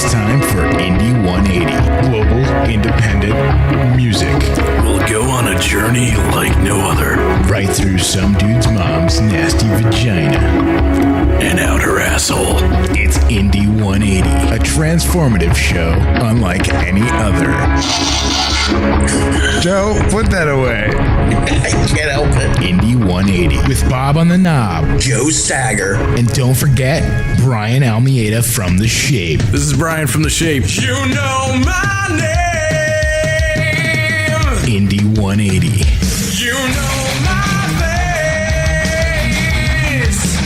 It's time for Indie 180, global independent music. We'll go on a journey like no other. Right through some dude's mom's nasty vagina. And out her asshole. It's Indie 180, a transformative show unlike any other. Joe, put that away. I can't help it. Indie 180 with Bob on the knob. Joe Stagger. And don't forget, Brian Almeida from The Shape. This is Brian from The Shape. You know my name. Indie 180. You know my face.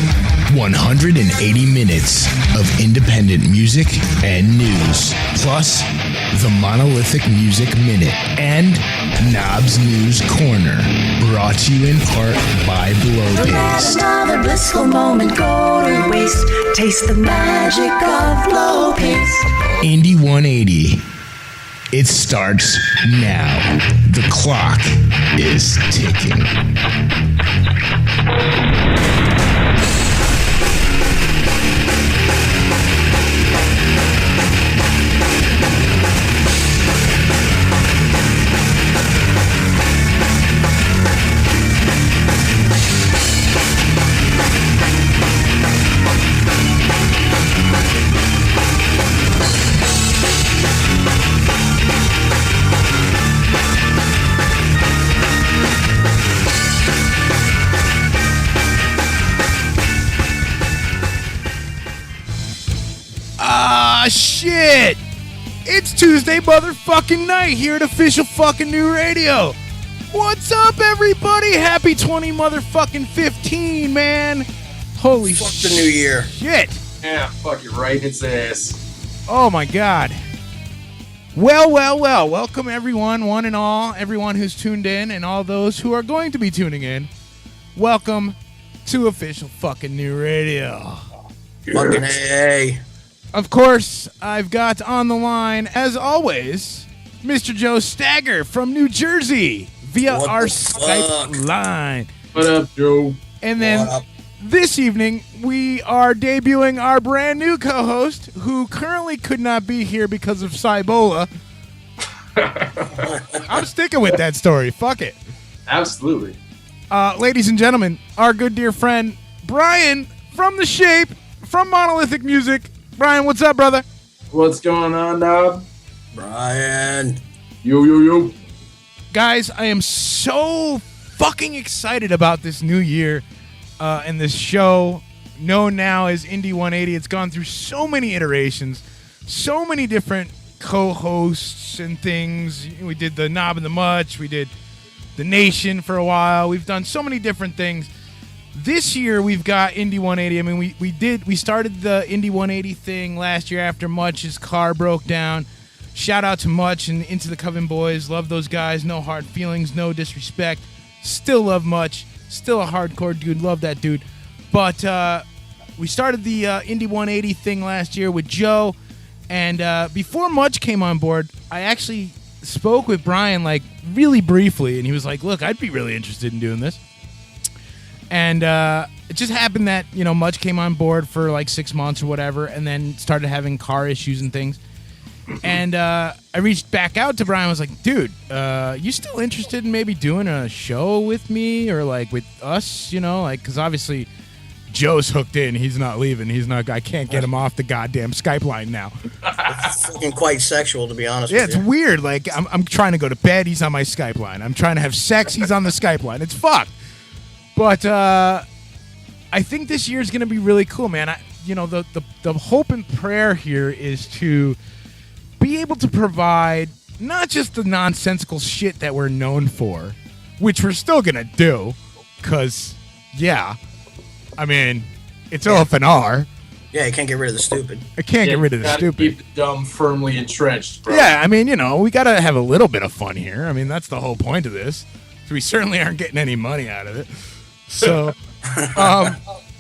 180 minutes of independent music and news. Plus, the Monolithic Music Minute and Knobs News Corner. Brought to you in part by Blow Paste. Another blissful moment go to waste. Taste the magic of Blow Paste. Indie 180. It starts now. The clock is ticking. Shit! It's Tuesday motherfucking night here at Official Fucking New Radio. What's up, everybody? Happy 20 motherfucking 15, man. Holy Fuck the new year. shit. Yeah, fuck it right in its ass. Oh my god. Well. Welcome everyone, one and all, everyone who's tuned in and all those who are going to be tuning in. Welcome to Official Fucking New Radio. Fucking A. Of course, I've got on the line, as always, Mr. Joe Stagger from New Jersey via What our the Skype fuck? line. What up, Joe? And then What up? this evening, we are debuting our brand new co-host, who currently could not be here because of Cybola. I'm sticking with that story. Fuck it. Absolutely. Ladies and gentlemen, our good dear friend, Brian from The Shape, from Monolithic Music. Brian, what's up, brother? What's going on, Knob? Brian. Yo. Guys, I am so fucking excited about this new year and this show known now as Indie 180. It's gone through so many iterations, so many different co-hosts and things. We did the Knob and the Much. We did the Nation for a while. We've done so many different things. This year we've got Indie 180. I mean, we started the Indie 180 thing last year after Much's car broke down. Shout out to Much and Into the Coven boys. Love those guys. No hard feelings, no disrespect. Still love Much. Still a hardcore dude. Love that dude. But we started the Indie 180 thing last year with Joe. And before Much came on board, I actually spoke with Brian like really briefly. And he was like, look, I'd be really interested in doing this. And it just happened that, Much came on board for like 6 months or whatever, and then started having car issues and things. And I reached back out to Brian. I was like, dude, you still interested in maybe doing a show with me or like with us, because obviously Joe's hooked in. He's not leaving. I can't get him off the goddamn Skype line now. It's fucking quite sexual, to be honest Yeah, with it's you. weird. Like, I'm trying to go to bed. He's on my Skype line. I'm trying to have sex. He's on the Skype line. It's fucked. But I think this year is going to be really cool, man. The hope and prayer here is to be able to provide not just the nonsensical shit that we're known for, which we're still going to do, because, it's OFNR. Yeah, you can't get rid of the stupid. I can't get rid of the Gotta stupid. Keep the dumb firmly entrenched, bro. Yeah, we got to have a little bit of fun here. That's the whole point of this. So we certainly aren't getting any money out of it. So,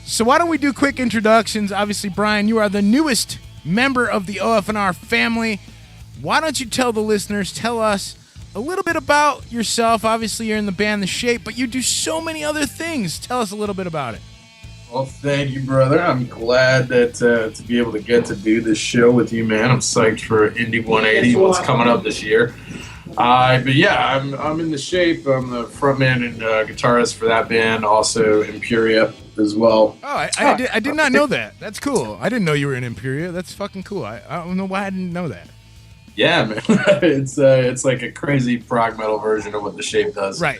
so why don't we do quick introductions? Obviously, Brian, you are the newest member of the OFNR family. Why don't you tell us a little bit about yourself? Obviously, you're in the band The Shape, but you do so many other things. Tell us a little bit about it. Well, thank you, brother. I'm glad that to be able to get to do this show with you, man. I'm psyched for Indy 180, what's coming up this year. But yeah, I'm in the shape. I'm the frontman and guitarist for that band, also Imperia as well. Oh, I did not know that. That's cool. I didn't know you were in Imperia. That's fucking cool. I don't know why I didn't know that. Yeah, man. It's like a crazy prog metal version of what the shape does. Right.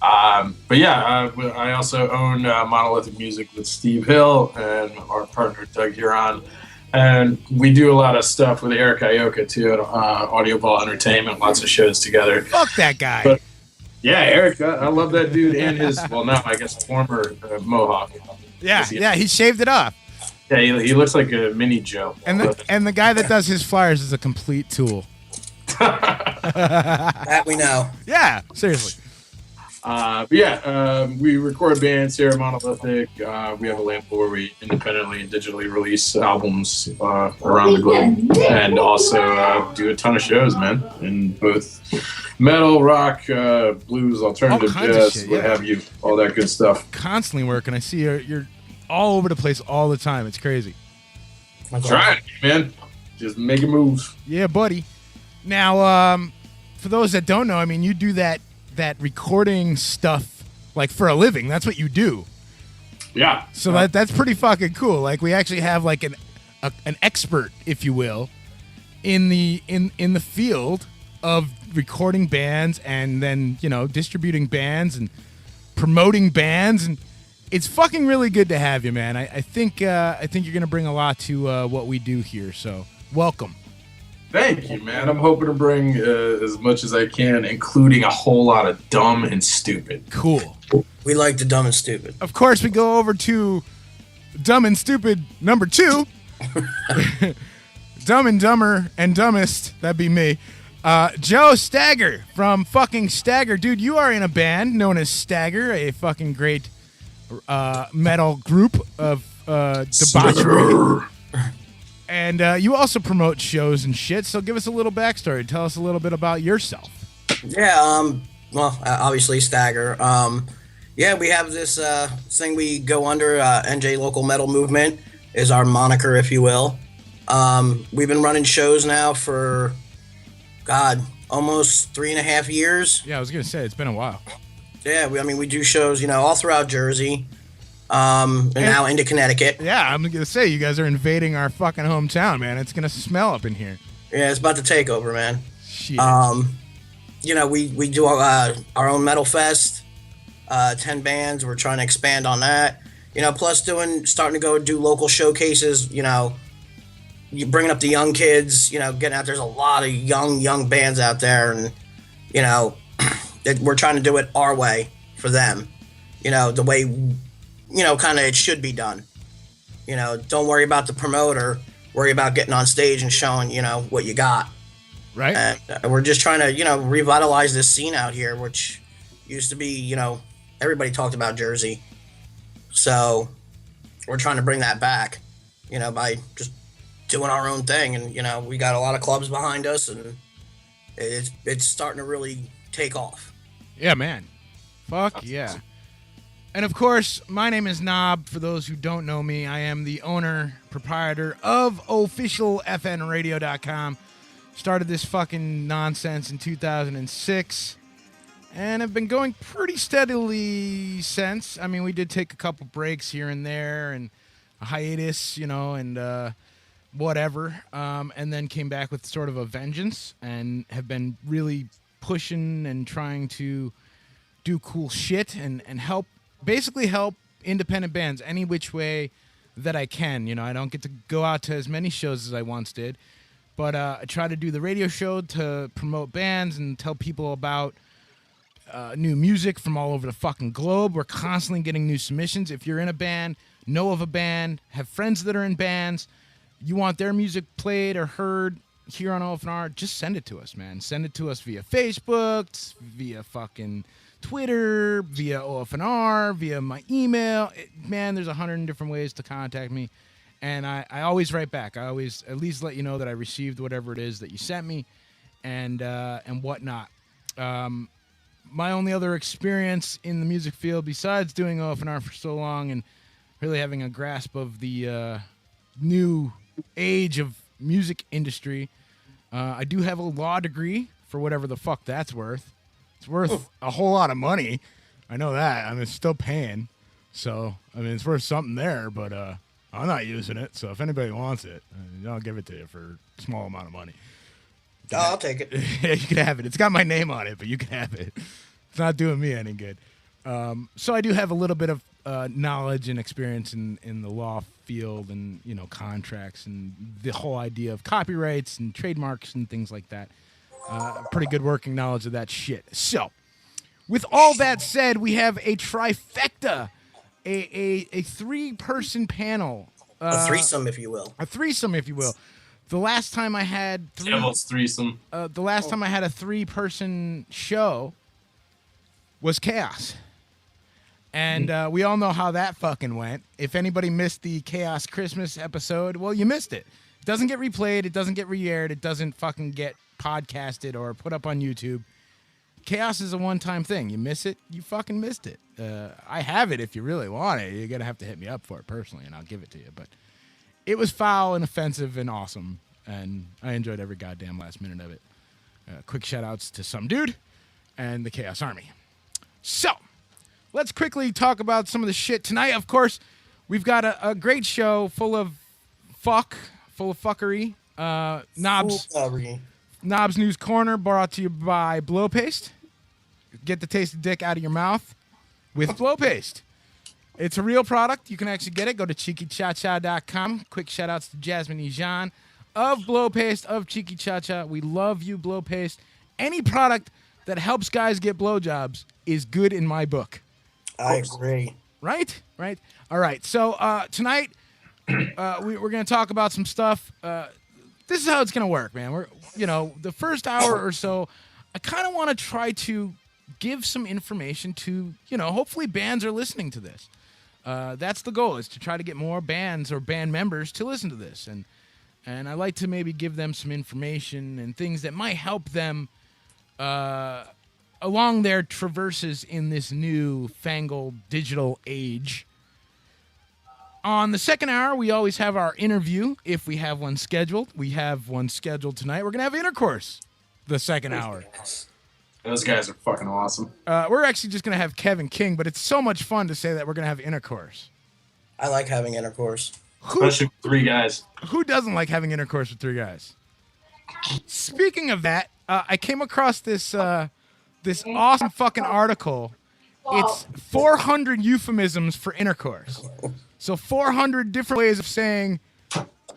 But yeah, I also own Monolithic Music with Steve Hill and our partner Doug Huron. And we do a lot of stuff with Eric Ioka too at Audio Ball Entertainment, lots of shows together. Fuck that guy. But, yeah, Eric, I love that dude and his, well, now I guess former Mohawk. Yeah, he shaved it off. Yeah, he looks like a mini Joe. And the guy that does his flyers is a complete tool. That we know. Yeah, seriously. But yeah, we record bands here at Monolithic. We have a label where we independently and digitally release albums around the globe, and also do a ton of shows, man, in both metal, rock, blues, alternative jazz, shit, what have you, all that good stuff. Constantly working. I see you're all over the place all the time. It's crazy. Trying, man. Just making moves. Yeah, buddy. Now, for those that don't know, I mean, you do that recording stuff like for a living. That's what you do. Yeah. So that's pretty fucking cool. Like we actually have like an expert, if you will, in the field of recording bands and then, you know, distributing bands and promoting bands, and it's fucking really good to have you, man. I think you're gonna bring a lot to what we do here. So welcome. Thank you, man. I'm hoping to bring as much as I can, including a whole lot of dumb and stupid. Cool. We like the dumb and stupid. Of course, we go over to Dumb and Stupid number 2. Dumb and Dumber and Dumbest. That'd be me. Joe Stagger from fucking Stagger. Dude, you are in a band known as Stagger, a fucking great metal group of debauchery. And you also promote shows and shit, so give us a little backstory. Tell us a little bit about yourself. Yeah, well, obviously Stagger. Yeah, we have this thing we go under, NJ Local Metal Movement is our moniker, if you will. We've been running shows now for, God, almost 3.5 years. Yeah, I was going to say, it's been a while. Yeah, we do shows, you know, all throughout Jersey. And now into Connecticut. Yeah, I'm gonna say you guys are invading our fucking hometown, man. It's gonna smell up in here. Yeah, it's about to take over, man. Shit. You know, we do our own metal fest. 10 bands. We're trying to expand on that. You know, plus starting to go do local showcases. You know, you bringing up the young kids. You know, getting out. There's a lot of young bands out there, and you know, we're trying to do it our way for them. You know, the way. You know, kind of it should be done. You know, don't worry about the promoter. Worry about getting on stage and showing, you know, what you got. Right. And we're just trying to, you know, revitalize this scene out here, which used to be, you know, everybody talked about Jersey. So we're trying to bring that back, you know, by just doing our own thing. And, you know, we got a lot of clubs behind us, and it's starting to really take off. Yeah, man. Fuck yeah. And of course, my name is Knob. For those who don't know me, I am the owner, proprietor of officialfnradio.com. Started this fucking nonsense in 2006, and I've been going pretty steadily since. I mean, we did take a couple breaks here and there, and a hiatus, you know, and whatever, and then came back with sort of a vengeance, and have been really pushing and trying to do cool shit and help independent bands any which way that I can. You know, I don't get to go out to as many shows as I once did, but I try to do the radio show to promote bands and tell people about new music from all over the fucking globe. We're constantly getting new submissions. If you're in a band, know of a band, have friends that are in bands, you want their music played or heard here on OFNR, just send it to us, man. Send it to us via Facebook, via fucking Twitter, via OFNR, via my email. Man, there's 100 different ways to contact me, and I always write back. I always at least let you know that I received whatever it is that you sent me, and whatnot. My only other experience in the music field, besides doing OFNR for so long and really having a grasp of the new age of music industry. I do have a law degree for whatever the fuck that's worth. It's worth a whole lot of money. I know that. I mean, it's still paying. So, I mean, it's worth something there, but I'm not using it. So if anybody wants it, I'll give it to you for a small amount of money. Oh, I'll take it. Yeah, you can have it. It's got my name on it, but you can have it. It's not doing me any good. So I do have a little bit of knowledge and experience in the law field and, you know, contracts and the whole idea of copyrights and trademarks and things like that. Pretty good working knowledge of that shit. So, with all that said, we have a trifecta, a three-person panel. A threesome, if you will. A threesome, if you will. The last time I had Devil's threesome. the last time I had a three-person show was Chaos. And we all know how that fucking went. If anybody missed the Chaos Christmas episode, well, you missed it. It doesn't get replayed. It doesn't get re-aired. It doesn't fucking get podcasted or put up on YouTube. Chaos is a one-time thing. You miss it, you fucking missed it. I have it if you really want it. You're going to have to hit me up for it personally, and I'll give it to you. But it was foul and offensive and awesome, and I enjoyed every goddamn last minute of it. Quick shout-outs to some dude and the Chaos Army. So, let's quickly talk about some of the shit tonight. Of course, we've got a great show full of fuckery. Knobs News Corner brought to you by Blow Paste. Get the taste of dick out of your mouth with Blow Paste. It's a real product. You can actually get it. Go to CheekyChaCha.com. Quick shout outs to Jasmine Ejan of Blow Paste, of Cheeky Cha-Cha. We love you, Blow Paste. Any product that helps guys get blowjobs is good in my book. I agree. Right? Right? All right. So tonight we're going to talk about some stuff. This is how it's going to work, man. We're, you know, the first hour or so, I kind of want to try to give some information to, you know, hopefully bands are listening to this. That's the goal, is to try to get more bands or band members to listen to this. And I like to maybe give them some information and things that might help them along their traverses in this new fangled digital age. On the second hour, we always have our interview, if we have one scheduled. We have one scheduled tonight. We're going to have intercourse the second hour. Those guys are fucking awesome. We're actually just going to have Kevin King, but it's so much fun to say that we're going to have intercourse. I like having intercourse. Especially with three guys. Who doesn't like having intercourse with three guys? Speaking of that, I came across this awesome fucking article. It's 400 euphemisms for intercourse. So 400 different ways of saying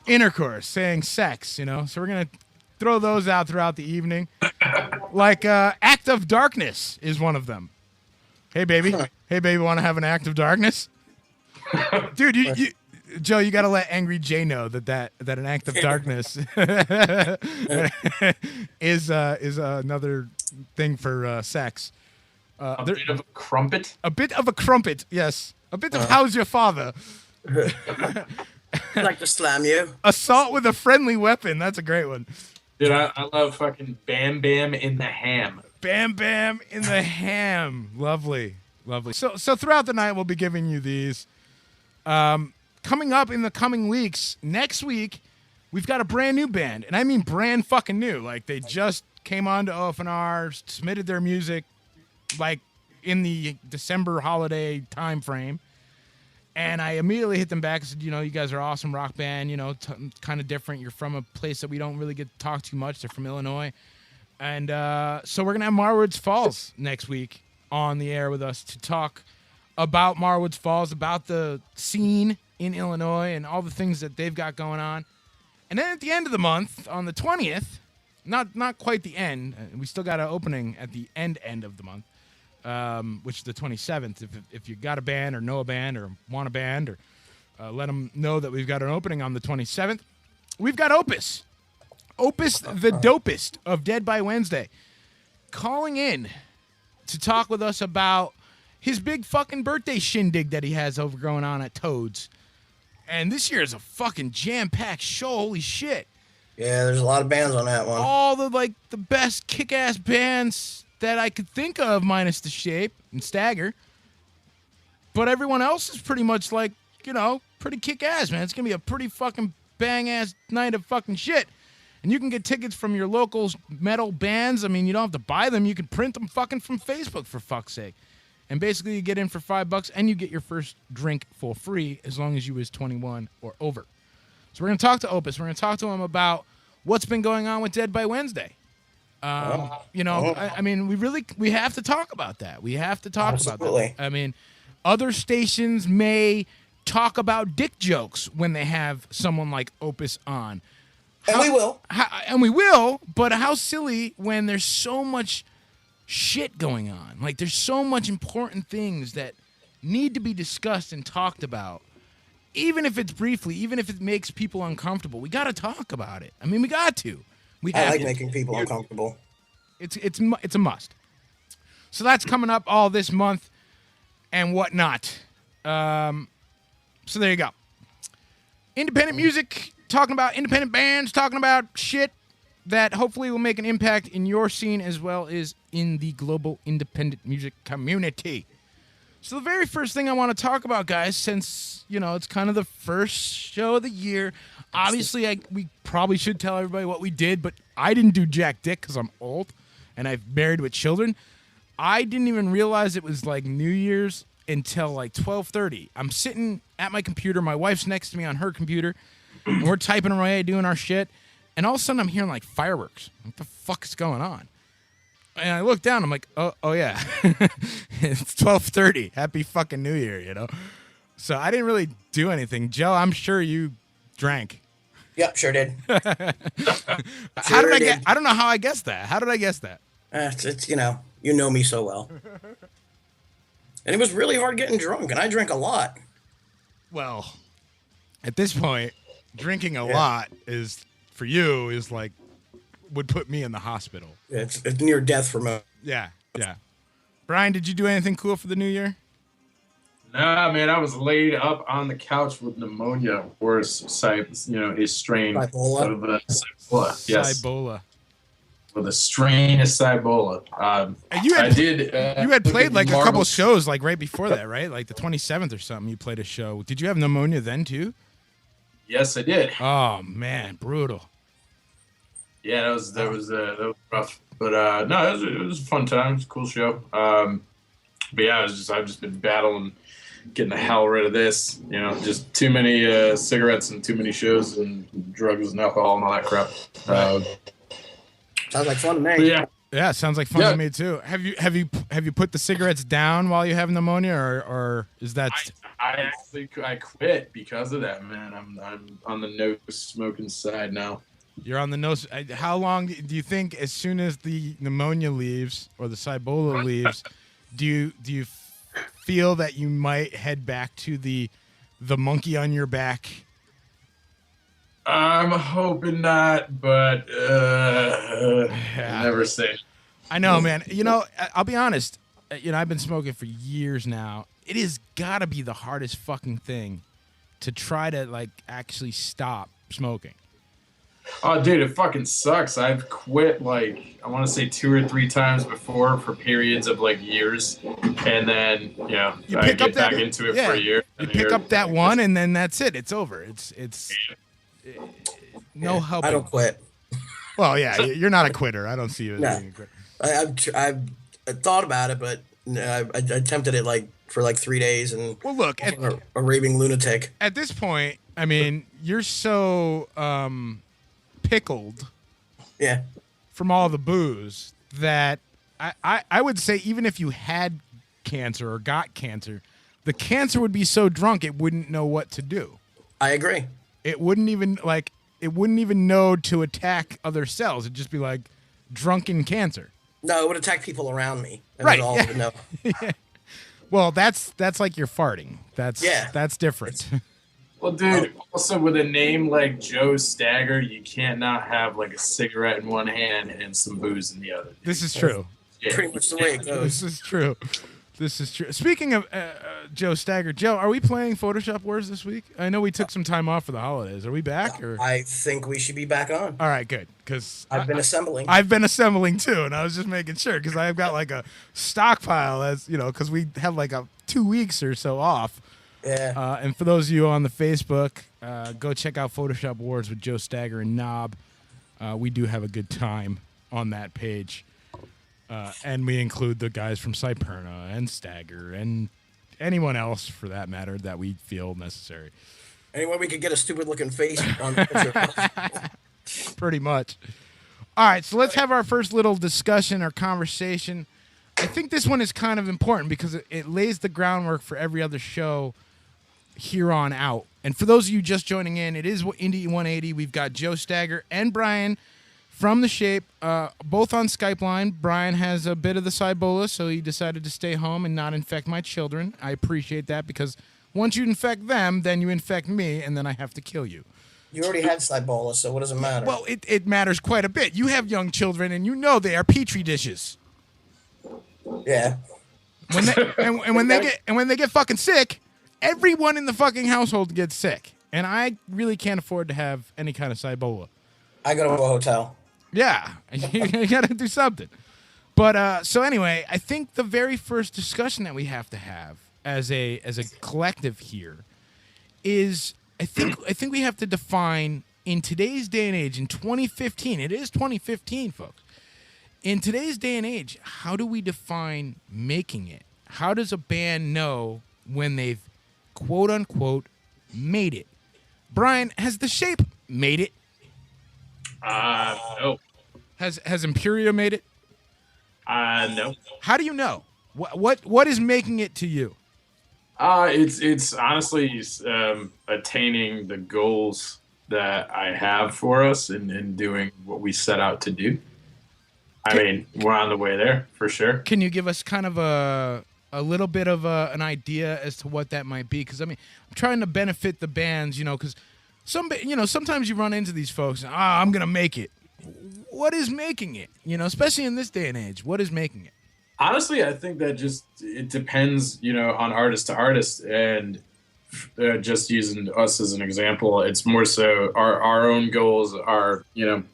intercourse, saying sex, you know? So we're going to throw those out throughout the evening. Like act of darkness is one of them. Hey, baby. Hey, baby, want to have an act of darkness? Dude, you Joe, you got to let Angry Jay know that an act of darkness is another thing for sex. A bit of a crumpet? A bit of a crumpet, yes. A bit of how's your father? I'd like to slam you. Assault with a friendly weapon. That's a great one. Dude, I love fucking Bam Bam in the ham. Bam Bam in the ham. Lovely. Lovely. So throughout the night, we'll be giving you these. Coming up in the coming weeks, next week, we've got a brand new band. And I mean brand fucking new. Like, they just came on to OFNR, submitted their music, like, in the December holiday time frame. And I immediately hit them back and said, you know, you guys are awesome rock band, you know, kind of different. You're from a place that we don't really get to talk too much. They're from Illinois. And so we're going to have Marwood's Falls next week on the air with us to talk about Marwood's Falls, about the scene in Illinois and all the things that they've got going on. And then at the end of the month, on the 20th, not quite the end, we still got an opening at the end of the month, which is the 27th. If you got a band or know a band or want a band, or let them know that we've got an opening on the 27th. We've got Opus the dopest of Dead by Wednesday, calling in to talk with us about his big fucking birthday shindig that he has over going on at Toads. And this year is a fucking jam-packed show. Holy shit. Yeah, there's a lot of bands on that one. All the best kick-ass bands that I could think of, minus The Shape and Stagger. But everyone else is pretty much pretty kick-ass, man. It's going to be a pretty fucking bang-ass night of fucking shit. And you can get tickets from your local metal bands. I mean, you don't have to buy them. You can print them fucking from Facebook, for fuck's sake. And basically, you get in for $5, and you get your first drink for free as long as you was 21 or over. So we're going to talk to Opus. We're going to talk to him about what's been going on with Dead by Wednesday. I mean, we have to talk about that. We have to talk about that. I mean, other stations may talk about dick jokes when they have someone like Opus on. And we will. But how silly when there's so much shit going on. Like, there's so much important things that need to be discussed and talked about. Even if it's briefly, even if it makes people uncomfortable, we got to talk about it. I mean, we got to. I like making people uncomfortable. It's a must. So that's coming up all this month and whatnot. So there you go. Independent music, talking about independent bands, talking about shit that hopefully will make an impact in your scene as well as in the global independent music community. So the very first thing I want to talk about, guys, since, it's kind of the first show of the year, obviously we probably should tell everybody what we did, but I didn't do jack dick because I'm old and I've married with children. I didn't even realize it was like New Year's until like 12:30. I'm sitting at my computer. My wife's next to me on her computer. And we're typing away, doing our shit. And all of a sudden I'm hearing like fireworks. What the fuck is going on? And I look down. I'm like, oh yeah. It's 12:30. Happy fucking New Year, So I didn't really do anything. Joe, I'm sure you drank. Yep, sure did. How did I get? I don't know how I guessed that. How did I guess that? It's you know me so well. And it was really hard getting drunk, and I drank a lot. Well, at this point, drinking a lot is like would put me in the hospital. It's near death for me. Yeah. Brian, did you do anything cool for the new year? Nah, man, I was laid up on the couch with pneumonia, or a strain of Cibola. Yes. Cibola. With a strain of Cibola. You had played like a couple shows like right before that, right? Like the 27th or something. You played a show. Did you have pneumonia then too? Yes, I did. Oh man, brutal. Yeah, that was rough, but no, it was a fun time. It was a cool show. But yeah, I've just been battling, getting the hell rid of this. Just too many cigarettes and too many shows and drugs and alcohol and all that crap. Sounds like fun to me. Yeah, sounds like fun to me too. Have you put the cigarettes down while you have pneumonia, or is that? I quit because of that, man. I'm on the no smoking side now. You're on the nose. How long do you think? As soon as the pneumonia leaves or the Cibola leaves, do you feel that you might head back to the monkey on your back? I'm hoping not, but never say. I know, man. I'll be honest. I've been smoking for years now. It has got to be the hardest fucking thing to try to like actually stop smoking. Oh, dude, it fucking sucks. I've quit like I want to say 2 or 3 times before for periods of like years, and then I get back into it for a year. You pick up that one, and then that's it. It's over. It's no help. I don't quit. Well, yeah, you're not a quitter. I don't see you as being a quitter. I've thought about it, but I attempted it like for like 3 days, and look, a raving lunatic. At this point, I mean, you're so pickled from all the booze that I would say even if you had cancer or got cancer, the cancer would be so drunk it wouldn't know what to do. I agree. It wouldn't even know to attack other cells. It'd just be like drunken cancer. No, it would attack people around me. And right. All would know. Yeah. Well, that's like you're farting. That's different. Well, dude, also with a name like Joe Stagger, you can't not have like a cigarette in one hand and some booze in the other. This is true. Yeah. Pretty much the way it goes. This is true. Speaking of Joe Stagger, Joe, are we playing Photoshop Wars this week? I know we took some time off for the holidays. Are we back? Or? I think we should be back on. All right, good. Because I've been assembling. I've been assembling too, and I was just making sure because I've got like a stockpile, as because we had like 2 weeks or so off Yeah. And for those of you on the Facebook, go check out Photoshop Wars with Joe Stagger and Knob. We do have a good time on that page. And we include the guys from Cyperna and Stagger and anyone else, for that matter, that we feel necessary. Anyway, we could get a stupid-looking face on the picture. Pretty much. All right, so let's have our first little discussion or conversation. I think this one is kind of important because it lays the groundwork for every other show here on out. And for those of you just joining in, it is Indie 180. We've got Joe Stagger and Brian from The Shape, both on Skype line. Brian has a bit of the Cybola, so he decided to stay home and not infect my children. I appreciate that because once you infect them, then you infect me, and then I have to kill you. You already had Cybola, so what does it matter? Well, it matters quite a bit. You have young children, and you know they are petri dishes. Yeah. When they get fucking sick, everyone in the fucking household gets sick, and I really can't afford to have any kind of Cybola. I go to a hotel. Yeah, you gotta do something. But so anyway, I think the very first discussion that we have to have as a collective here is I think we have to define in today's day and age, in 2015. It is 2015, folks. In today's day and age, how do we define making it? How does a band know when they've quote unquote made it? Brian, has The Shape made it? No. Has Imperia made it? No. How do you know? What is making it to you? It's honestly attaining the goals that I have for us and doing what we set out to do. I mean, we're on the way there for sure. Can you give us kind of a little bit of an idea as to what that might be? Because I mean, I'm trying to benefit the bands, because sometimes you run into these folks and I'm gonna make it. What is making it? Especially in this day and age, what is making it? Honestly, I think that it depends, on artist to artist, and just using us as an example, it's more so our own goals are,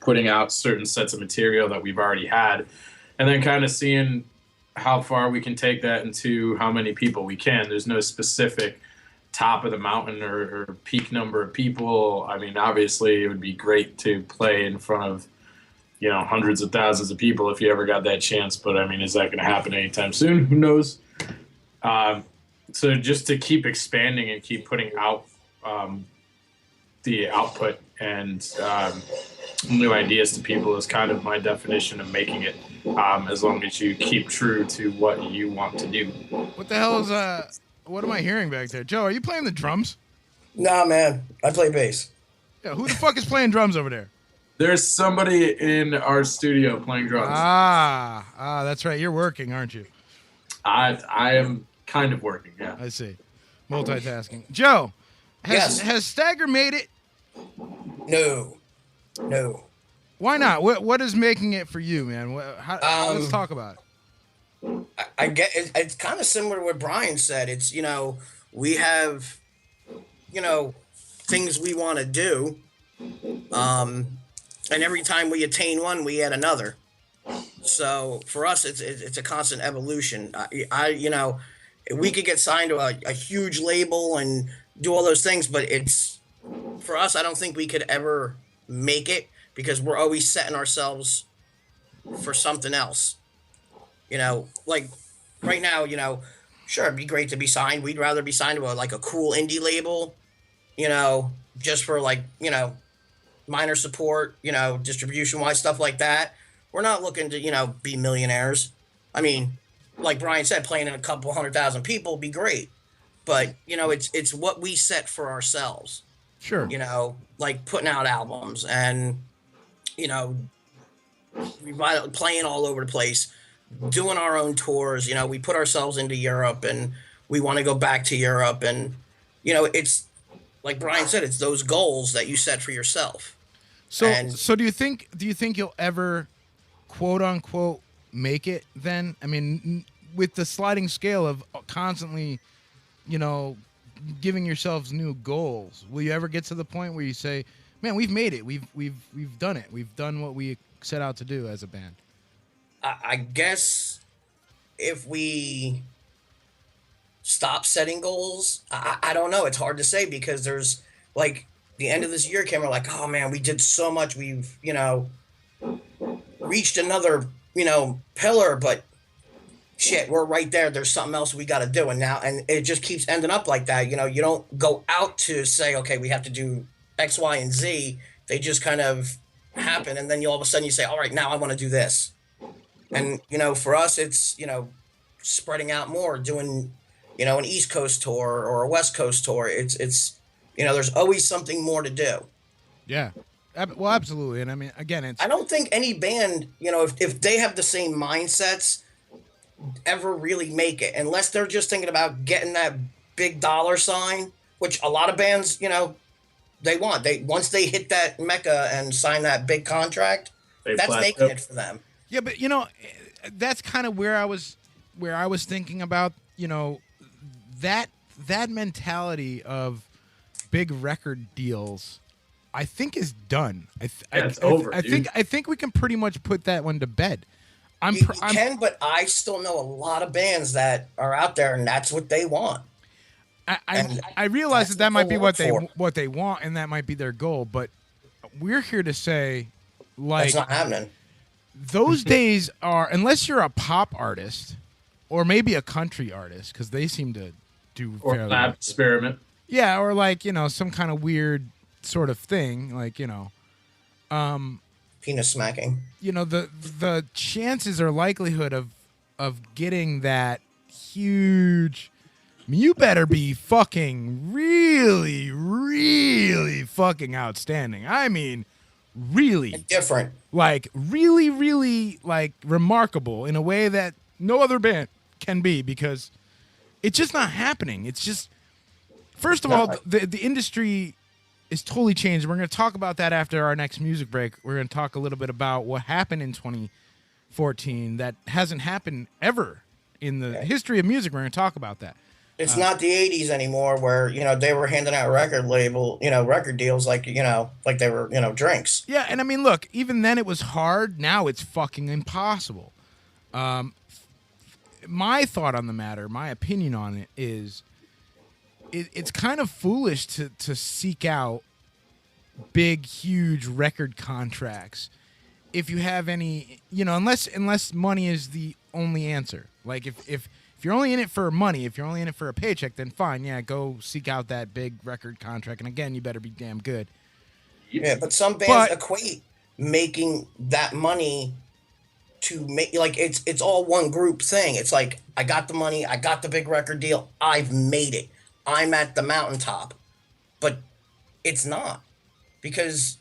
putting out certain sets of material that we've already had, and then kind of seeing how far we can take that into how many people we can. There's no specific top of the mountain or peak number of people. I mean, obviously, it would be great to play in front of hundreds of thousands of people if you ever got that chance. But I mean, is that going to happen anytime soon? Who knows? So just to keep expanding and keep putting out the output and new ideas to people is kind of my definition of making it. As long as you keep true to what you want to do. What the hell is what am I hearing back there? Joe, are you playing the drums? Nah, man. I play bass. Yeah, who the fuck is playing drums over there? There's somebody in our studio playing drums. That's right. You're working, aren't you? I am kind of working, yeah. I see. Multitasking. Joe, has Stagger made it? No. Why not? What is making it for you, man? Let's talk about it. I get it's kind of similar to what Brian said. It's, we have, things we want to do. And every time we attain one, we add another. So for us, it's a constant evolution. We could get signed to a huge label and do all those things, but for us, I don't think we could ever make it because we're always setting ourselves for something else. Like right now, sure, it'd be great to be signed. We'd rather be signed to a cool indie label, just for minor support, distribution-wise, stuff like that. We're not looking to, be millionaires. I mean, like Brian said, playing in a couple 100,000 people would be great. But, it's what we set for ourselves. Sure. Like putting out albums and, playing all over the place, doing our own tours. We put ourselves into Europe and we want to go back to Europe. And, it's, like Brian said, it's those goals that you set for yourself. So do you think you'll ever, quote unquote, make it then? I mean, with the sliding scale of constantly, giving yourselves new goals, will you ever get to the point where you say, man, we've made it. We've done it. We've done what we set out to do as a band. I guess if we stop setting goals? I don't know. It's hard to say because there's like the end of this year came. We're like, oh man, we did so much. We've reached another pillar, but shit, we're right there. There's something else we got to do, and it just keeps ending up like that. You don't go out to say, okay, we have to do X, Y, and Z. They just kind of happen, and then all of a sudden you say, all right, now I want to do this. And for us, it's spreading out more, doing an East Coast tour or a West Coast tour. It's there's always something more to do. Yeah. Well, absolutely. And I mean, again, I don't think any band, if they have the same mindsets, ever really make it, unless they're just thinking about getting that big dollar sign, which a lot of bands, they want. Once they hit that mecca and sign that big contract, that's making it for them. Yeah, but that's kind of where I was thinking about, that mentality of big record deals, I think is done. It's over. I think we can pretty much put that one to bed. You can, but I still know a lot of bands that are out there, and that's what they want. I realize that might be what they want, and that might be their goal. But we're here to say, like, that's not happening. Those days are, unless you're a pop artist or maybe a country artist, because they seem to do or fairly lab experiment. Yeah, or like some kind of weird sort of thing, like penis smacking. The chances or likelihood of getting that huge. I mean, you better be fucking really, really fucking outstanding. I mean, really different. Like really, really like remarkable in a way that no other band can be, because it's just not happening. It's just, first of all, the industry is totally changed. We're going to talk about that after our next music break. We're going to talk a little bit about what happened in 2014 that hasn't happened ever in the history of music. We're going to talk about that. It's not the 80s anymore where, they were handing out record deals like they were, drinks. Yeah, and I mean, look, even then it was hard. Now it's fucking impossible. My thought on the matter, my opinion on it is it's kind of foolish to seek out big, huge record contracts if you have any, unless money is the only answer. Like if you're only in it for money, if you're only in it for a paycheck, then fine, yeah, go seek out that big record contract. And again, you better be damn good. Yeah, but some bands equate making that money to make, like, it's all one group thing. It's like, I got the money, I got the big record deal, I've made it. I'm at the mountaintop. But it's not. Because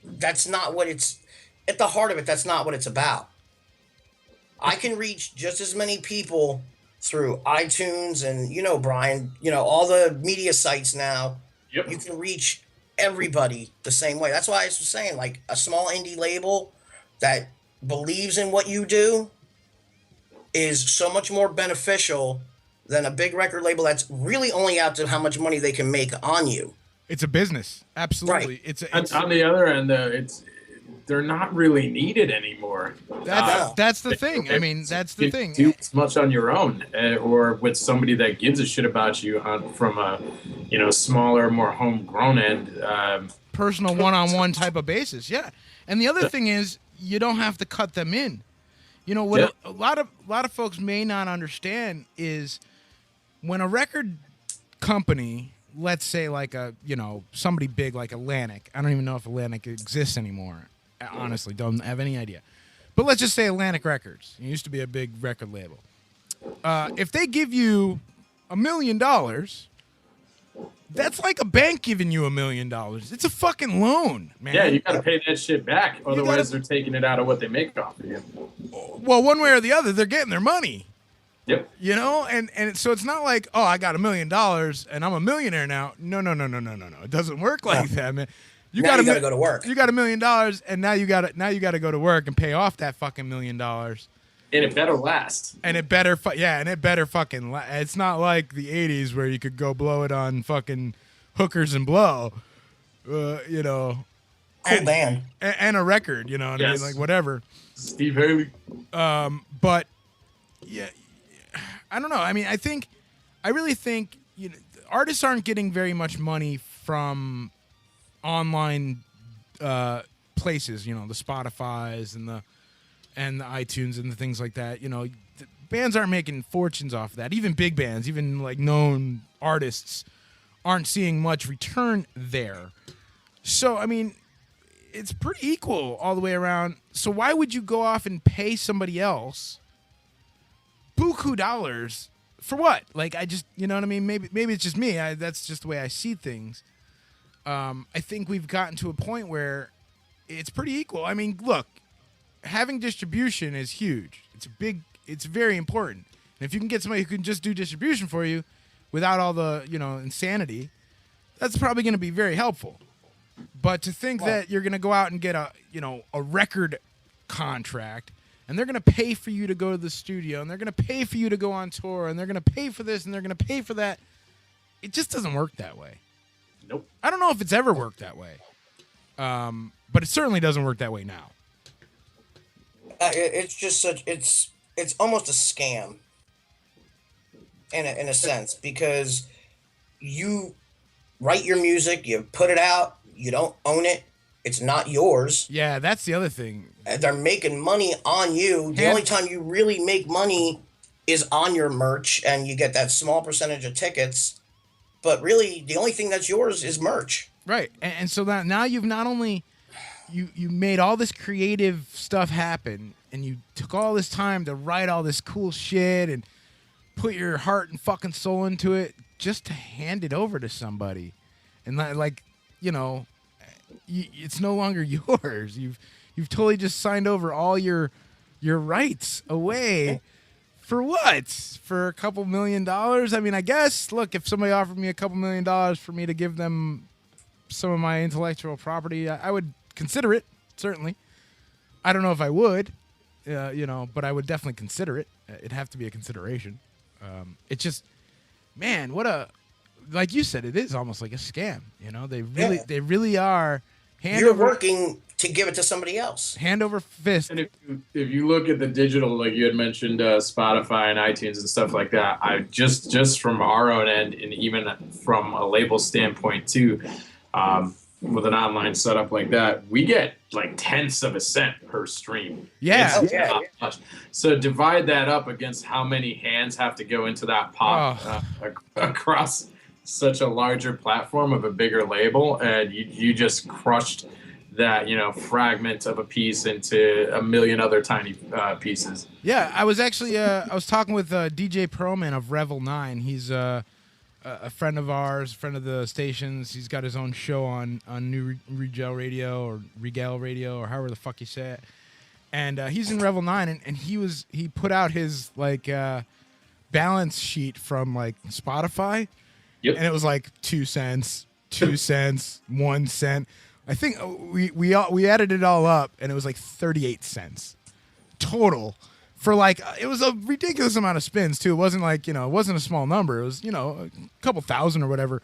that's not what it's, at the heart of it, that's not what it's about. I can reach just as many people through iTunes and, Brian, all the media sites now. Yep. You can reach everybody the same way. That's why I was saying, like, a small indie label that believes in what you do is so much more beneficial than a big record label that's really only out to how much money they can make on you. It's a business. Absolutely. Right. It's on the other end, they're not really needed anymore. That's the thing. I mean, that's the thing. Do as much on your own, or with somebody that gives a shit about you from a, smaller, more homegrown end, personal one-on-one type of basis. Yeah, and the other thing is you don't have to cut them in. What a lot of folks may not understand is when a record company, let's say like somebody big like Atlantic. I don't even know if Atlantic exists anymore. Honestly, don't have any idea. But let's just say Atlantic Records. It used to be a big record label. If they give you $1 million, that's like a bank giving you $1 million. It's a fucking loan, man. Yeah, you got to pay that shit back. Otherwise, they're taking it out of what they make off of you. Well, one way or the other, they're getting their money. Yep. And so it's not like, oh, I got $1 million and I'm a millionaire now. No. It doesn't work like that, man. You got to go to work. You got $1 million, and now you got to go to work and pay off that fucking $1 million. And it better last. And it better, fucking last. It's not like the '80s where you could go blow it on fucking hookers and blow, Cool band and a record, what I mean, like whatever. Steve Haley. But yeah, I don't know. I mean, I think I really think artists aren't getting very much money from online places. The Spotify's and the iTunes and the things like that. Bands aren't making fortunes off of that. Even big bands, even like known artists, aren't seeing much return there. So I mean, it's pretty equal all the way around. So why would you go off and pay somebody else buku dollars for what? Like, I just, you know what I mean? Maybe it's just me. That's just the way I see things. I think we've gotten to a point where it's pretty equal. I mean, look, having distribution is huge. It's very important. And if you can get somebody who can just do distribution for you without all the, insanity, that's probably going to be very helpful. But to think that you're going to go out and get a record contract, and they're going to pay for you to go to the studio, and they're going to pay for you to go on tour, and they're going to pay for this, and they're going to pay for that, it just doesn't work that way. Nope. I don't know if it's ever worked that way. But it certainly doesn't work that way now. It's just it's almost a scam in a sense, because you write your music, you put it out, you don't own it, it's not yours. Yeah, that's the other thing. They're making money on you. The only time you really make money is on your merch, and you get that small percentage of tickets. But really, the only thing that's yours is merch. Right, and so that now you've not only you made all this creative stuff happen, and you took all this time to write all this cool shit and put your heart and fucking soul into it, just to hand it over to somebody, and it's no longer yours. You've totally just signed over all your rights away. For what? For a couple $1 million? I mean, I guess, look, if somebody offered me a couple $1 million for me to give them some of my intellectual property, I would consider it, certainly. I don't know if I would, but I would definitely consider it. It'd have to be a consideration. It's just, man, like you said, it is almost like a scam. They really are. You're working to give it to somebody else. Hand over fist. And if you look at the digital, like you had mentioned, Spotify and iTunes and stuff like that, I just from our own end, and even from a label standpoint too, with an online setup like that, we get like tenths of a cent per stream. Yeah. Not much. So divide that up against how many hands have to go into that pot across such a larger platform of a bigger label, and you just crushed that fragment of a piece into a million other tiny pieces. Yeah, I was actually I was talking with DJ Perlman of Revel 9. He's a friend of ours, friend of the stations. He's got his own show on New Regal Radio or Regal Radio or however the fuck you say it. And he's in Revel 9, and he put out his balance sheet from Spotify. Yep. And it was 2 cents, 2 cents, 1 cent. I think we added it all up, and it was 38 cents total for it was a ridiculous amount of spins too. It wasn't it wasn't a small number. It was a couple thousand or whatever,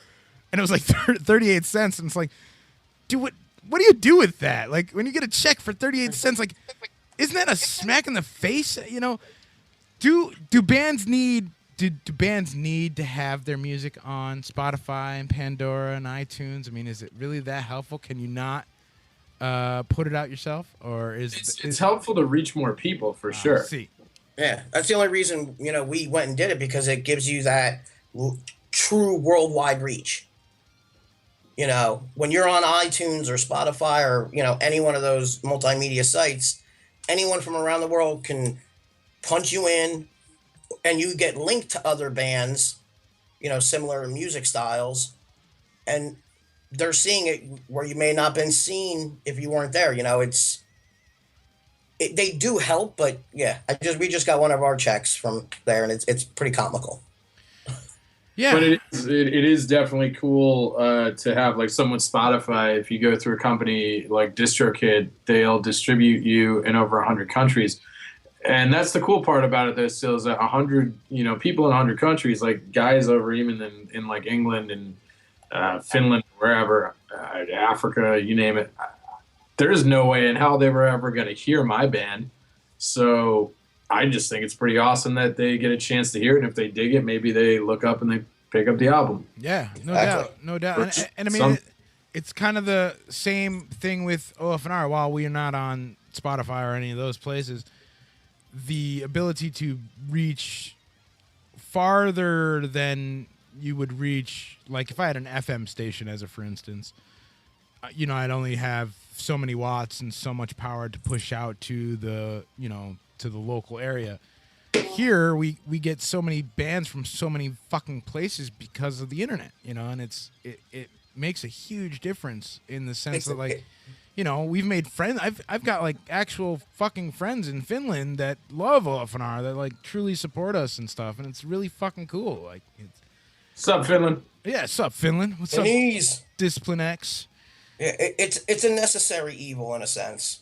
and it was 38 cents. And it's dude, what do you do with that? When you get a check for 38 cents, isn't that a smack in the face? Do bands need? Do bands need to have their music on Spotify and Pandora and iTunes? I mean, is it really that helpful? Can you not put it out yourself, or it's helpful to reach more people for sure? See, yeah, that's the only reason we went and did it, because it gives you that true worldwide reach. When you're on iTunes or Spotify or any one of those multimedia sites, anyone from around the world can punch you in. And you get linked to other bands, similar music styles, and they're seeing it where you may not have been seen if you weren't there. They do help, but yeah, we just got one of our checks from there, and it's pretty comical. Yeah, but it is definitely cool to have someone Spotify. If you go through a company like DistroKid, they'll distribute you in over 100 countries. And that's the cool part about it, though, still, is that 100, people in 100 countries, guys over even in England and Finland, wherever, Africa, you name it, there's no way in hell they were ever going to hear my band. So I just think it's pretty awesome that they get a chance to hear it. And if they dig it, maybe they look up and they pick up the album. Yeah, no Exactly. doubt, no doubt. And I mean, Some- it's kind of the same thing with OFNR. While we are not on Spotify or any of those places, the ability to reach farther than you would reach, like if I had an FM station, as a for instance, I'd only have so many watts and so much power to push out to the, to the local area. Here we get so many bands from so many fucking places because of the internet, and it makes a huge difference in the sense that, like, we've made friends. I've got like actual fucking friends in Finland that love OFNR, that like truly support us and stuff, and it's really fucking cool. Like, What's up, Finland? yeah, what's up, Finland? What's up, Please. Discipline X? Yeah, it's a necessary evil in a sense.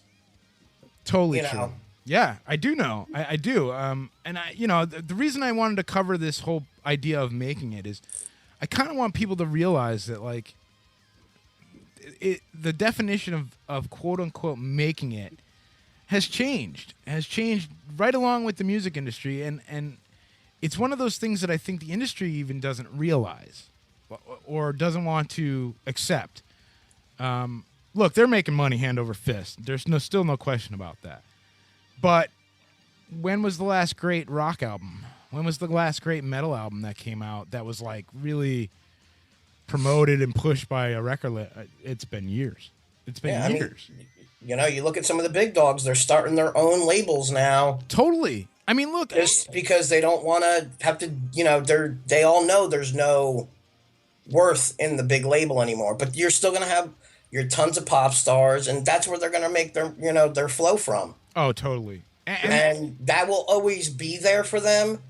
Totally You true. know. Yeah, I do know. I do. And the reason I wanted to cover this whole idea of making it is, I kind of want people to realize that, like, the definition of quote unquote making it has changed right along with the music industry, and it's one of those things that I think the industry even doesn't realize or doesn't want to accept. Look, they're making money hand over fist. There's still no question about that. But when was the last great rock album? When was the last great metal album that came out that was like really promoted and pushed by a record? It's been years. It's been years. You look at some of the big dogs, they're starting their own labels now. Totally. I mean, look. Just because they don't want to have to, they all know there's no worth in the big label anymore. But you're still going to have your tons of pop stars, and that's where they're going to make their flow from. Oh, totally. And that will always be there for them.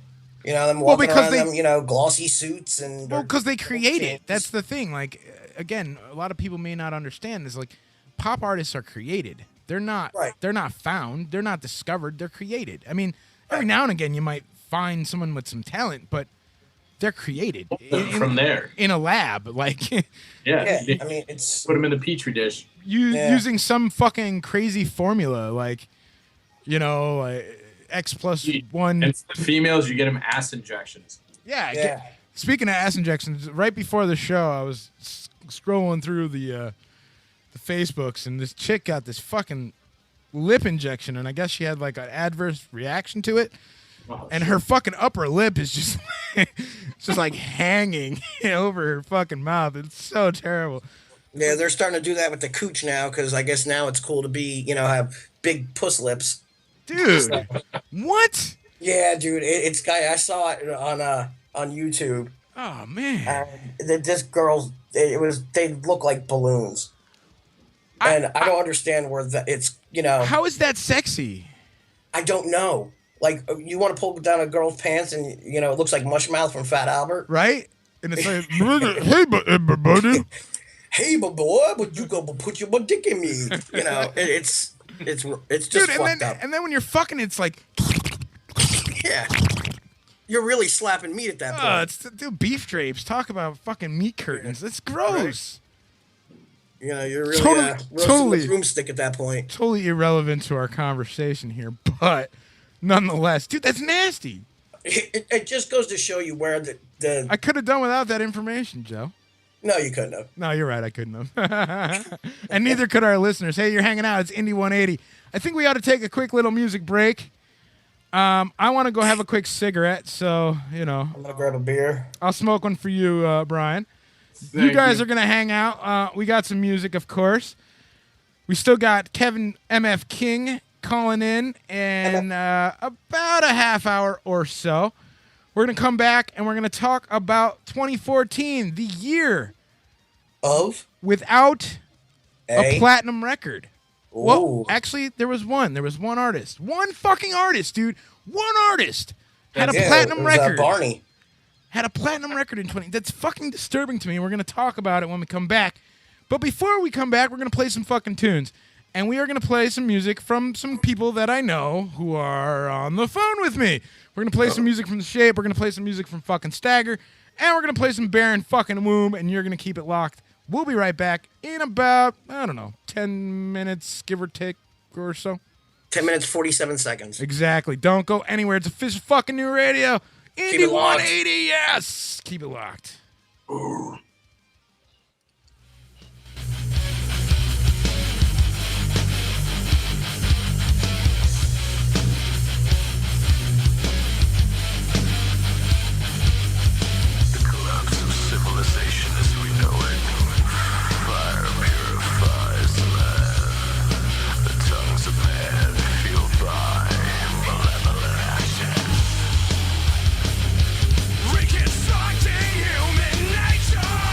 Them walking around them, glossy suits and... Well, because they create it. That's the thing. Like, again, a lot of people may not understand is, like, pop artists are created. They're not. Right. They're not found. They're not discovered. They're created. I mean, every now and again you might find someone with some talent, but they're created From there. in a lab. Like, Yeah. I mean, it's... Put them in the petri dish. using some fucking crazy formula, like, X plus one. And for the females, you get them ass injections. Yeah. Speaking of ass injections, right before the show, I was scrolling through the Facebooks, and this chick got this fucking lip injection, and I guess she had like an adverse reaction to it, and her fucking upper lip is just just like hanging over her fucking mouth. It's so terrible. Yeah, they're starting to do that with the cooch now, because I guess now it's cool to be, have big puss lips. Dude, what? Yeah, dude, it's guy. I saw it on YouTube. Oh man, This girl, they look like balloons, and I don't understand where it's. How is that sexy? I don't know. Like, you want to pull down a girl's pants, and it looks like Mushmouth from Fat Albert, Right? And it's like, hey, buddy. Hey, boy, but you go put your dick in me. It's just Dude, fucked up. and then when you're fucking, it's like, Yeah, you're really slapping meat at that point. dude, beef drapes. Talk about fucking meat curtains. That's gross. You're really Totally- roasting totally. with broomstick at that point. Totally irrelevant to our conversation here, but nonetheless, dude, that's nasty. It just goes to show you where the I could have done without that information, Joe. no, you couldn't have. No, you're right. I couldn't have. And neither could our listeners. Hey, you're hanging out. It's Indie 180. I think we ought to take a quick little music break. I want to go have a quick cigarette, so, I'm gonna grab a beer. I'll smoke one for you, Brian. You guys are going to hang out. We got some music, of course. We still got Kevin MF King calling in about a half hour or so. We're going to come back, and we're going to talk about 2014, the year Of without a a platinum record. Ooh. Well, actually, there was one. There was one artist. One fucking artist, dude. One artist had a Yeah, platinum it was, record. Barney. Had a platinum record in 20. That's fucking disturbing to me. We're going to talk about it when we come back. But before we come back, we're going to play some fucking tunes. And we are going to play some music from some people that I know who are on the phone with me. We're going to play some music from The Shape. We're going to play some music from fucking Stagger. And we're going to play some Baron fucking Womb. And you're going to keep it locked. We'll be right back in about, 10 minutes, give or take or so. 10 minutes, 47 seconds. Exactly. Don't go anywhere. It's official fucking new radio. Indy it locked. 180, yes. Keep it locked. The collapse of civilization as we know it. Fire purifies the land. The tongues of man fueled by malevolent action. Reconstructing human nature.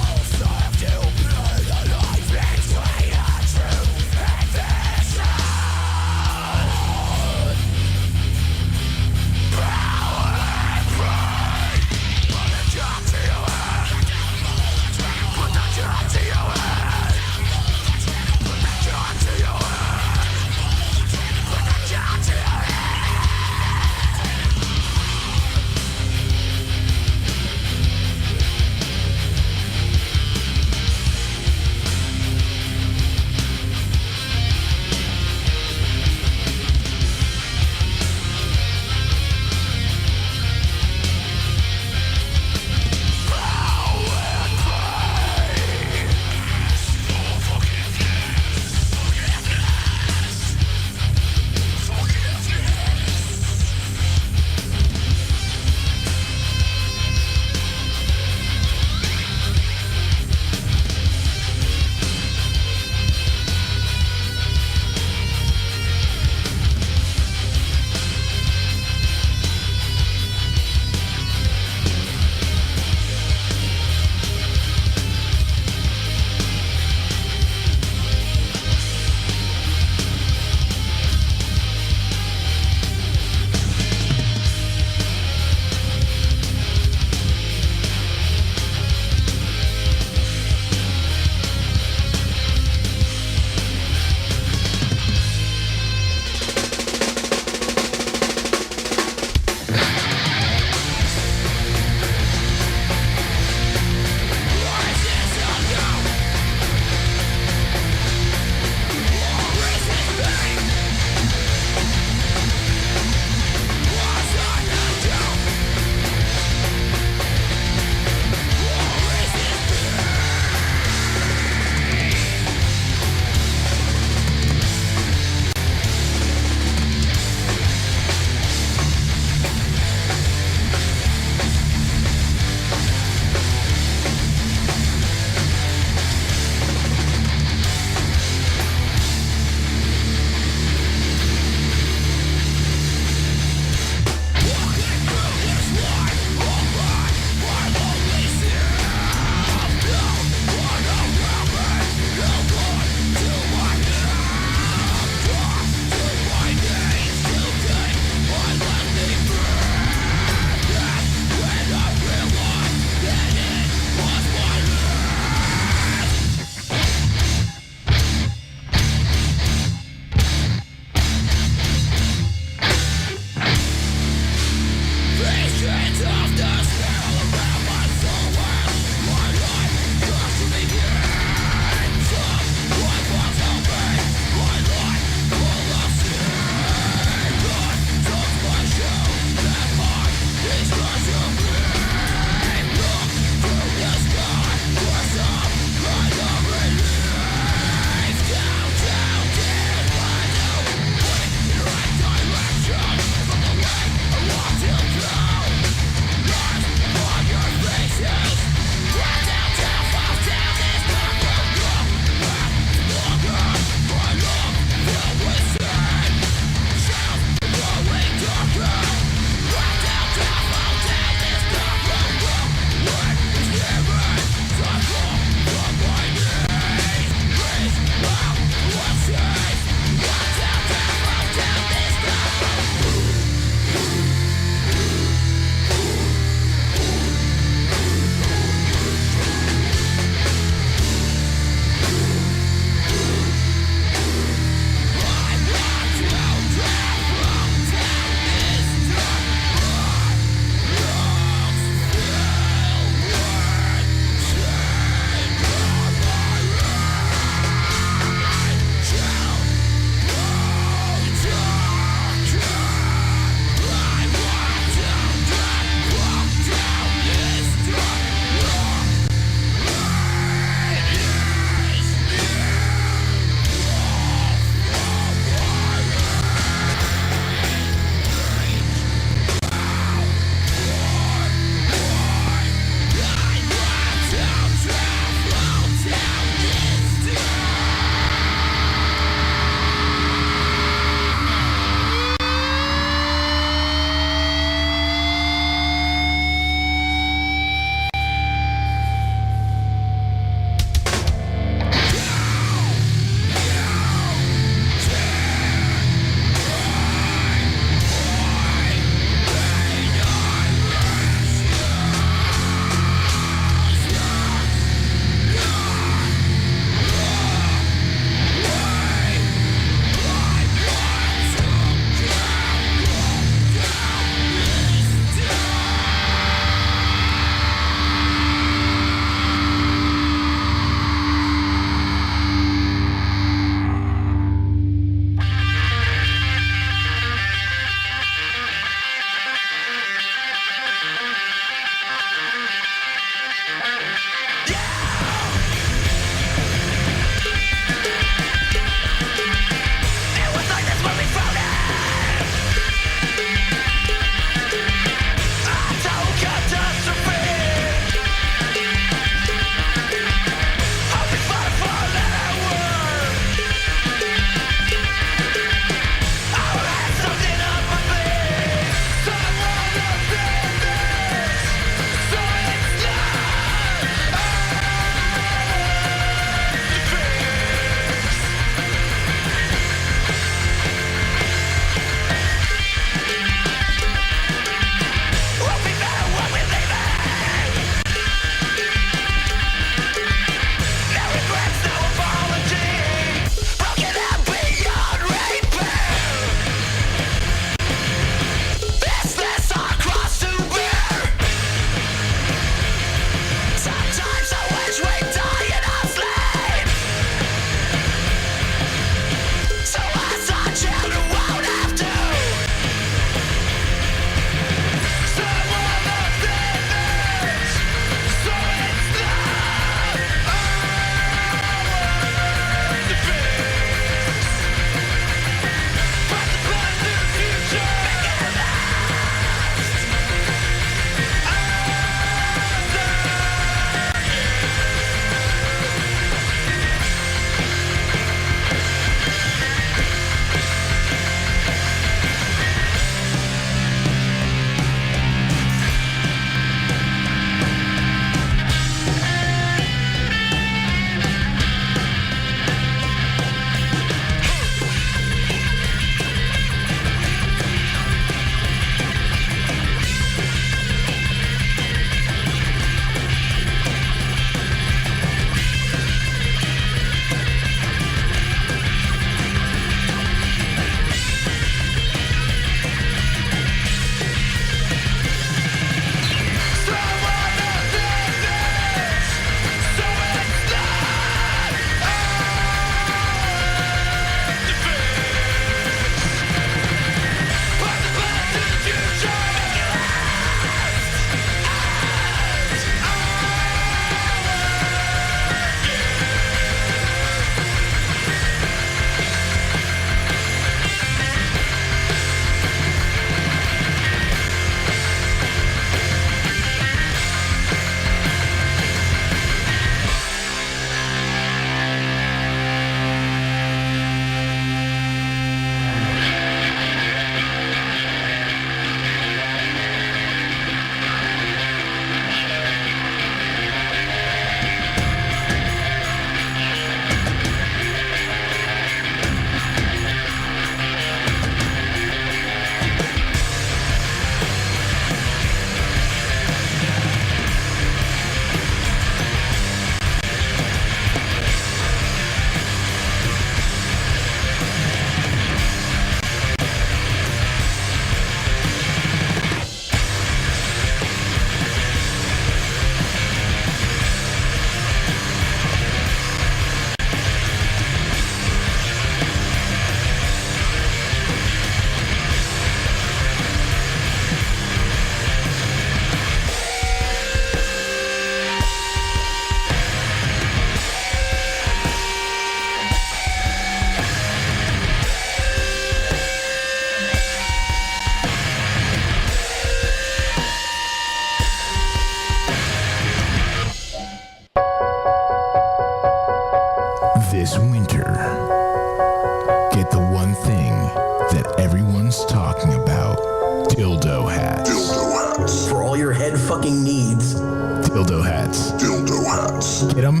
fucking needs. Dildo hats. Dildo hats. Get them?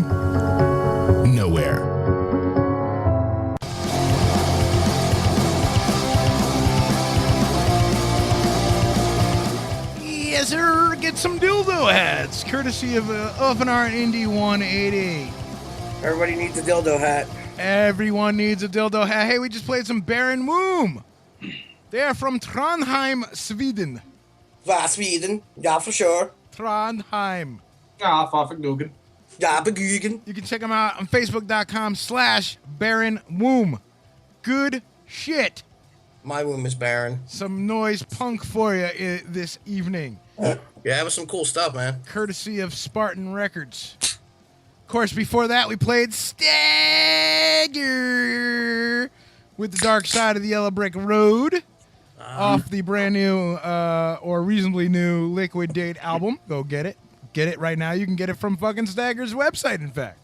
Nowhere. Yes, sir. Get some dildo hats, courtesy of OFNR and Indy 180. Everybody needs a dildo hat. Everyone needs a dildo hat. Hey, we just played some Baron Woom. They're from Trondheim, Sweden. Sweden. Yeah, for sure. Trondheim. Ah, fucking Googan. Yeah, beguggen. You can check them out on Facebook.com/Baron Woom. Good shit. My womb is barren. Some noise punk for you this evening. Yeah, it was some cool stuff, man. Courtesy of Spartan Records. Of course, before that, we played Stagger with The Dark Side of the Yellow Brick Road off the brand new or reasonably new Liquid Date album. Go get it. Get it right now. You can get it from fucking Stagger's website, in fact.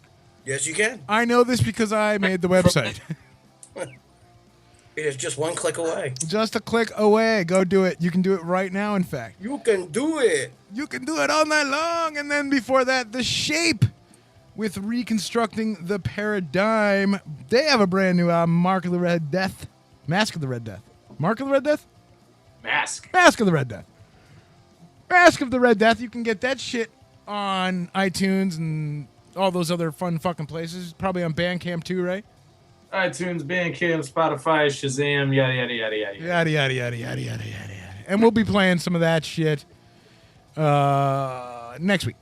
Yes, you can. I know this because I made the website. It is just one click away. Just a click away. Go do it. You can do it right now, in fact. You can do it. You can do it all night long. And then before that, The Shape with Reconstructing the Paradigm. They have a brand new album, Mark of the Red Death. Mask of the Red Death. Mark of the Red Death? Mask. Mask of the Red Death. Mask of the Red Death. You can get that shit on iTunes and all those other fun fucking places. Probably on Bandcamp too, right? iTunes, Bandcamp, Spotify, Shazam, yada, yada, yada, yada. Yada, yada, yada, yada, yada, yada. And we'll be playing some of that shit next week.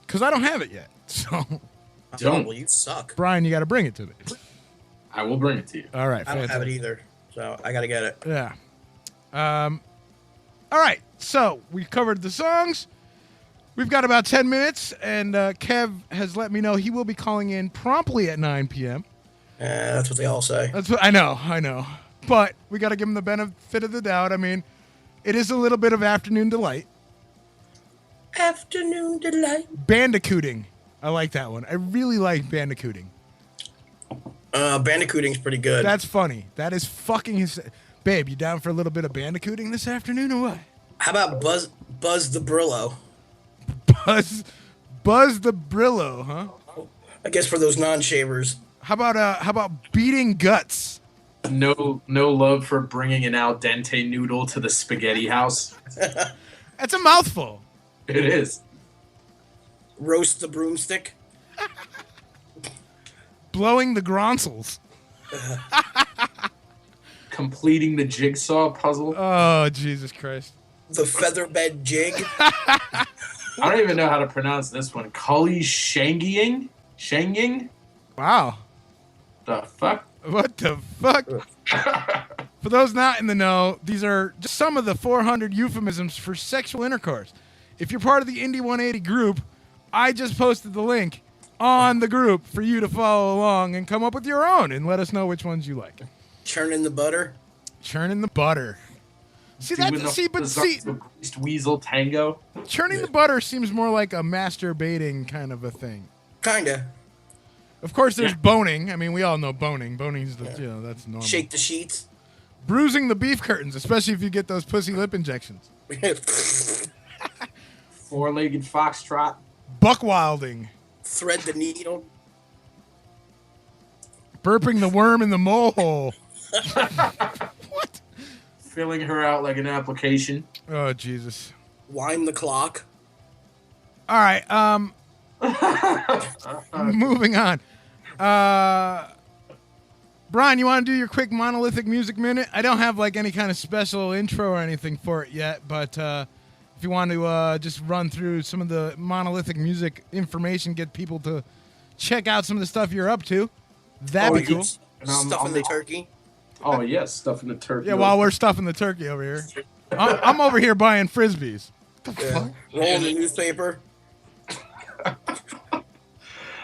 Because I don't have it yet. So, Don't. Well, you suck. Brian, you got to bring it to me. I will bring it to you. All right. I don't have it fantastic. either, so I gotta get it. Yeah. All right. So we covered the songs. We've got about 10 minutes, and Kev has let me know he will be calling in promptly at 9 p.m. That's what they all say. That's what I know. But we got to give him the benefit of the doubt. I mean, it is a little bit of afternoon delight. Afternoon delight. Bandicooting. I like that one. I really like bandicooting. Bandicooting's pretty good. That's funny. That is fucking his. Babe, you down for a little bit of bandicooting this afternoon or what? How about Buzz the Brillo? Buzz the Brillo, huh? I guess for those non-shavers. How about beating guts? No love for bringing an al dente noodle to the spaghetti house. That's a mouthful. It is. Roast the broomstick. Blowing the gronsels. Completing the jigsaw puzzle. Oh, Jesus Christ. The featherbed jig. I don't even know how to pronounce this one. Cully Shanging? Shanging? Wow. The fuck? What the fuck? For those not in the know, these are just some of the 400 euphemisms for sexual intercourse. If you're part of the Indy 180 group, I just posted the link on the group for you to follow along and come up with your own and let us know which ones you like. Churning the butter. Churning the butter. See that? See, greased weasel tango. churning the butter seems more like a masturbating kind of a thing. Kinda. Of course, there's boning. I mean, we all know boning. Boning's that's normal. Shake the sheets. Bruising the beef curtains, especially if you get those pussy lip injections. Four-legged foxtrot. Buckwilding. Thread the needle. Burping the worm in the mole hole. What? Filling her out like an application. Oh, Jesus. Wind the clock. All right. Moving on. Brian, you want to do your quick monolithic music minute? I don't have like any kind of special intro or anything for it yet, but if you want to just run through some of the monolithic music information, get people to check out some of the stuff you're up to, that'd be cool. Stuffing the turkey. Oh, yes, stuffing the turkey. Yeah, while we're stuffing the turkey over here. I'm over here buying Frisbees. What the fuck? Rolling the newspaper.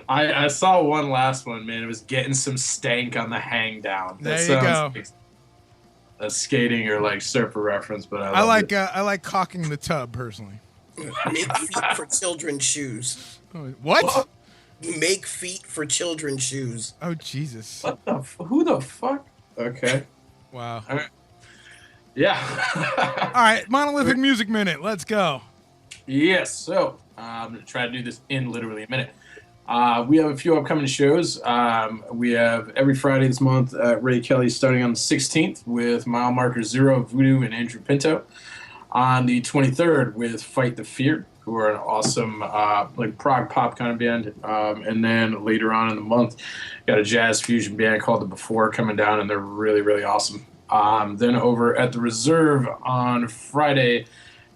I saw one last one, man. It was getting some stank on the hang down. There you go. Like a skating or like surfer reference, but I like caulking the tub personally. Make feet for children's shoes. What? Make feet for children's shoes. Oh, Jesus. What the? Who the fuck? Okay. Wow. All right. Yeah. All right, monolithic music minute. Let's go. Yes, so I'm going to try to do this in literally a minute. We have a few upcoming shows. We have every Friday this month Ray Kelly starting on the 16th with Mile Marker Zero, Voodoo, and Andrew Pinto. On the 23rd with Fight the Fear, who are an awesome like prog pop kind of band. And then later on in the month, got a jazz fusion band called The Before coming down, and they're really, really awesome. Then over at the Reserve on Friday,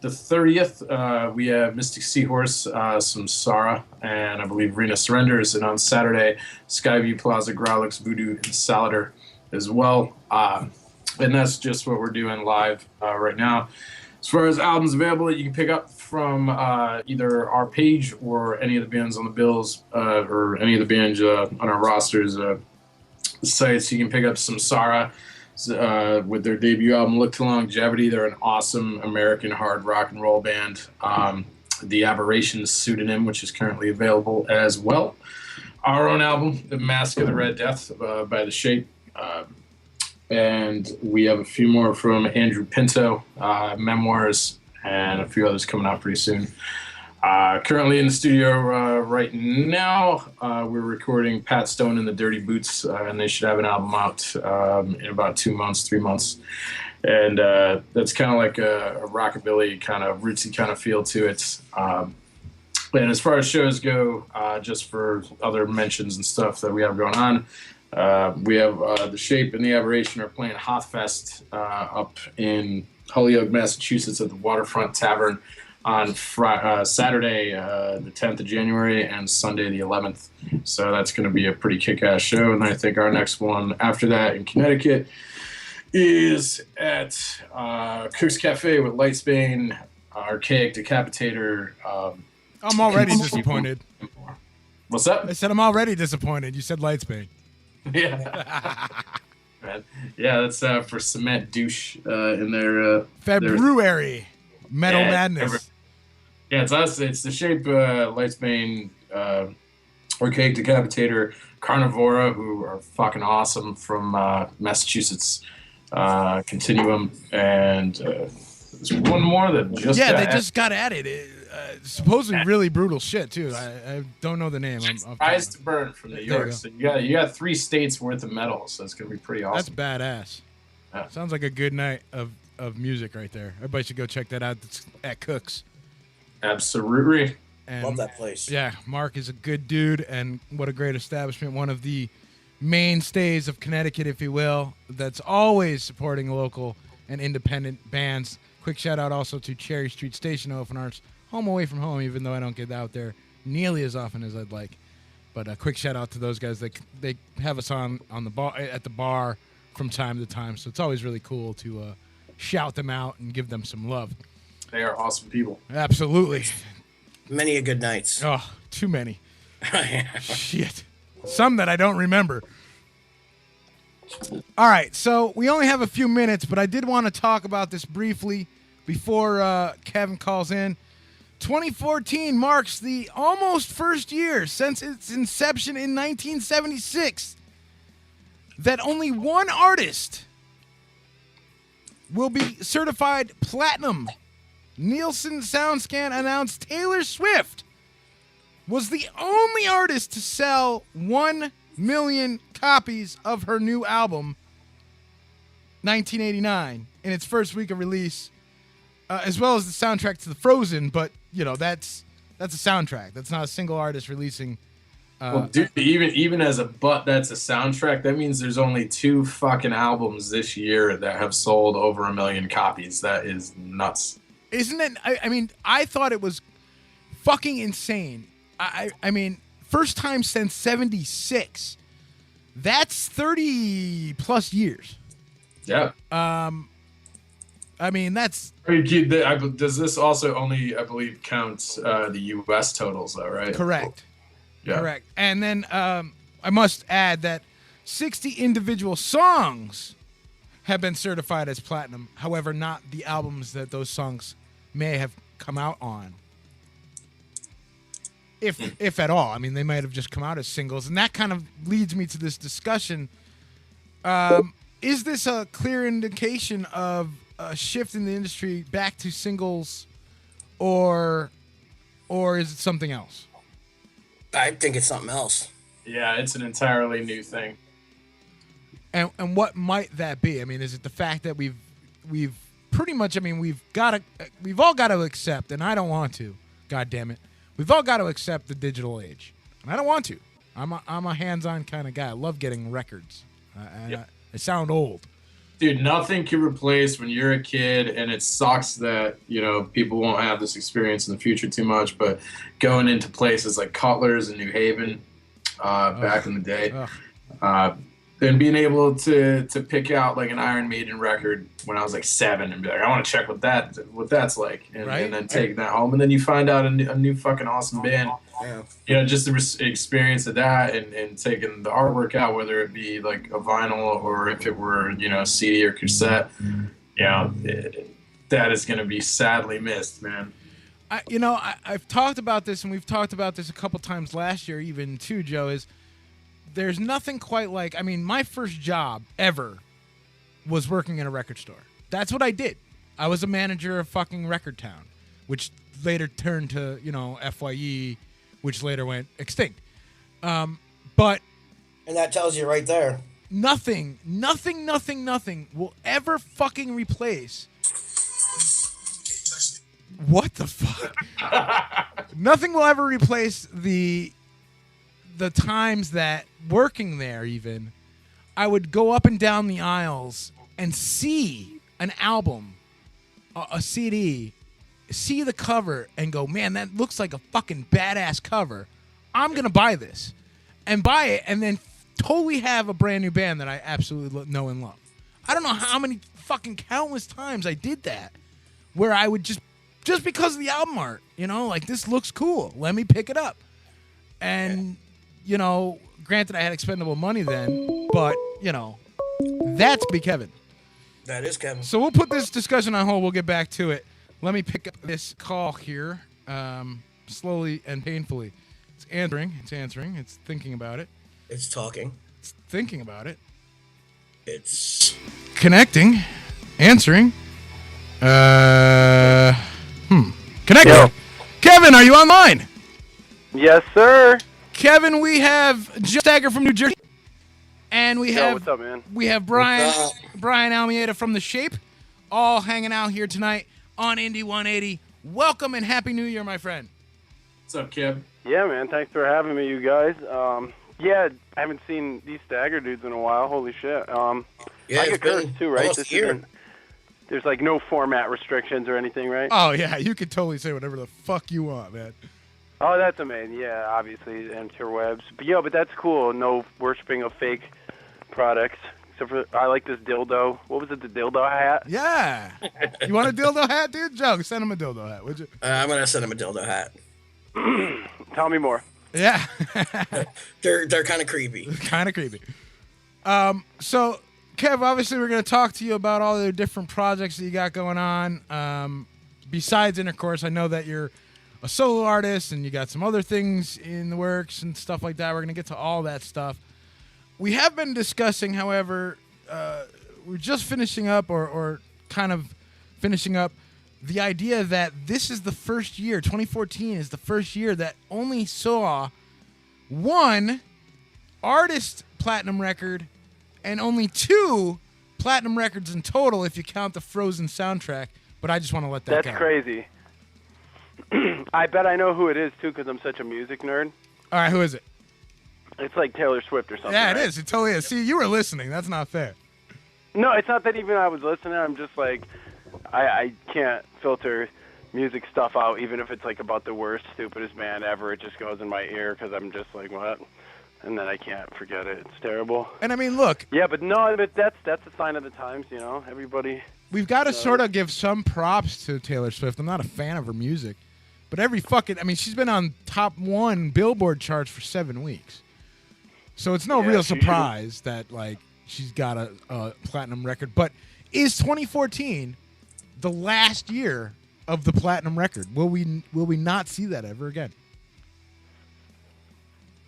the 30th, we have Mystic Seahorse, Samsara, and I believe Rena Surrenders. And on Saturday, Skyview Plaza, Growlix, Voodoo, and Salader as well. And that's just what we're doing live right now. As far as albums available that you can pick up from either our page or any of the bands on the bills or any of the bands on our rosters sites, you can pick up Samsara with their debut album Look to Longevity. They're an awesome American hard rock and roll band. The Aberrations Pseudonym, which is currently available as well. Our own album, The Mask of the Red Death by The Shape. And we have a few more from Andrew Pinto, Memoirs, and a few others coming out pretty soon. Currently in the studio right now, we're recording Pat Stone and the Dirty Boots, and they should have an album out in about 2 months, 3 months. And that's kind of like a rockabilly kind of rootsy kind of feel to it. And as far as shows go, just for other mentions and stuff that we have going on, we have The Shape and the Aberration are playing Hothfest up in Holyoke, Massachusetts at the Waterfront Tavern on Saturday, the 10th of January, and Sunday, the 11th. So that's going to be a pretty kick-ass show. And I think our next one after that in Connecticut is at Cook's Cafe with Lightsbane, Archaic Decapitator. I'm already disappointed. What's up? I said I'm already disappointed. You said Lightsbane. Yeah. Yeah, that's for Cement Douche in their February Metal Madness. Yeah, it's us. It's The Shape, Lightsbane, Archaic Decapitator, Carnivora, who are fucking awesome from Massachusetts, Continuum, and there's one more that just just got added. Supposedly really brutal shit too. I don't know the name. Rise to Burn from New York. So you got 3 states worth of metal, so it's gonna be pretty awesome. That's badass. Yeah. Sounds like a good night of music right there. Everybody should go check that out. It's at Cook's. Absolutely. And, love that place. Yeah, Mark is a good dude, and what a great establishment. One of the mainstays of Connecticut, if you will, that's always supporting local and independent bands. Quick shout out also to Cherry Street Station, OFNR's home away from home, even though I don't get out there nearly as often as I'd like. But a quick shout out to those guys. They have us on the bar at the bar from time to time, so it's always really cool to shout them out and give them some love. They are awesome people. Absolutely. Many a good nights. Oh, too many. Shit. Some that I don't remember. All right, so we only have a few minutes, but I did want to talk about this briefly before Kevin calls in. 2014 marks the almost first year since its inception in 1976 that only one artist will be certified platinum. Nielsen SoundScan announced Taylor Swift was the only artist to sell 1 million copies of her new album, 1989, in its first week of release, as well as the soundtrack to the Frozen. But you know, that's a soundtrack. That's not a single artist releasing. Well, dude, even as that's a soundtrack. That means there's only 2 fucking albums this year that have sold over 1 million copies. That is nuts. Isn't it? I mean, I thought it was fucking insane. I mean, first time since 76. That's 30 plus years. Yeah. I mean, that's... Does this also only, I believe, count the U.S. totals, though, right? Correct. Yeah. Correct. And then I must add that 60 individual songs have been certified as platinum. However, not the albums that those songs may have come out on. If at all. I mean, they might have just come out as singles. And that kind of leads me to this discussion. Is this a clear indication of a shift in the industry back to singles, or or is it something else? I think it's something else. Yeah, it's an entirely new thing. And what might that be? I mean, is it the fact that we've pretty much, I mean, we've all got to accept, and I don't want to, God damn it, we've all got to accept the digital age, and I don't want to. I'm a hands-on kind of guy. I love getting records. I sound old. Dude, nothing can replace when you're a kid, and it sucks that, you know, people won't have this experience in the future too much, but going into places like Cutler's in New Haven back in the day, and being able to pick out like an Iron Maiden record when I was like 7 and be like, I want to check what that's like, and then take that home, and then you find out a new fucking awesome band. Yeah. You know, just the experience of that, and taking the artwork out, whether it be like a vinyl or if it were, you know, CD or cassette, you know, that is going to be sadly missed, man. I've talked about this, and we've talked about this a couple times last year even too, Joe, is there's nothing quite like, I mean, my first job ever was working in a record store. That's what I did. I was a manager of fucking Record Town, which later turned to, you know, FYE, which later went extinct. But And that tells you right there. nothing will ever fucking replace. What the fuck? Nothing will ever replace the times that working there, even, I would go up and down the aisles and see an album, a CD, see the cover and go, man, that looks like a fucking badass cover. I'm going to buy this. And buy it, and then totally have a brand new band that I absolutely know and love. I don't know how many fucking countless times I did that, where I would just because of the album art, you know, like, this looks cool, let me pick it up. And, you know, granted I had expendable money then, but, you know, that's Big Kevin. That is Kevin. So we'll put this discussion on hold. We'll get back to it. Let me pick up this call here, slowly and painfully. It's answering. It's thinking about it. It's talking. It's thinking about it. It's Connecting. Answering. Connecting. Yo. Kevin, are you online? Yes, sir. Kevin, we have Stagger from New Jersey. And we Yo, have what's up, man? we have Brian Almeida from The Shape, all hanging out here tonight on Indie 180. Welcome and Happy New Year, my friend. What's up, Kib? Yeah, man. Thanks for having me, you guys. Yeah, I haven't seen these Stagger dudes in a while. Holy shit. yeah, I it's get curse been too, right? almost a year. isn't- There's like no format restrictions or anything, right? Oh, yeah, you can totally say whatever the fuck you want, man. Oh, that's amazing. Yeah, obviously, interwebs. But that's cool. No worshiping of fake products. Except for, I like this dildo. What was it, the dildo hat? Yeah. You want a dildo hat, dude? Joe, send him a dildo hat, would you? I'm gonna send him a dildo hat. Tell me more. Yeah. They're kind of creepy. Kind of creepy. So, Kev, obviously we're going to talk to you about all the different projects that you got going on. Besides Intercourse, I know that you're a solo artist and you got some other things in the works and stuff like that. We're going to get to all that stuff. We have been discussing, however, we're just finishing up or kind of finishing up the idea that this is the first year, 2014 is the first year that only saw one artist platinum record and only 2 platinum records in total if you count the Frozen soundtrack. But I just want to let that go. That's crazy. I bet I know who it is, too, because I'm such a music nerd. All right, who is it? It's like Taylor Swift or something. Yeah, it right? is. It totally is. See, you were listening. That's not fair. No, it's not that even I was listening. I'm just like, I can't filter music stuff out, even if it's like about the worst, stupidest band ever. It just goes in my ear because I'm just like, what? And then I can't forget it. It's terrible. And I mean, look. Yeah, but no, but that's a sign of the times, you know. Everybody. We've got to sort of give some props to Taylor Swift. I'm not a fan of her music, but I mean, she's been on top 1 Billboard charts for 7 weeks. So it's no real surprise that, like, she's got a platinum record. But is 2014 the last year of the platinum record? Will we not see that ever again?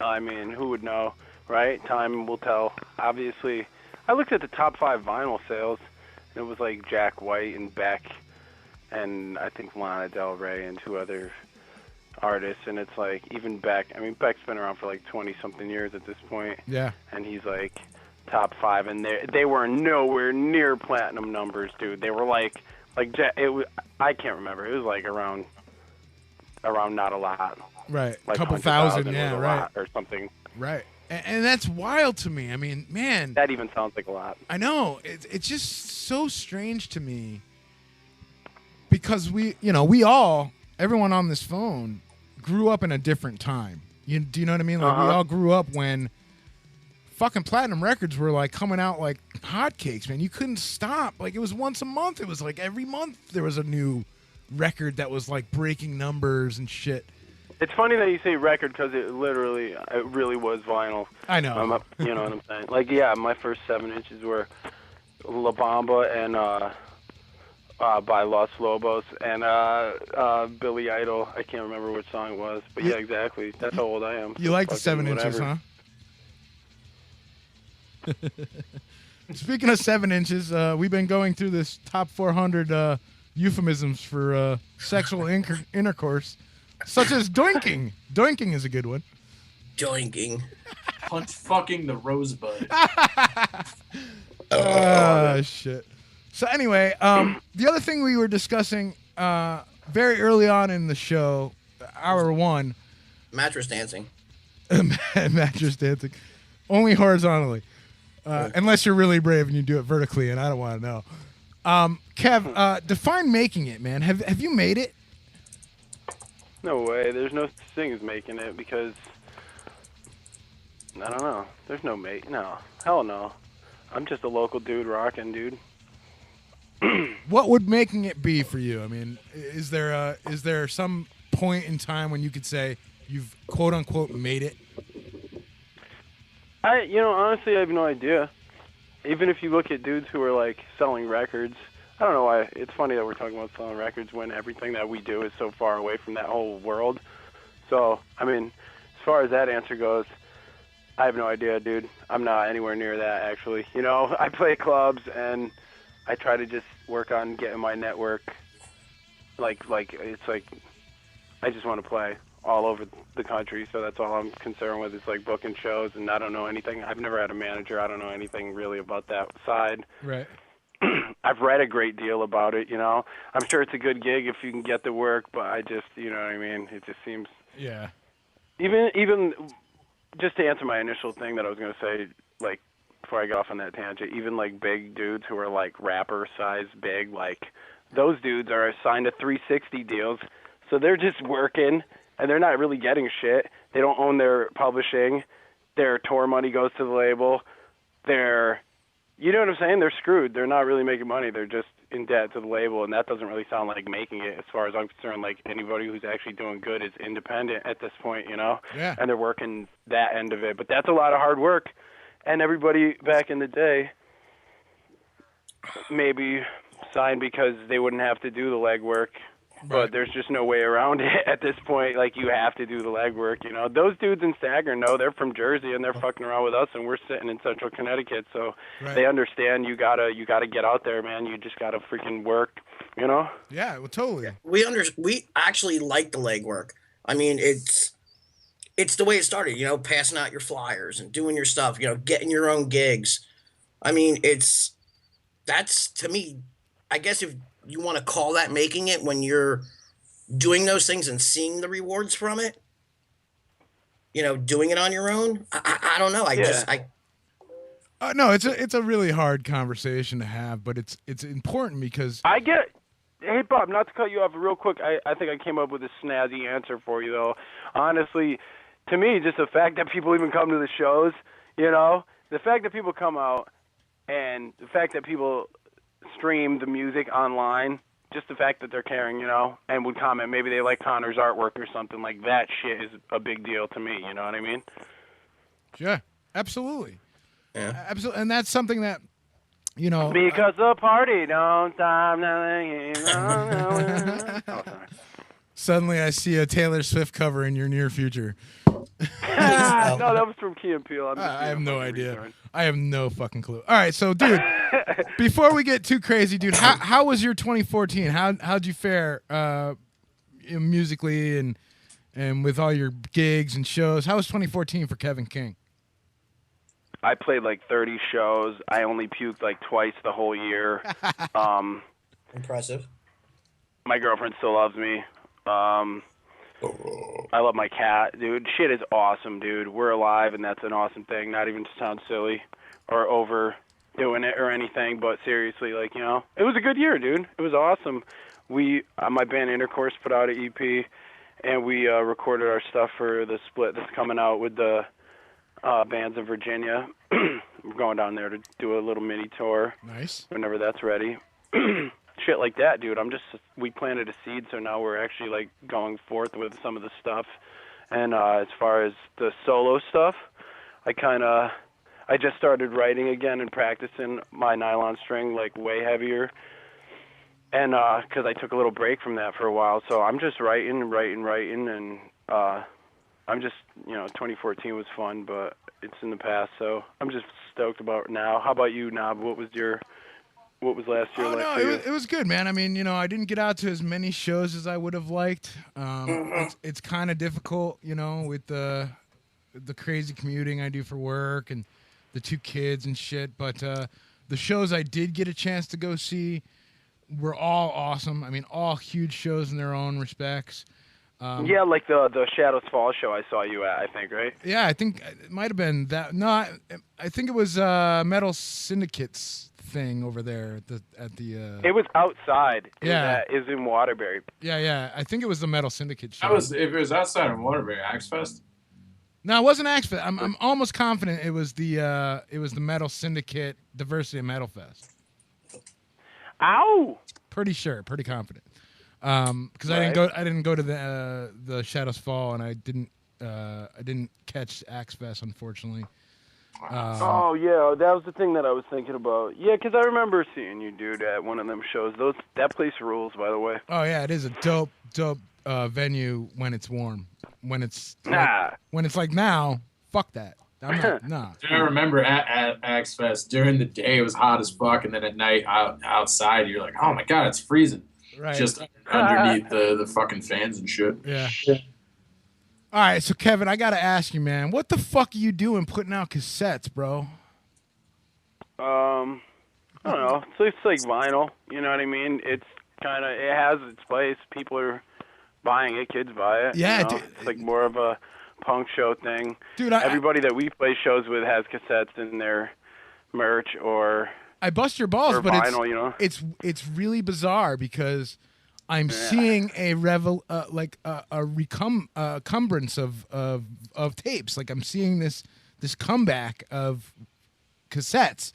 I mean, who would know, right? Time will tell. Obviously, I looked at the top 5 vinyl sales, and it was like Jack White and Beck, and I think Lana Del Rey and 2 other artists, and it's like even Beck. I mean, Beck's been around for like 20-something years at this point. Yeah. And he's like top 5, and they were nowhere near platinum numbers, dude. They were like it was, I can't remember. It was like around not a lot. Right. Like a couple 100,000 thousand, was yeah, a right. lot or something. Right. And that's wild to me. I mean, man. That even sounds like a lot. I know. It's just so strange to me because everyone on this phone grew up in a different time. Do you know what I mean? Like, we all grew up when fucking platinum records were like coming out like hotcakes, man. You couldn't stop. Like, it was once a month. It was like every month there was a new record that was like breaking numbers and shit. It's funny that you say record because it really was vinyl. I know. You know what I'm saying? Like, yeah, my first 7 inches were La Bamba and by Los Lobos and Billy Idol. I can't remember which song it was, but yeah, exactly. That's how old I am. You like the 7 whatever. inches, huh? Speaking of 7 inches, we've been going through this top 400 euphemisms for sexual intercourse. Such as doinking. Doinking is a good one. Doinking. Hunt fucking the rosebud. Shit. So anyway, the other thing we were discussing very early on in the show, hour 1. Mattress dancing. Mattress dancing. Only horizontally. Unless you're really brave and you do it vertically, and I don't want to know. Kev, define making it, man. Have you made it? No way. There's no such thing as making it because I don't know. There's no mate. No. Hell no. I'm just a local dude rocking, dude. What would making it be for you? I mean, is there some point in time when you could say you've quote unquote made it? Honestly, I have no idea. Even if you look at dudes who are like selling records, I don't know why. It's funny that we're talking about selling records when everything that we do is so far away from that whole world. So, I mean, as far as that answer goes, I have no idea, dude. I'm not anywhere near that, actually. I play clubs, and I try to just work on getting my network. Like it's like I just want to play all over the country, so that's all I'm concerned with. It's like booking shows, and I don't know anything. I've never had a manager. I don't know anything really about that side. Right. I've read a great deal about it, I'm sure it's a good gig if you can get the work, but I just, you know what I mean? It just seems... Yeah. Even just to answer my initial thing that I was going to say, like, before I get off on that tangent, even, like, big dudes who are, like, rapper size big, like, those dudes are assigned to 360 deals, so they're just working, and they're not really getting shit. They don't own their publishing. Their tour money goes to the label. You know what I'm saying? They're screwed. They're not really making money. They're just in debt to the label, and that doesn't really sound like making it as far as I'm concerned. Like, anybody who's actually doing good is independent at this point, Yeah. And they're working that end of it. But that's a lot of hard work. And everybody back in the day maybe signed because they wouldn't have to do the legwork. But there's just no way around it at this point. Like, you have to do the legwork, Those dudes in Stagger know they're from Jersey and they're fucking around with us, and we're sitting in Central Connecticut, so they understand you gotta get out there, man. You just gotta freaking work, Yeah, well, totally. We actually like the legwork. I mean, it's the way it started, passing out your flyers and doing your stuff, getting your own gigs. I mean, that's to me, I guess if you want to call that making it when you're doing those things and seeing the rewards from it, doing it on your own. I don't know. No, it's a really hard conversation to have, but it's important because I get. Hey, Bob, not to cut you off real quick. I think I came up with a snazzy answer for you, though. Honestly, to me, just the fact that people even come to the shows, the fact that people come out and the fact that people stream the music online, just the fact that they're caring, and would comment. Maybe they like Connor's artwork or something like that. Shit is a big deal to me. You know what I mean? Yeah, absolutely. Yeah, absolutely, and that's something that because the party don't stop. Oh, sorry. Suddenly, I see a Taylor Swift cover in your near future. No, that was from Key and Peele. I have no idea. I have no fucking clue. All right, so dude, before we get too crazy, dude, how was your 2014? How'd you fare musically and and with all your gigs and shows. How was 2014 for Kevin King? I played like 30 shows. I only puked like twice the whole year. Impressive. My girlfriend still loves me. I love my cat, dude. Shit is awesome, dude. We're alive, and that's an awesome thing. Not even to sound silly or overdoing it or anything, but seriously, like, you know, it was a good year, dude. It was awesome. We, my band Intercourse put out an EP, and we recorded our stuff for the split that's coming out with the bands in Virginia. We're going down there to do a little mini tour. Nice. Whenever that's ready. Shit like that, dude. We planted a seed, so now we're actually like going forth with some of the stuff. And as far as the solo stuff, I just started writing again and practicing my nylon string like way heavier. And because I took a little break from that for a while, so I'm just writing, and I'm just, you know, 2014 was fun, but it's in the past, so I'm just stoked about it now. How about you, Knob? What was last year like for you? It was good, man. I mean, you know, I didn't get out to as many shows as I would have liked. It's kind of difficult, you know, with the crazy commuting I do for work and the 2 kids and shit. But the shows I did get a chance to go see were all awesome. I mean, all huge shows in their own respects. Yeah, like the Shadows Fall show I saw you at, I think, right? Yeah, I think it might have been that. No, I think it was Metal Syndicate's thing over there at the. It was outside. Yeah, it was in Waterbury. Yeah. I think it was the Metal Syndicate show. If it was outside of Waterbury, Axe Fest. No, it wasn't Axe Fest. I'm almost confident it was the Metal Syndicate Diversity of Metal Fest. Ow! Pretty sure, pretty confident. Because I didn't go to the Shadows Fall, and I didn't catch Axe Fest, unfortunately. Oh yeah, that was the thing that I was thinking about. Yeah, because I remember seeing you, dude, at one of them shows. That place rules, by the way. Oh yeah, it is a dope venue when it's warm. When it's like now, fuck that. I'm not, nah. I remember at Axe Fest during the day it was hot as fuck, and then at night outside you're like, oh my god, it's freezing. Right. Just underneath the fucking fans and shit. Yeah. All right, so Kevin, I gotta ask you, man, what the fuck are you doing putting out cassettes, bro? I don't know. It's like vinyl. You know what I mean? It has its place. People are buying it. Kids buy it. Yeah, you know? dude. It's like more of a punk show thing. Dude, everybody that we play shows with has cassettes in their merch or. I bust your balls, or but vinyl, you know? it's really bizarre because I'm seeing a recumbrance of tapes. Like I'm seeing this comeback of cassettes,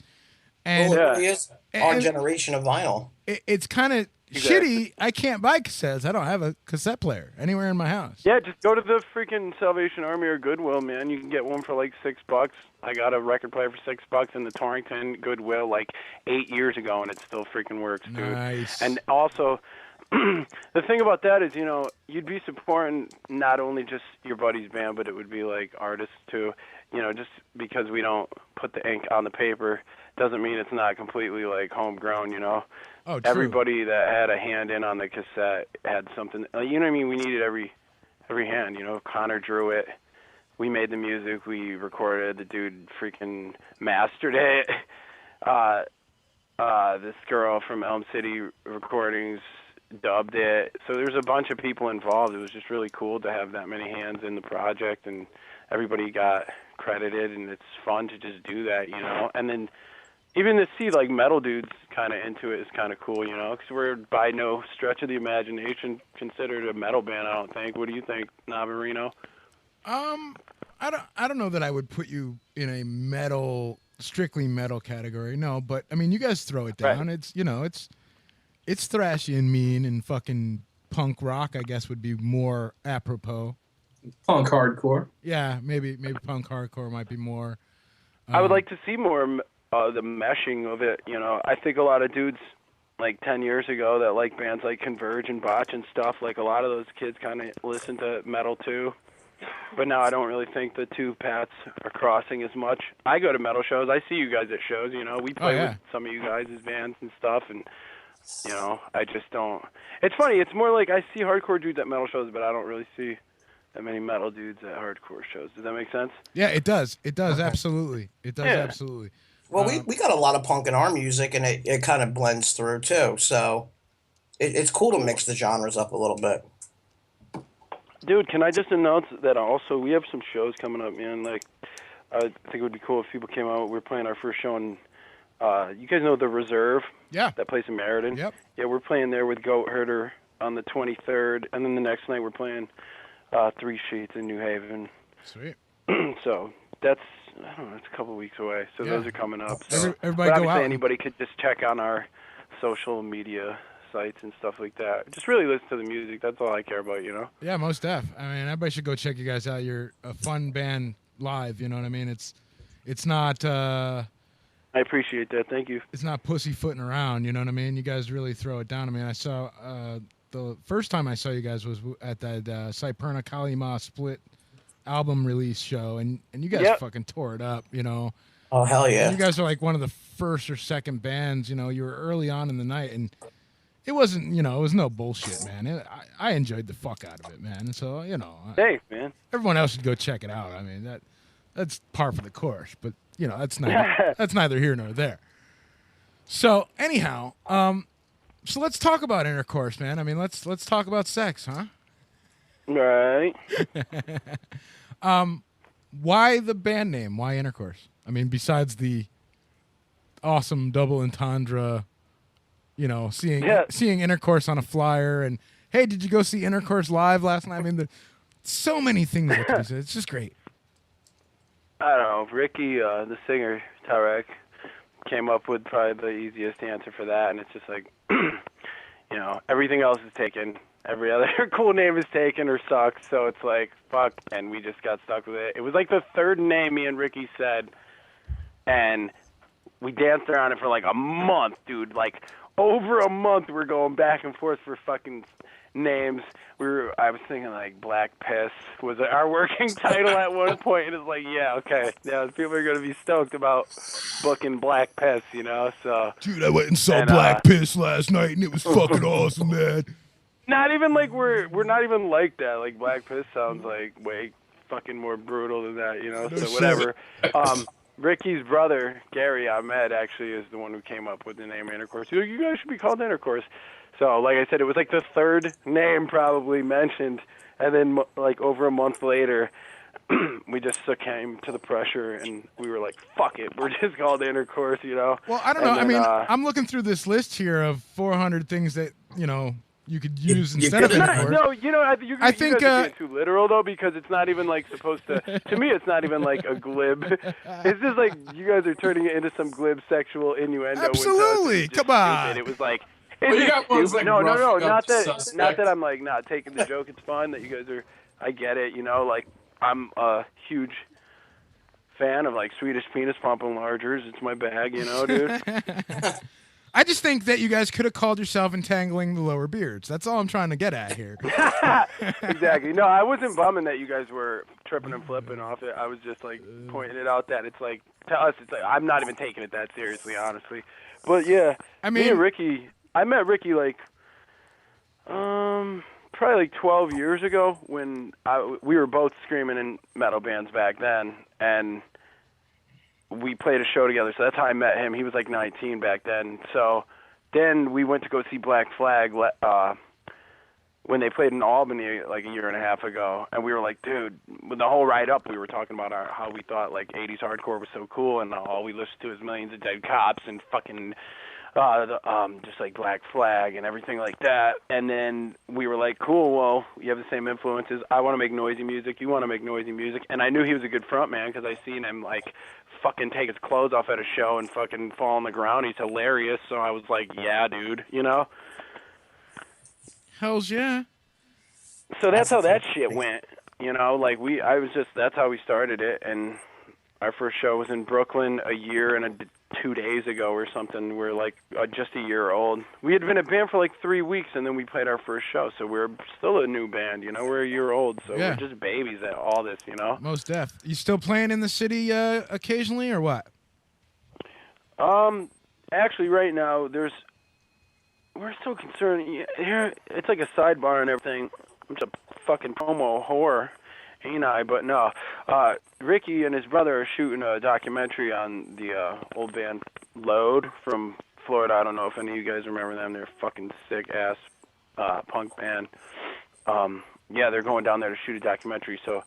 and Well, it really is our generation of vinyl. It's kind of shitty. I can't buy cassettes. I don't have a cassette player anywhere in my house. Yeah, just go to the freaking Salvation Army or Goodwill, man. You can get one for like $6. I got a record player for $6 in the Torrington Goodwill like 8 years ago, and it still freaking works, dude. Nice. And also, the thing about that is, you know, you'd be supporting not only just your buddy's band, but it would be like artists too. You know, just because we don't put the ink on the paper doesn't mean it's not completely like homegrown, you know. Oh, true. Everybody that had a hand in on the cassette had something. You know what I mean? We needed every hand. You know, Connor drew it. We made the music. We recorded. The dude freaking mastered it. This girl from Elm City Recordings dubbed it. So there's a bunch of people involved. It was just really cool to have that many hands in the project, and everybody got credited, and it's fun to just do that, you know. And then even to see like metal dudes kind of into it is kind of cool, you know, because we're by no stretch of the imagination considered a metal band. I don't think. What do you think, Navarino? I don't know that I would put you in a strictly metal category. No, but I mean, you guys throw it down. Right. It's, you know, it's thrashy and mean, and fucking punk rock, I guess, would be more apropos. Punk hardcore. Yeah, maybe punk hardcore might be more. I would like to see more the meshing of it, you know. I think a lot of dudes like 10 years ago that like bands like Converge and Botch and stuff, like a lot of those kids kind of listen to metal too. But now I don't really think the two paths are crossing as much. I go to metal shows. I see you guys at shows, you know. We play with some of you guys' bands and stuff, and, you know, I just don't. It's funny. It's more like I see hardcore dudes at metal shows, but I don't really see that many metal dudes at hardcore shows. Does that make sense? Yeah, it does. It does, absolutely. It does, Yeah. absolutely. Well, we got a lot of punk in our music, and it kind of blends through too. So it's cool to mix the genres up a little bit. Dude, can I just announce that also we have some shows coming up, man? Like, I think it would be cool if people came out. We're playing our first show in, you guys know The Reserve? Yeah. That place in Meriden? Yep. Yeah, we're playing there with Goat Herder on the 23rd, and then the next night we're playing Three Sheets in New Haven. Sweet. So that's, I don't know, it's a couple weeks away. So those are coming up. So Everybody but go obviously out. anybody could just check on our social media sites and stuff like that. Just really listen to the music. That's all I care about, you know? Yeah, most def. I mean, everybody should go check you guys out. You're a fun band live, you know what I mean? It's not I appreciate that. Thank you. it's not pussyfooting around, you know what I mean? You guys really throw it down. I mean, I saw the first time I saw you guys was at that Cyperna Kalima split album release show, and you guys fucking tore it up, you know. Oh hell yeah! And you guys are like one of the first or second bands, you know. You were early on in the night, and it wasn't, you know, it was no bullshit, man. I enjoyed the fuck out of it, man. So, you know, Hey, man. everyone else should go check it out. I mean, that's par for the course, but you know, that's neither here nor there. So anyhow, so let's talk about intercourse, man. I mean, let's talk about sex, huh? Right. Why the band name? Why intercourse? I mean, besides the awesome double entendre, you know, seeing intercourse on a flyer, and hey, did you go see intercourse live last night? I mean, so many things that can be said. It's just great. I don't know. Ricky, the singer, Tarek, came up with probably the easiest answer for that, and it's just like, you know, everything else is taken. Every other cool name is taken or sucks, so it's like, fuck, and we just got stuck with it. It was like the third name me and Ricky said, and we danced around it for like a month, dude. Like, over a month we're going back and forth for fucking names. I was thinking like Black Piss was our working title at one point, and it's like, yeah, okay. Yeah, people are going to be stoked about booking Black Piss, you know, so. Dude, I went and saw Black Piss last night, and it was fucking awesome, man. Not even like we're not even like that. Like Black Piss sounds like way fucking more brutal than that, you know. So whatever. Ricky's brother Gary Ahmed actually is the one who came up with the name Intercourse. He's like, you guys should be called Intercourse. So like I said, it was like the third name probably mentioned, and then like over a month later, we just came to the pressure, and we were like, fuck it, we're just called Intercourse, you know. Well, I don't know. I mean, I'm looking through this list here of 400 things that, you know, you could use instead of intercourse. No, you know, I think you guys are being too literal though, because it's not even like supposed to. To me, it's not even like a glib. It's just like you guys are turning it into some glib sexual innuendo. Absolutely, come on. Stupid. It was like. Well, you got ones like no, Rough not that. Suspect. Not that I'm like not taking the joke. It's fine that you guys are. I get it. You know, like I'm a huge fan of like Swedish penis pump enlargers. It's my bag. You know, dude. I just think that you guys could have called yourself Entangling the Lower Beards. That's all I'm trying to get at here. Exactly. No, I wasn't bumming that you guys were tripping and flipping off it. I was just like pointing it out that it's like, to us, it's like, I'm not even taking it that seriously, honestly. But yeah, I mean, me and Ricky, I met Ricky like, probably like 12 years ago when we were both screaming in metal bands back then, and we played a show together, so that's how I met him. He was like 19 back then. So then we went to go see Black Flag when they played in Albany like a year and a half ago, and we were like, dude, with the whole ride up, we were talking about how we thought like 80s hardcore was so cool, and all we listened to is Millions of Dead Cops and fucking just like Black Flag and everything like that. And then we were like, cool, well, you have the same influences. I want to make noisy music. You want to make noisy music. And I knew he was a good front man because I seen him like fucking take his clothes off at a show and fucking fall on the ground. He's hilarious. So I was like, yeah, dude, you know? Hells yeah. So that's how that shit went, you know? Like that's how we started it. And our first show was in Brooklyn a year and 2 days ago or something. We're like just a year old. We had been a band for like 3 weeks, and then we played our first show. So we're still a new band, you know. We're a year old, so we're just babies at all this, you know. Most def. You still playing in the city occasionally, or what? Actually, right now we're so concerned. Here, it's like a sidebar and everything. I'm just a fucking promo whore. Eni, but no. Ricky and his brother are shooting a documentary on the old band Load from Florida. I don't know if any of you guys remember them. They're a fucking sick-ass punk band. Yeah, they're going down there to shoot a documentary, so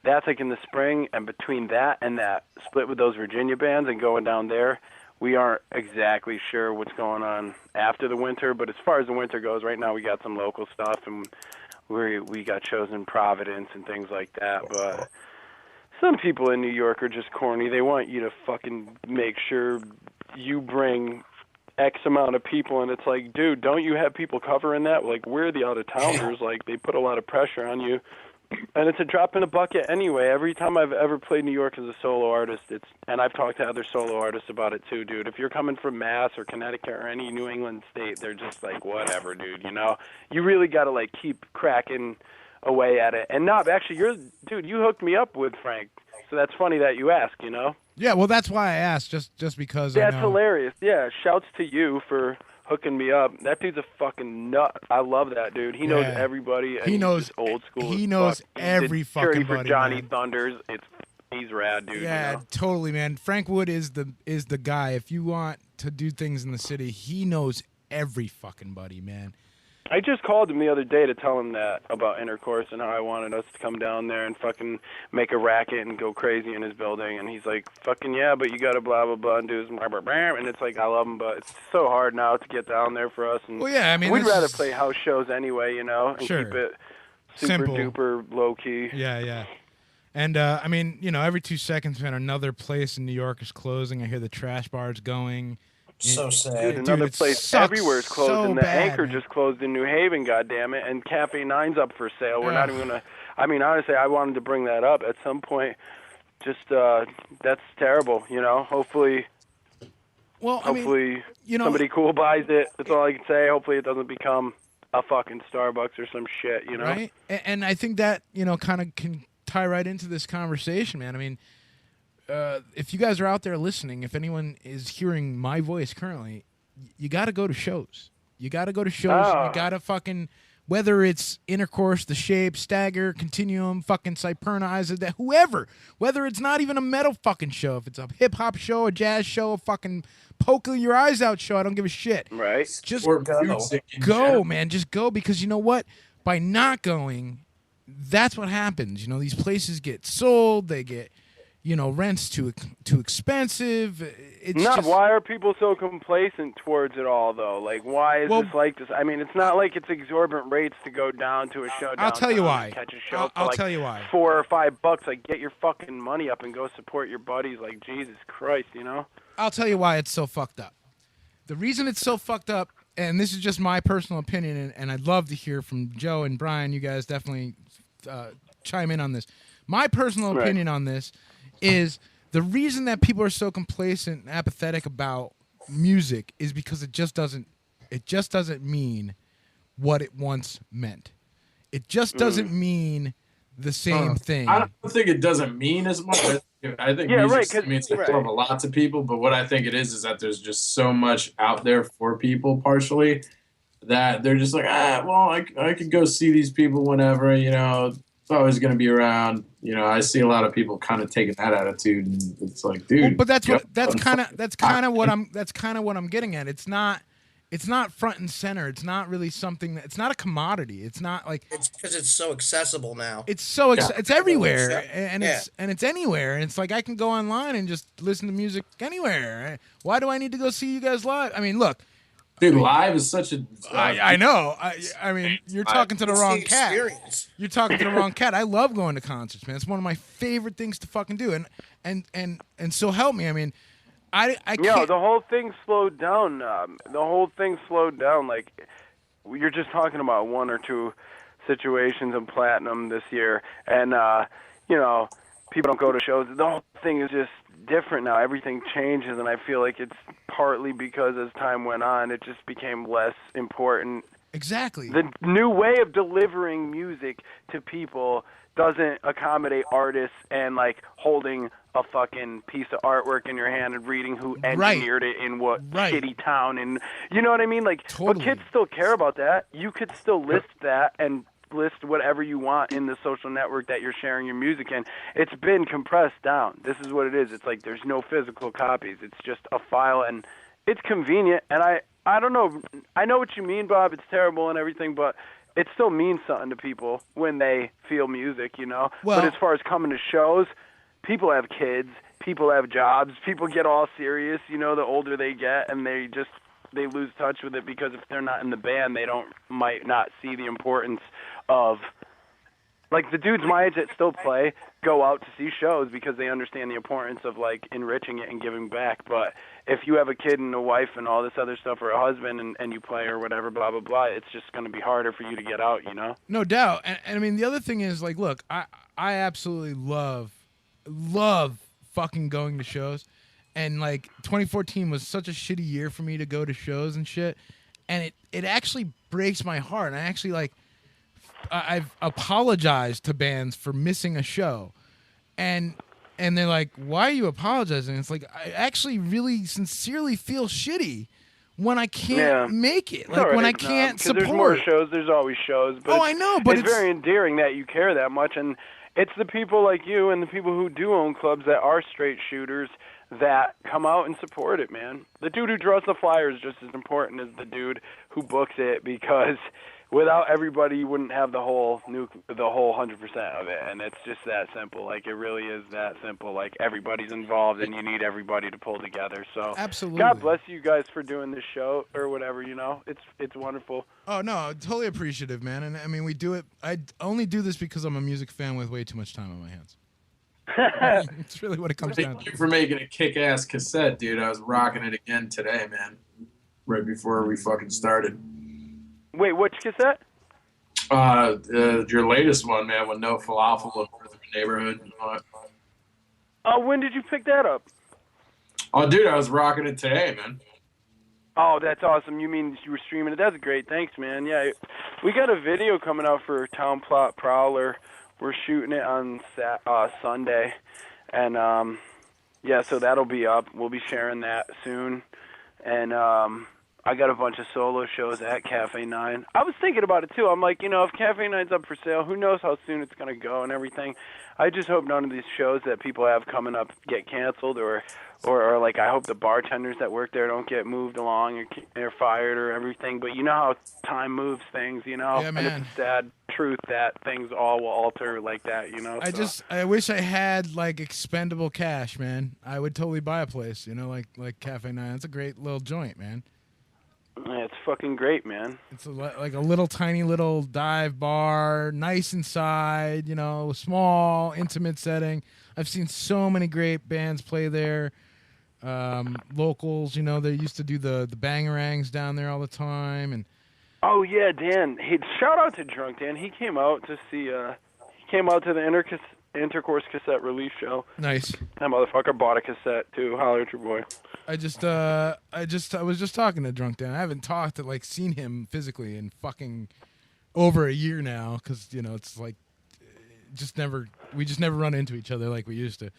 that's like in the spring, and between that and that split with those Virginia bands and going down there, we aren't exactly sure what's going on after the winter, but as far as the winter goes, right now we got some local stuff, and we got shows in Providence and things like that, but some people in New York are just corny. They want you to fucking make sure you bring X amount of people, and it's like, dude, don't you have people covering that? Like, we're the out-of-towners. Like, they put a lot of pressure on you. And it's a drop in a bucket anyway. Every time I've ever played New York as a solo artist, and I've talked to other solo artists about it too, dude. If you're coming from Mass or Connecticut or any New England state, they're just like, whatever, dude, you know? You really got to, like, keep cracking away at it. And not, actually, dude, you hooked me up with Frank. So that's funny that you ask, you know? Yeah, well, that's why I asked, just because That's I know. hilarious. Yeah, shouts to you for hooking me up. That dude's a fucking nut. I love that dude. He knows everybody. And He knows he's just old school. He as knows fuck. every He did fucking Security for buddy, Johnny man. Thunders. He's rad, dude. Yeah, you know? totally, man. Frank Wood is the guy. If you want to do things in the city, he knows every fucking buddy, man. I just called him the other day to tell him that about Intercourse and how I wanted us to come down there and fucking make a racket and go crazy in his building. And he's like, fucking yeah, but you got to blah, blah, blah, and do his blah, blah, blah. And it's like, I love him, but it's so hard now to get down there for us. And Well, yeah, I mean, we'd this rather is- play house shows anyway, you know, and Sure. keep it super Simple. duper low key. Yeah. And, I mean, you know, every 2 seconds, man, another place in New York is closing. I hear the trash bars going. So Dude, sad. another it place sucks everywhere is closed, so and the bad, Anchor man. just closed in New Haven, goddammit, and Cafe 9's up for sale. We're not Ugh. even gonna. I mean, honestly, I wanted to bring that up at some point. Just that's terrible, you know. Hopefully, Well, I mean, hopefully you know, somebody cool buys it. That's all I can say. Hopefully, it doesn't become a fucking Starbucks or some shit, you know. right? And I think that, you know, kind of can tie right into this conversation, man. I mean, if you guys are out there listening, if anyone is hearing my voice currently, you got to go to shows. You got to go to shows. Oh. You got to fucking, whether it's Intercourse, The Shape, Stagger, Continuum, fucking Cyperna, that whoever, whether it's not even a metal fucking show, if it's a hip hop show, a jazz show, a fucking poke your eyes out show, I don't give a shit. Right. Just Or Go. music in go, general. man. Just go, because you know what? By not going, that's what happens. You know, these places get sold. They get, you know, rents too expensive. It's just, Why are people so complacent towards it all, though? Like, why is Well, this like this? I mean, it's not like it's exorbitant rates to go down to a show. I'll tell you downtown why. and Catch a show I'll for like tell you why. $4 or $5. Like, get your fucking money up and go support your buddies. Like, Jesus Christ, you know? I'll tell you why it's so fucked up. The reason it's so fucked up, and this is just my personal opinion, and I'd love to hear from Joe and Brian. You guys definitely chime in on this. My personal Right. opinion on this is the reason that people are so complacent and apathetic about music is because it just doesn't mean what it once meant. It just doesn't mean the same thing. I don't think it doesn't mean as much. I think Yeah, music right, 'cause- means right. a lot to people, but what I think it is that there's just so much out there for people partially that they're just like, well, I could go see these people whenever, you know, it's always going to be around. You know, I see a lot of people kind of taking that attitude, and it's like, dude. Well, but that's yep, that's kind of what I'm getting at. It's not front and center. It's not really something it's not a commodity. It's not like It's because it's so accessible now. it's so Yeah. it's everywhere, Yeah. and it's anywhere, and it's like I can go online and just listen to music anywhere. Why do I need to go see you guys live? I mean, look, dude, live is such a. I know. I mean, you're talking to the It's wrong the cat. experience. You're talking to the wrong cat. I love going to concerts, man. It's one of my favorite things to fucking do, and so help me. I mean, I Yeah, can't. the whole thing slowed down. The whole thing slowed down. Like, you're just talking about one or two situations in platinum this year, and you know, people don't go to shows. The whole thing is just different now. Everything changes, and I feel like it's partly because as time went on, it just became less important. Exactly. The new way of delivering music to people doesn't accommodate artists and like holding a fucking piece of artwork in your hand and reading who engineered it in what Right. shitty town, and you know what I mean? Like, Totally. but kids still care about that. You could still list that and list whatever you want in the social network that you're sharing your music in. It's been compressed down. This is what it is. It's like there's no physical copies. It's just a file, and it's convenient. And I don't know. I know what you mean, Bob. It's terrible and everything, but it still means something to people when they feel music, you know? Well, but as far as coming to shows, people have kids, people have jobs, people get all serious, you know, the older they get, and they lose touch with it because if they're not in the band, they might not see the importance of, like, the dudes my age that still play go out to see shows because they understand the importance of, like, enriching it and giving back. But if you have a kid and a wife and all this other stuff, or a husband and you play or whatever, blah, blah, blah, it's just going to be harder for you to get out, you know? No doubt. And I mean, the other thing is, like, look, I absolutely love fucking going to shows. And, like, 2014 was such a shitty year for me to go to shows and shit. And it actually breaks my heart. And I actually, like, I've apologized to bands for missing a show. And they're like, why are you apologizing? It's like, I actually really sincerely feel shitty when I can't make it. Like, when I can't support. There's more shows. There's always shows. But I know, but it's very endearing that you care that much. And it's the people like you and the people who do own clubs that are straight shooters that come out and support it, man. The dude who draws the flyers is just as important as the dude who books it, because without everybody, you wouldn't have the whole 100% of it, and it's just that simple. Like, it really is that simple. Like, everybody's involved, and you need everybody to pull together. So, absolutely, God bless you guys for doing this show or whatever. You know, it's wonderful. Oh no, totally appreciative, man. And I mean, we do it. I only do this because I'm a music fan with way too much time on my hands. It's really what it comes down to. Thank you for making a kick-ass cassette, dude. I was rocking it again today, man. Right before we fucking started. Wait, which cassette? Your latest one, man, with No Falafel and Birth of a Neighborhood. And all that. Oh, when did you pick that up? Oh, dude, I was rocking it today, man. Oh, that's awesome. You mean you were streaming it? That's great. Thanks, man. Yeah, we got a video coming out for Town Plot Prowler. We're shooting it on Sunday, and yeah, so that'll be up. We'll be sharing that soon, and I got a bunch of solo shows at Cafe 9. I was thinking about it too. I'm like, you know, if Cafe 9's up for sale, who knows how soon it's gonna go and everything. I just hope none of these shows that people have coming up get canceled, or like, I hope the bartenders that work there don't get moved along or they're fired or everything. But you know how time moves things, you know? Yeah, man. And it's a sad truth that things all will alter like that, you know? I wish I had, like, expendable cash, man. I would totally buy a place, you know, like Cafe 9. It's a great little joint, man. Yeah, it's fucking great, man. It's like a little tiny little dive bar, nice inside, you know, small, intimate setting. I've seen so many great bands play there. Locals, you know, they used to do the bangerangs down there all the time. And oh yeah, Dan. Hey, shout out to Drunk Dan. He came out to see. He came out to the Intercourse cassette release show. Nice. That motherfucker bought a cassette too. Holler at your boy. I was just talking to Drunk Dan. I haven't seen him physically in fucking over a year now, because, you know, it's like we just never run into each other like we used to.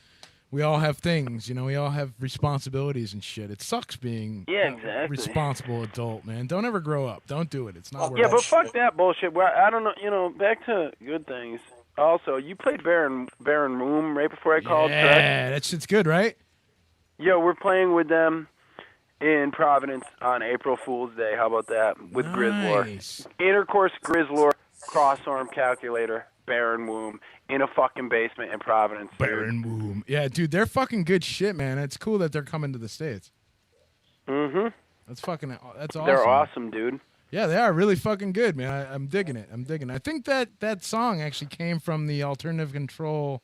We all have things, you know. We all have responsibilities and shit. It sucks being a responsible adult, man. Don't ever grow up. Don't do it. It's not worth it. Yeah, but fuck that bullshit. Well, I don't know. You know, back to good things. Also, you played Baron Room right before I called. Yeah, that shit's good, right? Yo, we're playing with them in Providence on April Fool's Day. How about that? With Nice. Grizzlor. Intercourse, Grizzlor, Cross-Arm Calculator, Baron Womb in a fucking basement in Providence. Baron Womb. Yeah, dude, they're fucking good shit, man. It's cool that they're coming to the States. Mm-hmm. That's awesome. They're awesome, dude. Yeah, they are really fucking good, man. I'm digging it. I think that song actually came from the Alternative Control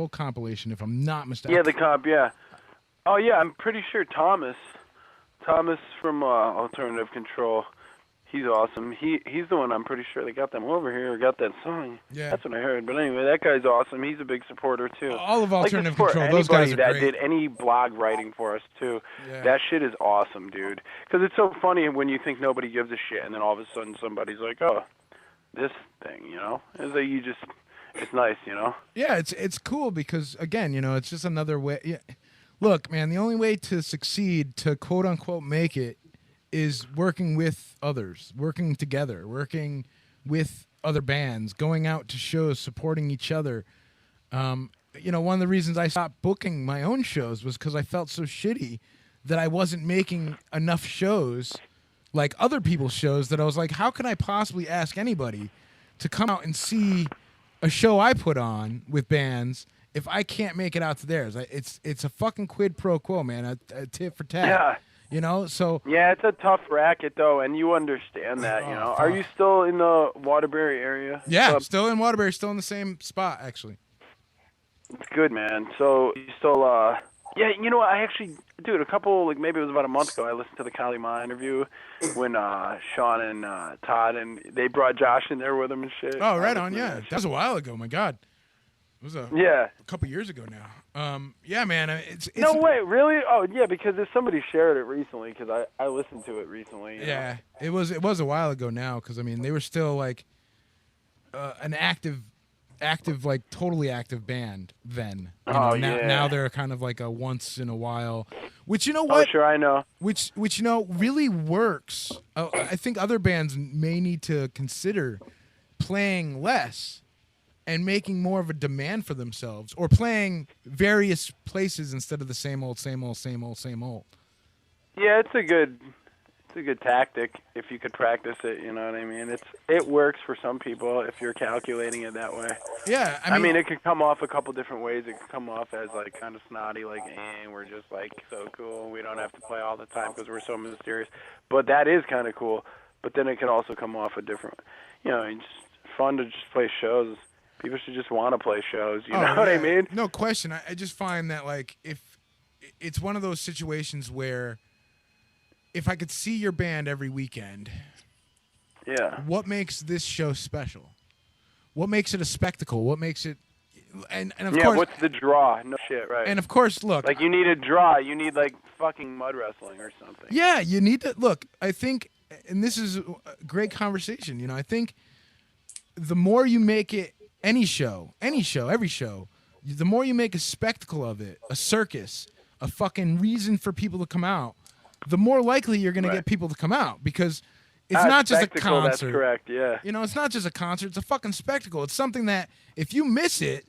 compilation, if I'm not mistaken. Yeah, the comp, yeah. Oh, yeah, I'm pretty sure Thomas from Alternative Control, he's awesome. He's the one, I'm pretty sure, that got them over here, or got that song. Yeah. That's what I heard. But anyway, that guy's awesome. He's a big supporter, too. All of Alternative like Control, those guys are that great. did any blog writing for us, too. Yeah. That shit is awesome, dude. Because it's so funny when you think nobody gives a shit, and then all of a sudden somebody's like, oh, this thing, you know? It's like it's nice, you know? Yeah, it's cool because, again, you know, it's just another way. Yeah. Look, man, the only way to succeed, to quote-unquote make it, is working with others, working together, working with other bands, going out to shows, supporting each other. You know, one of the reasons I stopped booking my own shows was because I felt so shitty that I wasn't making enough shows like other people's shows, that I was like, how can I possibly ask anybody to come out and see a show I put on with bands if I can't make it out to theirs? It's a fucking quid pro quo, man, a tit for tat. Yeah. You know, so Yeah, it's a tough racket though, and you understand that. You know, fuck. are you still in the Waterbury area? yeah, still in Waterbury, still in the same spot actually. It's good, man. So you still, yeah, you know what? I actually, dude, a couple, like maybe it was about a month ago, I listened to the Kali Ma interview when Sean and Todd, and they brought Josh in there with them and shit. Oh, right I on, listened to yeah. that That shit. was a while ago. My God, it was a Yeah. couple years ago now. Yeah, man, it's No way, really? Oh, yeah, because if somebody shared it recently, because I listened to it recently. you know? Yeah, it was a while ago now, because I mean they were still like an active like totally active band then. You know, Oh, now, yeah. now they're kind of like a once in a while, which you know Oh, what, sure, I know. which you know really works. I think other bands may need to consider playing less and making more of a demand for themselves, or playing various places instead of the same old. Yeah, it's a good tactic if you could practice it. You know what I mean? It works for some people if you're calculating it that way. Yeah, I mean, it could come off a couple different ways. It could come off as like kind of snotty, like, we're just like so cool. We don't have to play all the time because we're so mysterious. But that is kind of cool. But then it can also come off a different, you know, it's fun to just play shows. People should just want to play shows. You know what I mean? No question. I just find that like if it's one of those situations where if I could see your band every weekend, Yeah. what makes this show special? What makes it a spectacle? What makes it and of Yeah, course what's the draw? No shit, right. and of course look, like you need a draw. You need like fucking mud wrestling or something. yeah, you need to look. I think, and this is a great conversation. You know, I think the more you make it every show, the more you make a spectacle of it, a circus, a fucking reason for people to come out, the more likely you're going to get people to come out, because it's not just a Spectacle, concert. That's correct. Yeah. You know, it's not just a concert. It's a fucking spectacle. It's something that if you miss it,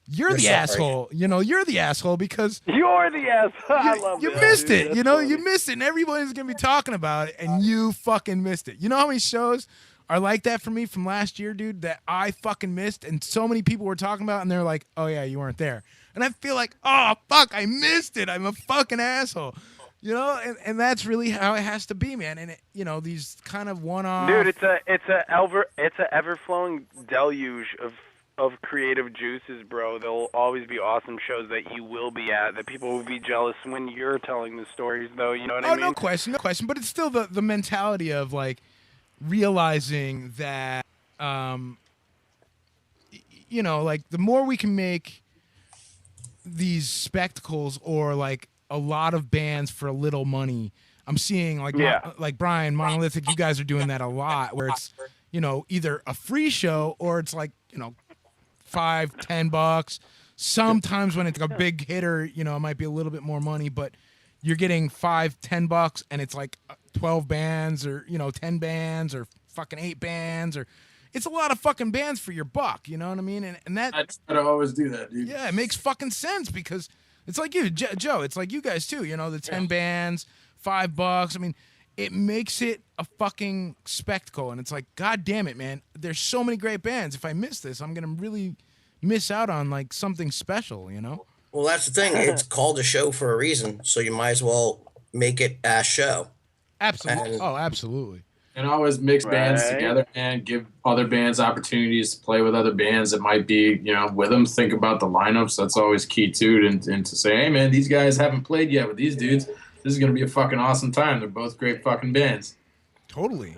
you're the sorry. asshole. You know, you're the asshole because You're the ass. I love you that, missed dude. it. That's You know, funny. you missed it, and everybody's gonna be talking about it, and you fucking missed it. You know how many shows are like that for me from last year, dude, that I fucking missed, and so many people were talking about, and they're like, "Oh yeah, you weren't there," and I feel like, "Oh fuck, I missed it. I'm a fucking asshole." You know, and that's really how it has to be, man. And you know, these kind of one-off. Dude, it's a ever flowing deluge of creative juices, bro. There'll always be awesome shows that you will be at, that people will be jealous when you're telling the stories, though. You know what I mean? No question. But it's still the mentality of like realizing that, you know, like the more we can make these spectacles, or like a lot of bands for a little money. I'm seeing like like Brian, Monolithic, you guys are doing that a lot, where it's, you know, either a free show or it's like, you know, $5-10. Sometimes when it's like a big hitter, you know, it might be a little bit more money, but you're getting $5-10 and it's like 12 bands, or, you know, 10 bands, or fucking 8 bands, or it's a lot of fucking bands for your buck, you know what I mean? And that, I try to always do that, dude. yeah, it makes fucking sense, because it's like you, Joe, it's like you guys too, you know, the 10 bands, $5. I mean, it makes it a fucking spectacle, and it's like, God damn it, man, there's so many great bands. If I miss this, I'm going to really miss out on like something special, you know? Well, that's the thing. It's called a show for a reason, so you might as well make it a show. Absolutely. And- Oh, absolutely. And always mix bands Right. together and give other bands opportunities to play with other bands that might be, you know, with them. Think about the lineups. That's always key too. And to say, hey man, these guys haven't played yet with these dudes. This is gonna be a fucking awesome time. They're both great fucking bands. Totally.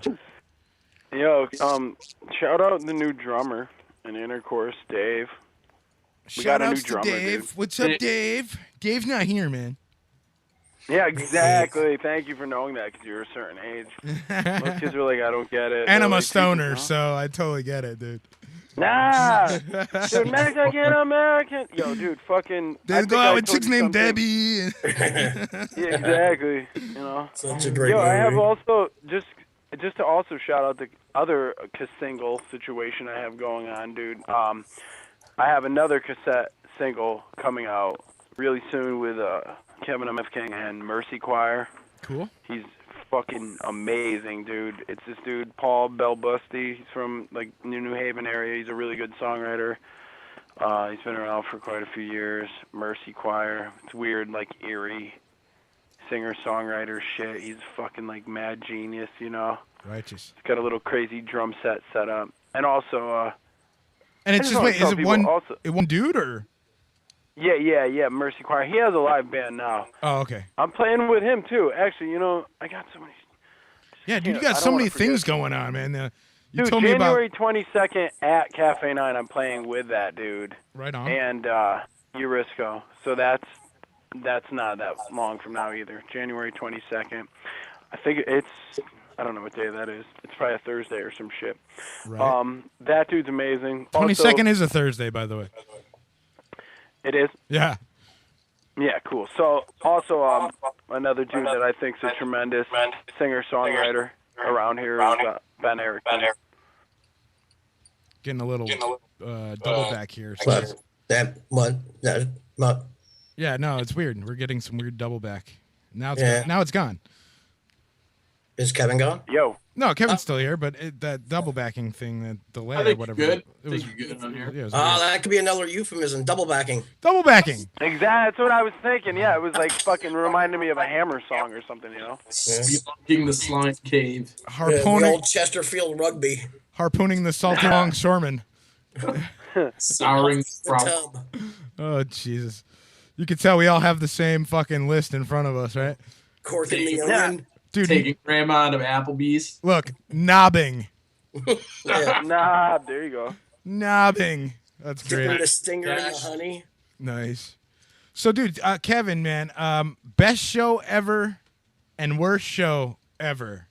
Yo, shout out the new drummer in Intercourse, Dave. We got a new Shout-outs to drummer, Dave. dude. What's up, Dave? Dave's not here, man. Yeah, exactly. Thank you for knowing that, because you're a certain age. Most kids are like, I don't get it. And They're I'm a like, stoner, "Huh?" so I totally get it, dude. Nah, dude, Mexican American. Yo, dude, fucking. They go out with chicks named Debbie. Yeah, exactly. You know. Such a great Yo, movie. I have also just to also shout out the other single situation I have going on, dude. I have another cassette single coming out really soon with Kevin M.F. King and Mercy Choir. Cool. He's fucking amazing, dude. It's this dude, Paul Belbusty. He's from, like, New Haven area. He's a really good songwriter. He's been around for quite a few years. Mercy Choir. It's weird, like, eerie singer-songwriter shit. He's fucking, like, mad genius, you know? Righteous. He's got a little crazy drum set up. And also, And it's just, wait, is it one dude or? Yeah, Mercy Choir. He has a live band now. Oh, okay. I'm playing with him, too. Actually, you know, I got so many... Yeah, dude, you got so many things going on, man. You dude, told me about... January 22nd at Cafe 9, I'm playing with that dude. Right on. And Eurisco. So that's not that long from now either. January 22nd. I think it's... I don't know what day that is. It's probably a Thursday or some shit. Right. That dude's amazing. 22nd is a Thursday, by the way. It is? Yeah. Yeah, cool. So, also, another dude that I think is a tremendous singer-songwriter around here is Ben Erickson. Getting a little double back here. What? Yeah, no, it's weird. We're getting some weird double back. Now it's gone. Is Kevin gone? Yo. No, Kevin's still here, but that double backing thing, that delay I think or whatever. you're good. It was you're good on here. Yeah, That could be another euphemism. Double backing. Double backing. Exactly. That's what I was thinking. Yeah, it was like fucking reminding me of a Hammer song or something, you know? Spelunking the slime cave. The old Chesterfield rugby. Harpooning the salty longshoreman. Souring the tub. Oh, Jesus. You can tell we all have the same fucking list in front of us, right? Corking the onion. Dude, taking grandma to Applebee's. Look, knobbing. Nah, there you go. Knobbing. That's great. Dipping the stinger in the honey. Nice. So, dude, Kevin, man, best show ever and worst show ever.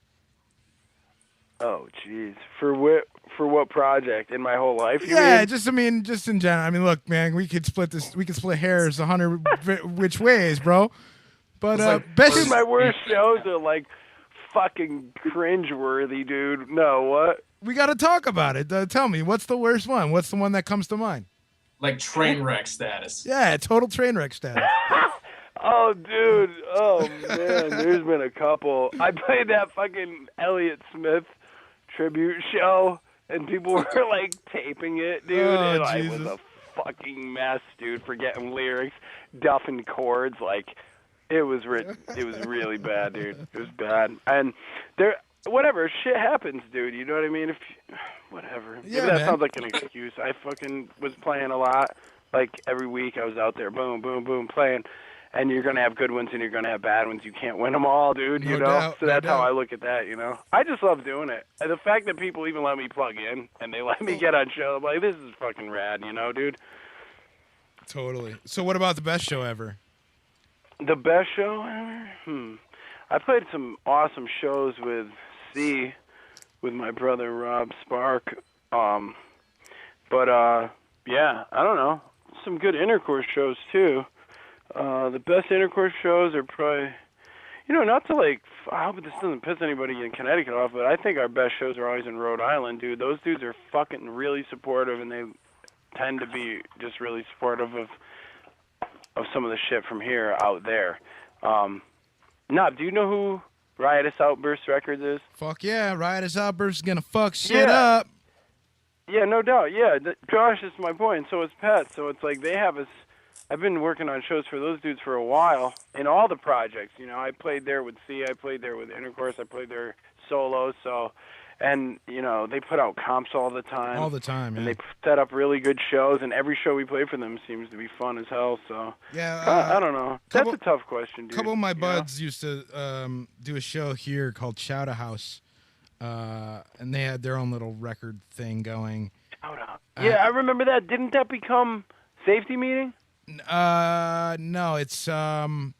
Oh, jeez. For what project in my whole life? You Yeah, mean? just in general. I mean, look, man, we could split hairs 100 which ways, bro. But best. Dude, my worst shows are like fucking cringeworthy, dude. No, what? We got to talk about it. Tell me, what's the worst one? What's the one that comes to mind? Like train wreck status. Yeah, total train wreck status. Oh, dude. Oh, man. There's been a couple. I played that fucking Elliott Smith tribute show, and people were, like, taping it, dude. Oh, and I Jesus. was a fucking mess, dude, forgetting lyrics, duffing chords. Like, it was really bad, dude. It was bad. And whatever, shit happens, dude. You know what I mean? Whatever. Yeah, Maybe that man. sounds like an excuse. I fucking was playing a lot. Like, every week I was out there, boom, boom, boom, playing. And you're going to have good ones and you're going to have bad ones. You can't win them all, dude, you No know? doubt, So no that's how doubt. I look at that, you know? I just love doing it. And the fact that people even let me plug in and they let me get on show, I'm like, this is fucking rad, you know, dude? Totally. So what about the best show ever? The best show ever? I played some awesome shows with with my brother Rob Spark. Yeah, I don't know. Some good intercourse shows, too. The best intercourse shows are probably, not to I hope this doesn't piss anybody in Connecticut off, but I think our best shows are always in Rhode Island, dude. Those dudes are fucking really supportive, and they tend to be just really supportive of some of the shit from here out there. Knob, do you know who Riotous Outburst Records is? Fuck yeah, Riotous Outburst is gonna fuck shit Yeah. up. Yeah, no doubt. Yeah, Josh is my point, and so is Pat. So it's like they have us. I've been working on shows for those dudes for a while in all the projects. I played there with C, I played there with Intercourse, I played there solo. So, and they put out comps all the time. All the time, And yeah. they set up really good shows, and every show we play for them seems to be fun as hell. So Yeah, I don't know. That's a tough question, dude. A couple of my you know? buds used to do a show here called Chowder House, and they had their own little record thing going. Shout out. Yeah, I remember that. Didn't that become Safety Meeting? No, it's Battle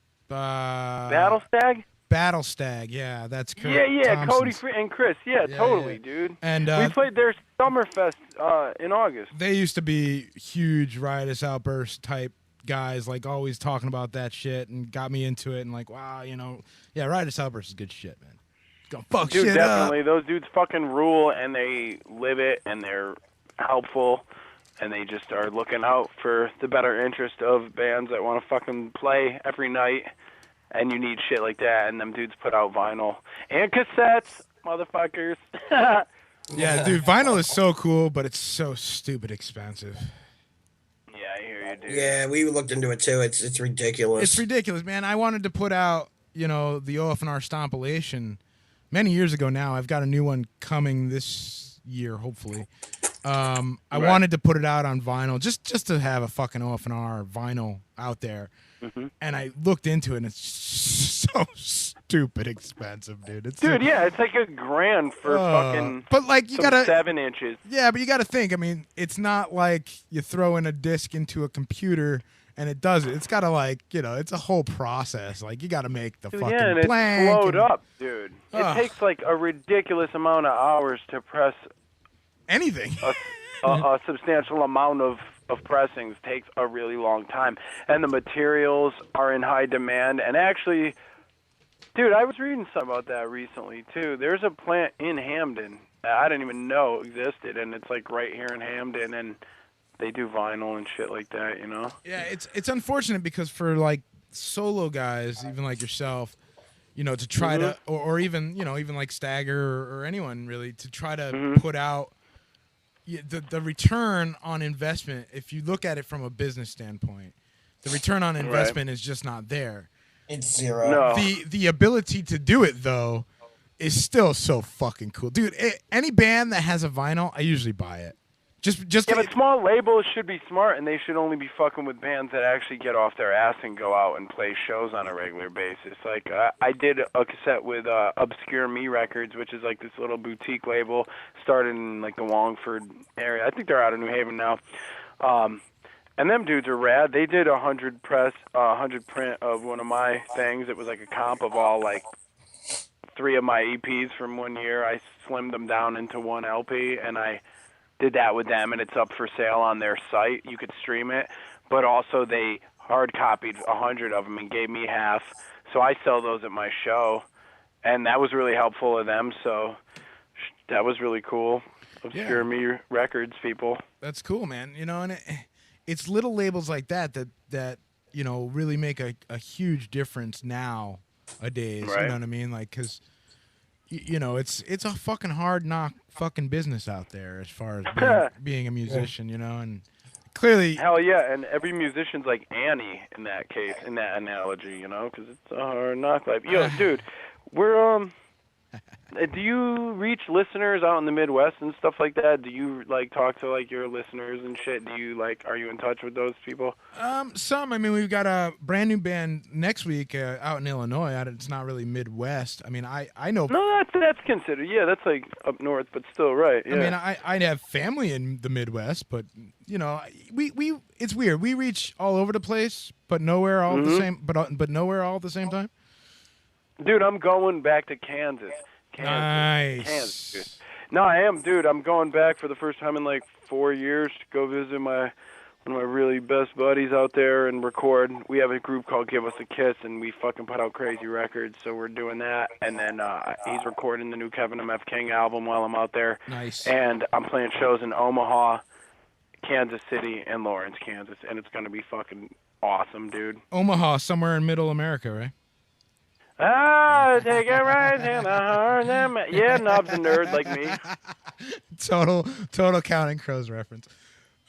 Stag? Battle Stag. Yeah, that's correct. Yeah, Cody and Chris. Yeah, totally, dude. And we played their Summerfest in August. They used to be huge riotous outburst type guys, like always talking about that shit, and got me into it. And like, wow, riotous outburst is good shit, man. Gonna fuck Dude, shit definitely. up. Those dudes fucking rule, and they live it, and they're helpful, and they just are looking out for the better interest of bands that want to fucking play every night. And you need shit like that, and them dudes put out vinyl and cassettes, motherfuckers. Yeah, dude, vinyl is so cool, but it's so stupid expensive. Yeah, I hear you, dude. Yeah, we looked into it too. It's ridiculous. It's ridiculous, man. I wanted to put out, the OFNR Stompilation many years ago now. I've got a new one coming this year, hopefully. I wanted to put it out on vinyl, just to have a fucking OFNR vinyl out there. Mm-hmm. And I looked into it, and it's so stupid expensive, dude. It's like $1,000 for fucking. But like you gotta 7 inches. Yeah, but you gotta think. I mean, it's not like you throw in a disc into a computer and it does it. It's gotta it's a whole process. Like you gotta make the fucking and blank. It's slowed up, dude. It takes like a ridiculous amount of hours to press anything. A substantial amount of pressings takes a really long time, and the materials are in high demand. And actually, dude, I was reading something about that recently too. There's a plant in Hamden that I didn't even know existed, and it's like right here in Hamden, and they do vinyl and shit like that, Yeah, it's unfortunate because for like solo guys, even like yourself, to try to, or even even like Stagger or anyone really, to try to put out. The return on investment, if you look at it from a business standpoint, the return on investment is just not there. It's zero. No. The ability to do it, though, is still so fucking cool. Dude, any band that has a vinyl, I usually buy it. But small labels should be smart, and they should only be fucking with bands that actually get off their ass and go out and play shows on a regular basis. Like, I did a cassette with Obscure Me Records, which is like this little boutique label, started in like the Wallingford area. I think they're out of New Haven now. And them dudes are rad. They did 100 print of one of my things. It was like a comp of all like 3 of my EPs from one year. I slimmed them down into one LP, and I did that with them, and it's up for sale on their site. You could stream it, but also they hard copied 100 of them and gave me half. So I sell those at my show, and that was really helpful of them. So that was really cool. Obscure Me Records, people. That's cool, man. And it's little labels like that really make a huge difference nowadays. Right. You know what I mean? Like, because it's a fucking hard knock fucking business out there as far as being a musician, and clearly. Hell yeah, and every musician's like Annie in that case, in that analogy, because it's a hard knock life. Yo, dude, we're do you reach listeners out in the Midwest and stuff like that? Do you talk to your listeners and shit? Do you are you in touch with those people? Some. I mean, we've got a brand new band next week out in Illinois. It's not really Midwest. I mean, I know. No, that's considered. Yeah, that's up north, but still right. Yeah. I mean, I have family in the Midwest, but we it's weird. We reach all over the place, but nowhere all at the same. But nowhere all at the same time. Dude, I'm going back to Kansas. Nice. Kansas, dude. No, I am, dude. I'm going back for the first time in 4 years to go visit one of my really best buddies out there and record. We have a group called Give Us a Kiss, and we fucking put out crazy records, so we're doing that. And then he's recording the new Kevin M.F. King album while I'm out there. Nice. And I'm playing shows in Omaha, Kansas City, and Lawrence, Kansas, and it's going to be fucking awesome, dude. Omaha, somewhere in middle America, right? Take it right in the heart. Yeah, Nob's a nerd like me. Total Counting Crows reference.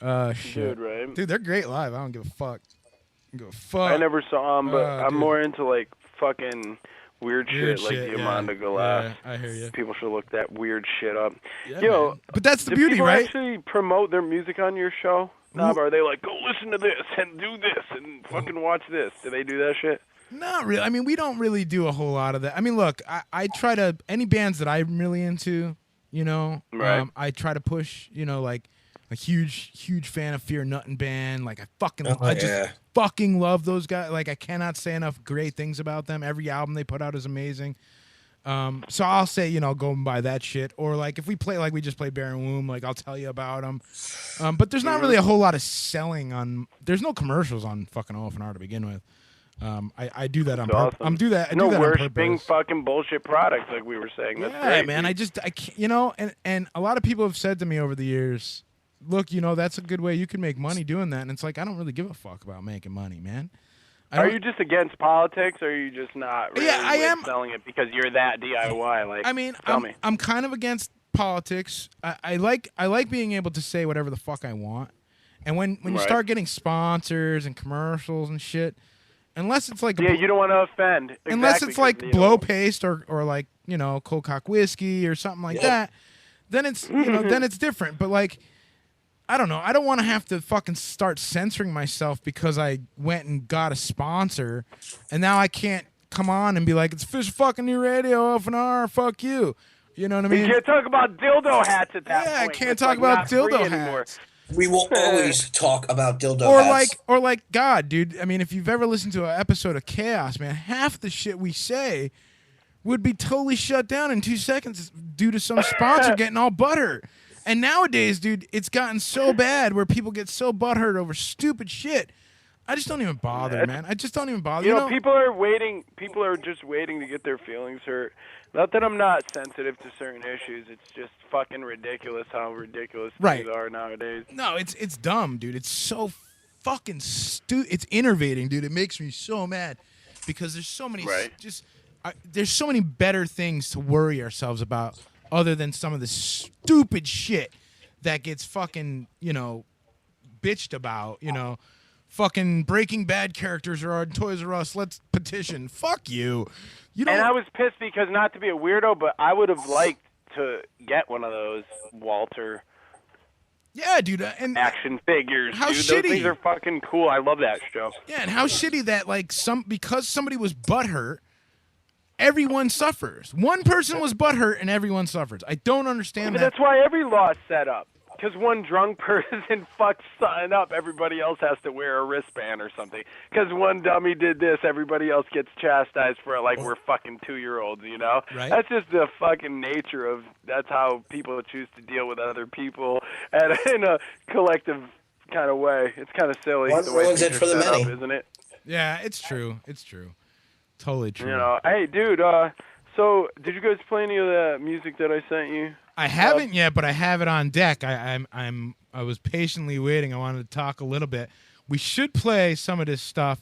Shit. Dude, right? Dude, they're great live. I don't give a fuck. I never saw them, but I'm more into fucking weird shit like the Amanda Glass. Yeah, I hear you. People should look that weird shit up. Yeah, Yo, man. But that's the do beauty, people right? actually promote their music on your show? Nob, are they go listen to this and do this and fucking watch this? Do they do that shit? Not really. I mean, we don't really do a whole lot of that. I mean, look, I try to, any bands that I'm really into, Right. I try to push, like a huge fan of Fear Nuttin' Band. Like Oh, I just fucking love those guys. Like I cannot say enough great things about them. Every album they put out is amazing. So I'll say, go and buy that shit. Or like if we play, like we just played Baron Womb, like I'll tell you about them. But there's not really a whole lot of selling on. There's no commercials on fucking OFNR to begin with. I do that on purpose. Awesome. I do that no on worshipping purpose. fucking bullshit products like we were saying. That's Yeah, great. man. I can't, and a lot of people have said to me over the years, look, that's a good way you can make money doing that. And it's like, I don't really give a fuck about making money, man. Are you just against politics, or are you just not really I am selling it because you're that DIY? Like, I mean, tell me. I'm kind of against politics. I like being able to say whatever the fuck I want. And when you start getting sponsors and commercials and shit, unless it's like you don't want to offend. Exactly, unless it's like blow paste or like cold cock whiskey or something like that, then it's then it's different. But like, I don't know. I don't want to have to fucking start censoring myself because I went and got a sponsor, and now I can't come on and be like, it's Fish fucking New Radio, OFNR, fuck you. You know what I mean? You can't talk about dildo hats at that point. Yeah, I can't It's talk like about not free dildo anymore. hats. We will always talk about dildo hats. Or like, God, dude. I mean, if you've ever listened to an episode of Chaos, man, half the shit we say would be totally shut down in 2 seconds due to some sponsor getting all butthurt. And nowadays, dude, it's gotten so bad where people get so butthurt over stupid shit. I just don't even bother, man. I just don't even bother. You know, people are waiting. People are just waiting to get their feelings hurt. Not that I'm not sensitive to certain issues. It's just fucking ridiculous how ridiculous things are nowadays. No, it's dumb, dude. It's so fucking stupid. It's enervating, dude. It makes me so mad because there's so many there's so many better things to worry ourselves about other than some of the stupid shit that gets fucking, bitched about, fucking Breaking Bad characters are on Toys R Us. Let's petition. Fuck you. And I was pissed because, not to be a weirdo, but I would have liked to get one of those Walter and action figures. How dude. shitty. Those things are fucking cool. I love that show. Yeah, and how shitty that because somebody was butthurt, everyone suffers. One person was butthurt and everyone suffers. I don't understand But that. that's why every law is set up. Because one drunk person fucks something up, everybody else has to wear a wristband or something. Because one dummy did this, everybody else gets chastised for it like we're fucking 2-year-olds, Right. That's just the fucking nature of, that's how people choose to deal with other people and in a collective kind of way. It's kind of silly the way One's things it for are the set many. up, isn't it? Yeah, it's true. It's true. Totally true. Hey, dude, so did you guys play any of that music that I sent you? I haven't yet, but I have it on deck. I was patiently waiting. I wanted to talk a little bit. We should play some of this stuff.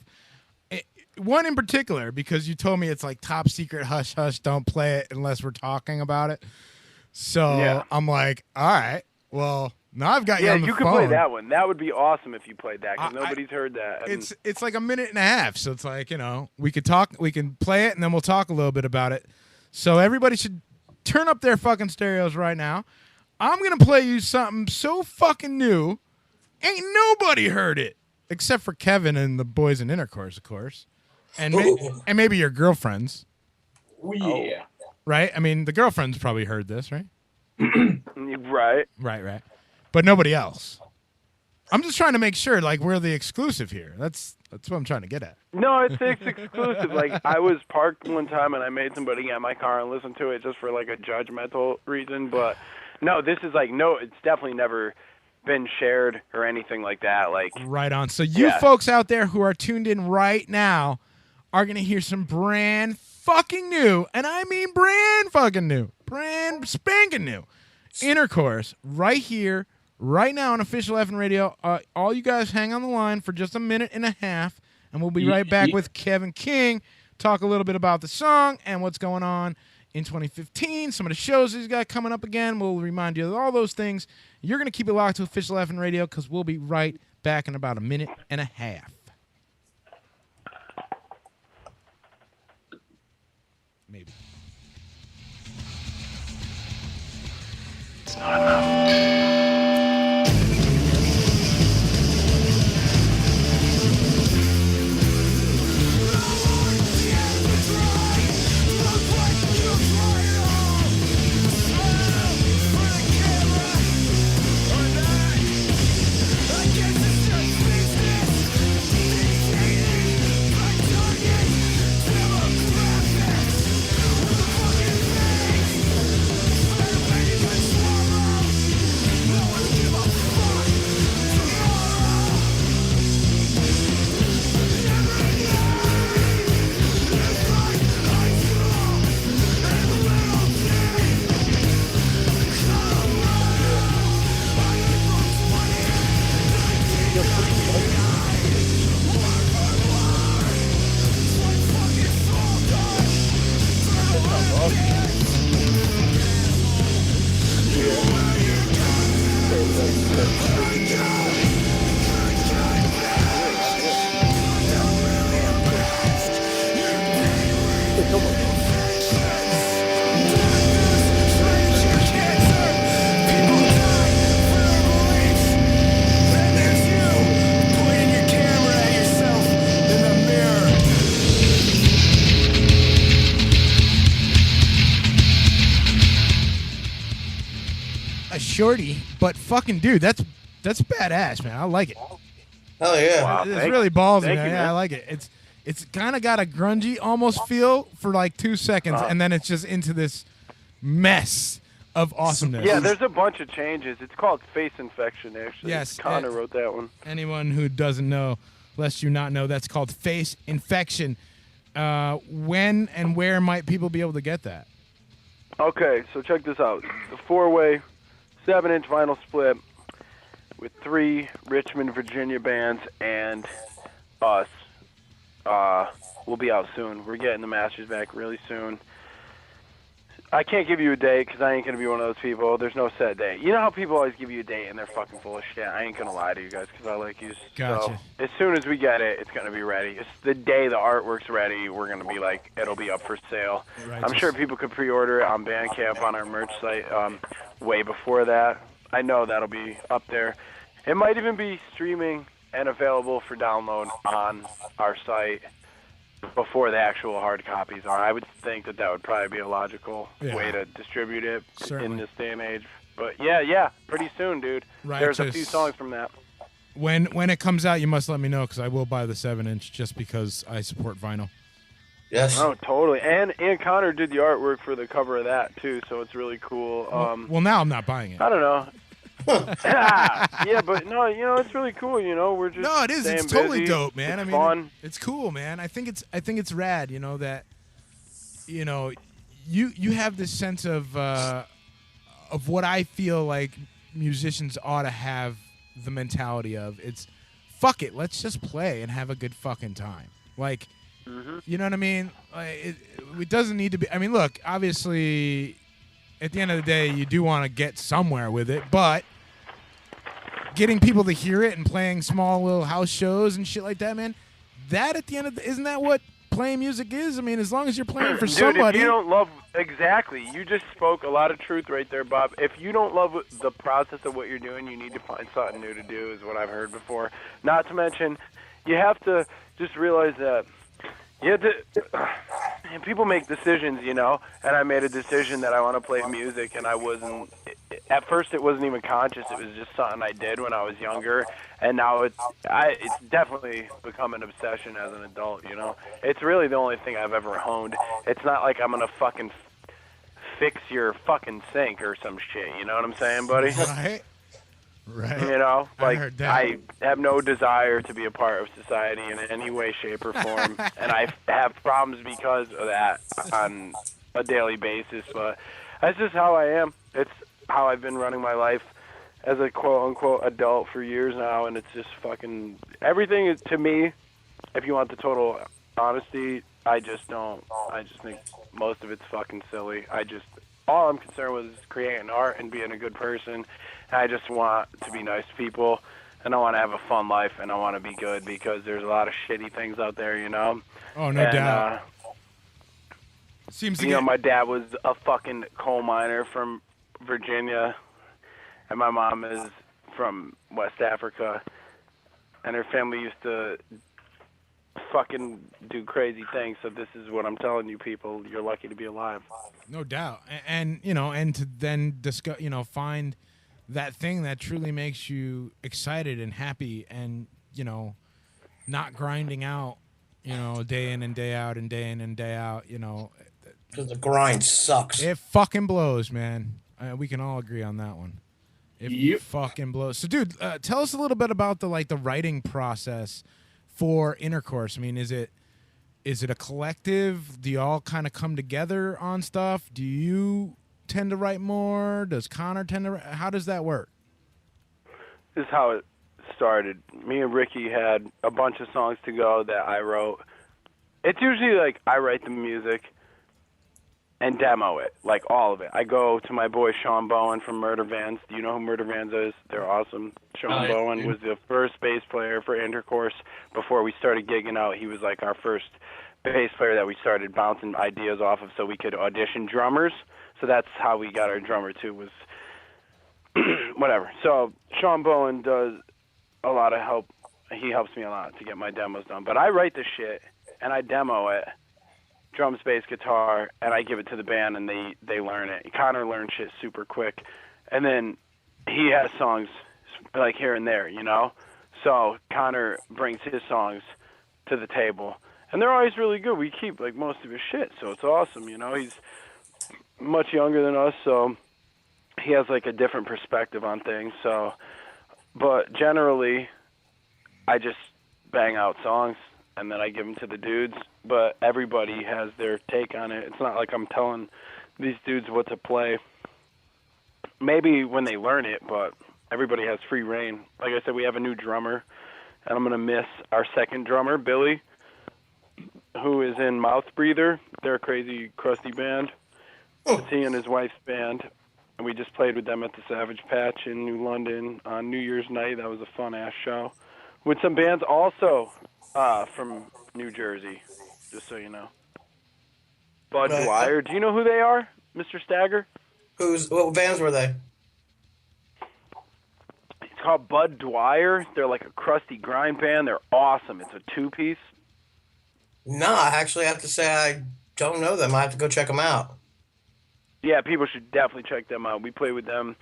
One in particular, because you told me it's like top secret, hush hush, don't play it unless we're talking about it. So I'm like, all right, well, now I've got you on the phone. Yeah, you could play that one. That would be awesome if you played that, because nobody's heard that. It's like a minute and a half, so it's like, we could talk, we can play it, and then we'll talk a little bit about it. So everybody should turn up their fucking stereos right now. I'm going to play you something so fucking new. Ain't nobody heard it. Except for Kevin and the boys in intercourse, of course. And maybe your girlfriends. Oh, yeah. Right? I mean, the girlfriends probably heard this, right? Right. Right. But nobody else. I'm just trying to make sure, like, we're the exclusive here. That's what I'm trying to get at. No, it's exclusive. Like, I was parked one time and I made somebody get in my car and listen to it just for like a judgmental reason. But no, this is like, it's definitely never been shared or anything like that. Like, right on. So you folks out there who are tuned in right now are going to hear some brand fucking new, and I mean brand fucking new, brand spanking new intercourse right here, right now on Official FN Radio. All you guys hang on the line for just a minute and a half, and we'll be right back with Kevin King, talk a little bit about the song and what's going on in 2015, some of the shows he's got coming up again. We'll remind you of all those things. You're going to keep it locked to Official FN Radio because we'll be right back in about a minute and a half. Maybe. It's not enough. A shorty, but fucking dude, that's badass, man. I like it. Oh yeah. Wow. It's really ballsy, thank man. you, Yeah, man. I like it. It's kind of got a grungy almost feel for like 2 seconds, and then it's just into this mess of awesomeness. Yeah, there's a bunch of changes. It's called Face Infection, actually. Yes, Connor wrote that one. Anyone who doesn't know, lest you not know, that's called Face Infection. When and where might people be able to get that? Okay, so check this out. The 4-way, 7-inch vinyl split with 3 Richmond, Virginia bands and us. We'll be out soon. We're getting the masters back really soon. I can't give you a date because I ain't going to be one of those people. There's no set date. You know how people always give you a date and they're fucking full of shit? I ain't going to lie to you guys because I like you. Gotcha. So as soon as we get it, it's going to be ready. It's the day the artwork's ready, we're going to be like, it'll be up for sale. Right. I'm sure people could pre-order it on Bandcamp on our merch site way before that. I know that'll be up there. It might even be streaming and available for download on our site before the actual hard copies are. I would think that would probably be a logical way to distribute it in this day and age. But yeah, pretty soon, dude. There's a few songs from that. When it comes out, you must let me know because I will buy the 7-inch just because I support vinyl. Yes. Oh, totally. And Connor did the artwork for the cover of that too, so it's really cool. Well, now I'm not buying it. I don't know. Yeah, but no, it's really cool. We're just No, it is. It's staying totally busy. dope, man. It's I mean, fun. it's cool, man. I think it's rad. That you have this sense of what I feel like musicians ought to have the mentality of. It's fuck it, let's just play and have a good fucking time. Like, you know what I mean? Like, it doesn't need to be. I mean, look, obviously, at the end of the day, you do want to get somewhere with it, but getting people to hear it and playing small little house shows and shit like that, man, that at the end of isn't that what playing music is? I mean, as long as you're playing for Dude, somebody. if you don't love exactly, you just spoke a lot of truth right there, Bob. If you don't love the process of what you're doing, you need to find something new to do, is what I've heard before. Not to mention, you have to just realize that you have to. And people make decisions, and I made a decision that I want to play music, and I wasn't. At first, it wasn't even conscious. It was just something I did when I was younger, and now it's definitely become an obsession as an adult. It's really the only thing I've ever honed. It's not like I'm gonna fucking fix your fucking sink or some shit. You know what I'm saying, buddy? Right. Like I heard that. I have no desire to be a part of society in any way, shape, or form, and I have problems because of that on a daily basis. But that's just how I am. It's how I've been running my life as a quote-unquote adult for years now, and it's just fucking everything is, to me, if you want the total honesty, I just think most of it's fucking silly. All I'm concerned with is creating art and being a good person. And I just want to be nice to people, and I want to have a fun life, and I want to be good because there's a lot of shitty things out there, Oh, no doubt. Seems to my dad was a fucking coal miner from Virginia, and my mom is from West Africa, and her family used to fucking do crazy things. So this is what I'm telling you, people. You're lucky to be alive. No doubt. And to then discuss, find that thing that truly makes you excited and happy and, not grinding out, day in and day out and day in and day out, Because the grind sucks. It fucking blows, man. We can all agree on that one. It fucking blows. So, dude, tell us a little bit about the writing process for Intercourse. I mean, is it a collective? Do you all kind of come together on stuff? Do you tend to write more? Does Connor tend to? How does that work? This is how it started. Me and Ricky had a bunch of songs to go that I wrote. It's usually like I write the music, and demo it, like all of it. I go to my boy Sean Bowen from Murder Vans. Do you know who Murder Vans is? They're awesome. Sean Bowen was the first bass player for Intercourse before we started gigging out. He was like our first bass player that we started bouncing ideas off of so we could audition drummers. So that's how we got our drummer too, was whatever. So Sean Bowen does a lot of help. He helps me a lot to get my demos done. But I write the shit and I demo it. Drums, bass, guitar, and I give it to the band, and they learn it. Connor learns shit super quick, and then he has songs like here and there, you know. So Connor brings his songs to the table, and they're always really good. We keep like most of his shit, so it's awesome, you know. He's much younger than us, so he has like a different perspective on things. So, but generally, I just bang out songs, and then I give them to the dudes. But everybody has their take on it. It's not like I'm telling these dudes what to play. Maybe when they learn it, but everybody has free reign. Like I said, we have a new drummer, and I'm going to miss our second drummer, Billy, who is in Mouth Breather. They're a crazy, crusty band. It's he and his wife's band, and we just played with them at the Savage Patch in New London on New Year's night. That was a fun-ass show. With some bands also from New Jersey, just so you know. Bud Dwyer. Do you know who they are, Mr. Stagger? What bands were they? It's called Bud Dwyer. They're like a crusty grind band. They're awesome. It's a two-piece. No, I actually have to say I don't know them. I have to go check them out. Yeah, people should definitely check them out. We play with them.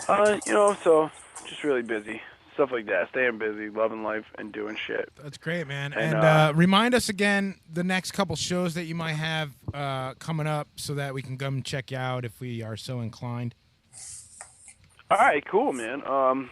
You know, so just really busy. Stuff like that. Staying busy, loving life, and doing shit. That's great, man. And remind us again the next couple shows that you might have coming up so that we can come check you out if we are so inclined. All right, cool, man.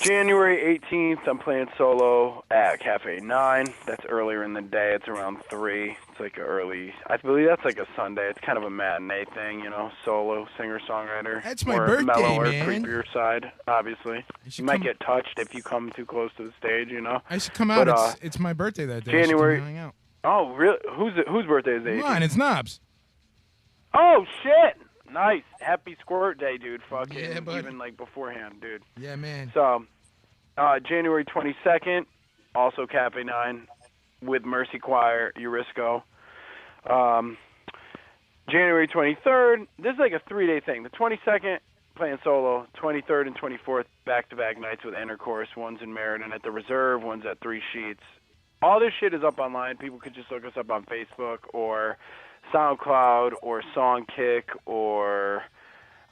January 18th, I'm playing solo at Cafe 9. That's earlier in the day. It's around 3. It's like I believe that's like a Sunday. It's kind of a matinee thing, you know, solo, singer-songwriter. That's my birthday, mellower, man. creepier side, obviously. You might get touched if you come too close to the stage, you know. I should come out. But, it's my birthday that day. January. Hang out. Oh, really? Whose birthday is it? Mine. It's Knobs. Oh, shit. Nice. Happy Squirt Day, dude. Fucking yeah, even like beforehand, dude. Yeah, man. So, January 22nd, also Cafe 9 with Mercy Choir, Eurisco. January 23rd, this is like a 3-day thing. The 22nd, playing solo. 23rd and 24th, back-to-back nights with Intercourse. One's in Meriden at the Reserve, one's at 3 Sheets. All this shit is up online. People could just look us up on Facebook or SoundCloud or Songkick or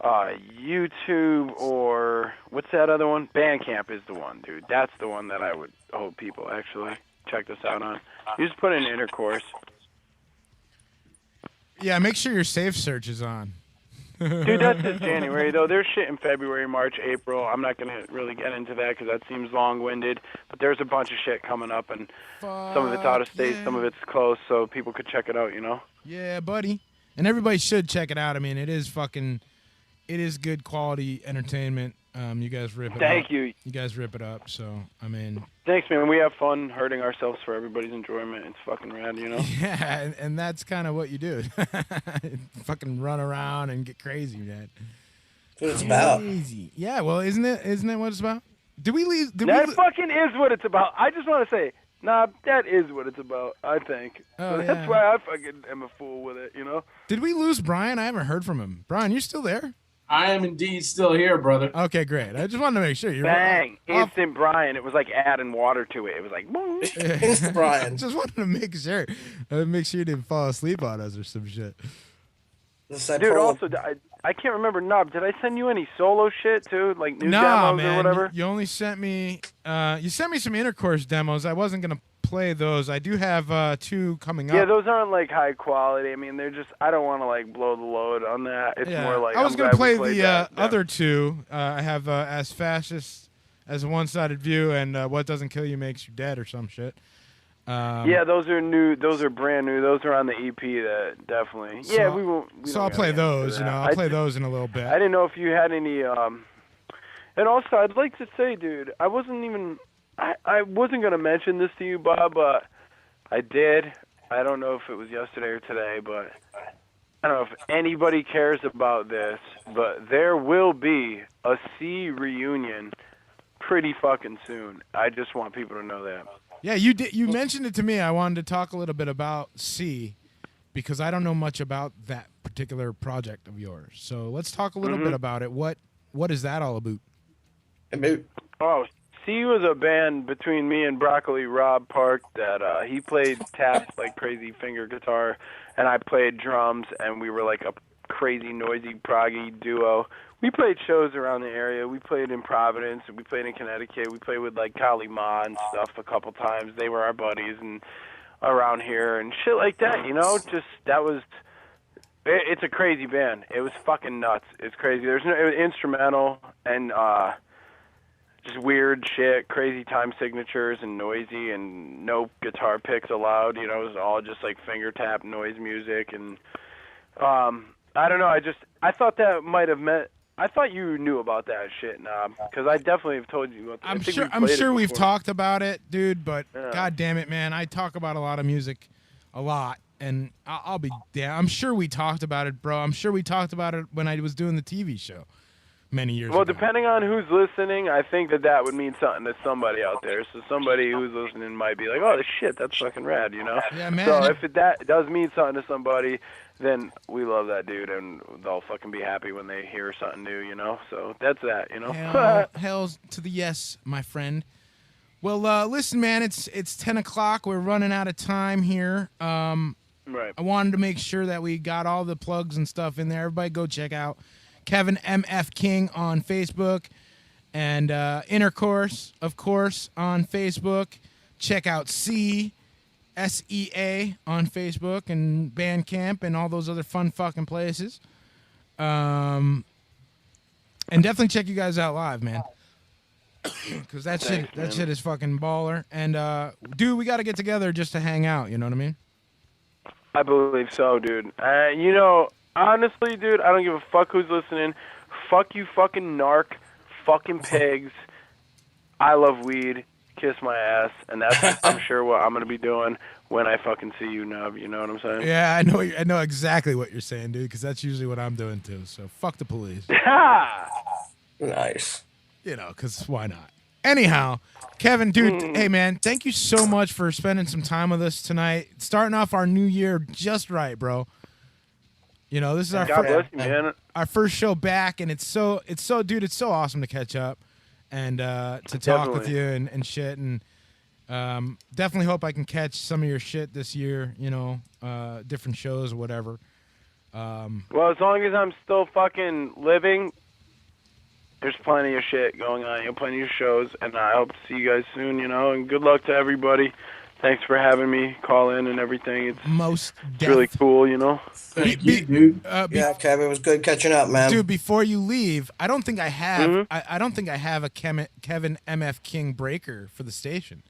YouTube or what's that other one? Bandcamp is the one, dude. That's the one that I would hope people actually check this out on. You just put in Intercourse. Yeah, make sure your safe search is on. Dude, that's just January, though. There's shit in February, March, April. I'm not going to really get into that because that seems long-winded. But there's a bunch of shit coming up, and some of it's out of state, some of it's close, so people could check it out, you know? Yeah, buddy. And everybody should check it out. I mean, it is good quality entertainment. You guys rip it up. Thank you. You guys rip it up, so, I mean. Thanks, man. We have fun hurting ourselves for everybody's enjoyment. It's fucking rad, you know? Yeah, and that's kind of what you do. Fucking run around and get crazy, man. That's what it's about. Crazy. Yeah, well, isn't it what it's about? Did we leave? That fucking is what it's about. I just want to say, that is what it's about, I think. Oh, That's yeah. why I fucking am a fool with it, you know? Did we lose Brian? I haven't heard from him. Brian, you still there? I am indeed still here, brother. Okay, great. I just wanted to make sure you're Bang! Instant Brian. It was like adding water to it. It was like, boom. Instant Brian. Just wanted to make sure. Make sure you didn't fall asleep on us or some shit. Dude, also, I can't remember, Knob, did I send you any solo shit, too? Like new Nah, demos man. or whatever? You only sent me, you sent me some Intercourse demos. I wasn't going to play those. I do have 2 coming up. Yeah, those aren't like high quality. I mean, they're just, I don't want to like blow the load on that. It's more like, I was going to play the that. other 2. I have As Fascist as a One-Sided View and What Doesn't Kill You Makes You Dead or some shit. Yeah, those are new. Those are brand new. Those are on the EP. That definitely. So, yeah, we won't. So I'll play those. You know, I'll play those in a little bit. I didn't know if you had any. And also, I'd like to say, dude, I wasn't gonna mention this to you, Bob, but I did. I don't know if it was yesterday or today, but I don't know if anybody cares about this, but there will be a C reunion pretty fucking soon. I just want people to know that. Yeah, you did. You mentioned it to me. I wanted to talk a little bit about C because I don't know much about that particular project of yours. So let's talk a little bit about it. What is that all about? Oh, C was a band between me and Broccoli Rob Park that he played tap like crazy finger guitar, and I played drums, and we were like a crazy noisy proggy duo. We played shows around the area. We played in Providence, we played in Connecticut. We played with like Kali Ma and stuff a couple times. They were our buddies and around here and shit like that. You know, just that was. It's a crazy band. It was fucking nuts. It's crazy. It was instrumental and just weird shit, crazy time signatures and noisy and no guitar picks allowed. You know, it was all just like finger tap noise music and I don't know. I thought that might have meant. I thought you knew about that shit, Knob, because I definitely have told you about that. I'm sure we've talked about it, dude. But god damn it, man, I talk about a lot of music, a lot. And I'll be damn. I'm sure we talked about it, bro. I'm sure we talked about it when I was doing the TV show many years ago. Well, depending on who's listening, I think that would mean something to somebody out there. So somebody who's listening might be like, "Oh, shit, that's fucking rad," you know? Yeah, man. So if that does mean something to somebody, then we love that dude, and they'll fucking be happy when they hear something new, you know? So that's that, you know? Hell's to the yes, my friend. Well, listen, man, it's 10 o'clock. We're running out of time here. Right. I wanted to make sure that we got all the plugs and stuff in there. Everybody go check out Kevin MF King on Facebook and Intercourse, of course, on Facebook. Check out SEA on Facebook and Bandcamp and all those other fun fucking places. And definitely check you guys out live, man. Because that shit is fucking baller. And, dude, we got to get together just to hang out, you know what I mean? I believe so, dude. You know, honestly, dude, I don't give a fuck who's listening. Fuck you fucking narc, fucking pigs. I love weed. Kiss my ass. And that's, I'm sure, what I'm going to be doing when I fucking see you, Nub. You know what I'm saying? Yeah, I know exactly what you're saying, dude, because that's usually what I'm doing, too. So fuck the police. Nice. You know, because why not? Anyhow, Kevin, dude, hey, man, thank you so much for spending some time with us tonight. Starting off our new year just right, bro. You know, this is our first show back, and it's so awesome to catch up and to talk with you and shit. And definitely hope I can catch some of your shit this year, you know, different shows or whatever. Well, as long as I'm still fucking living, there's plenty of shit going on, you know, plenty of shows, and I hope to see you guys soon, you know, and good luck to everybody. Thanks for having me call in and everything. It's really cool, you know. Thank you, dude. Yeah, Kev, it was good catching up, man. Dude, before you leave, I don't think I have I don't think I have a Kevin MF King breaker for the station.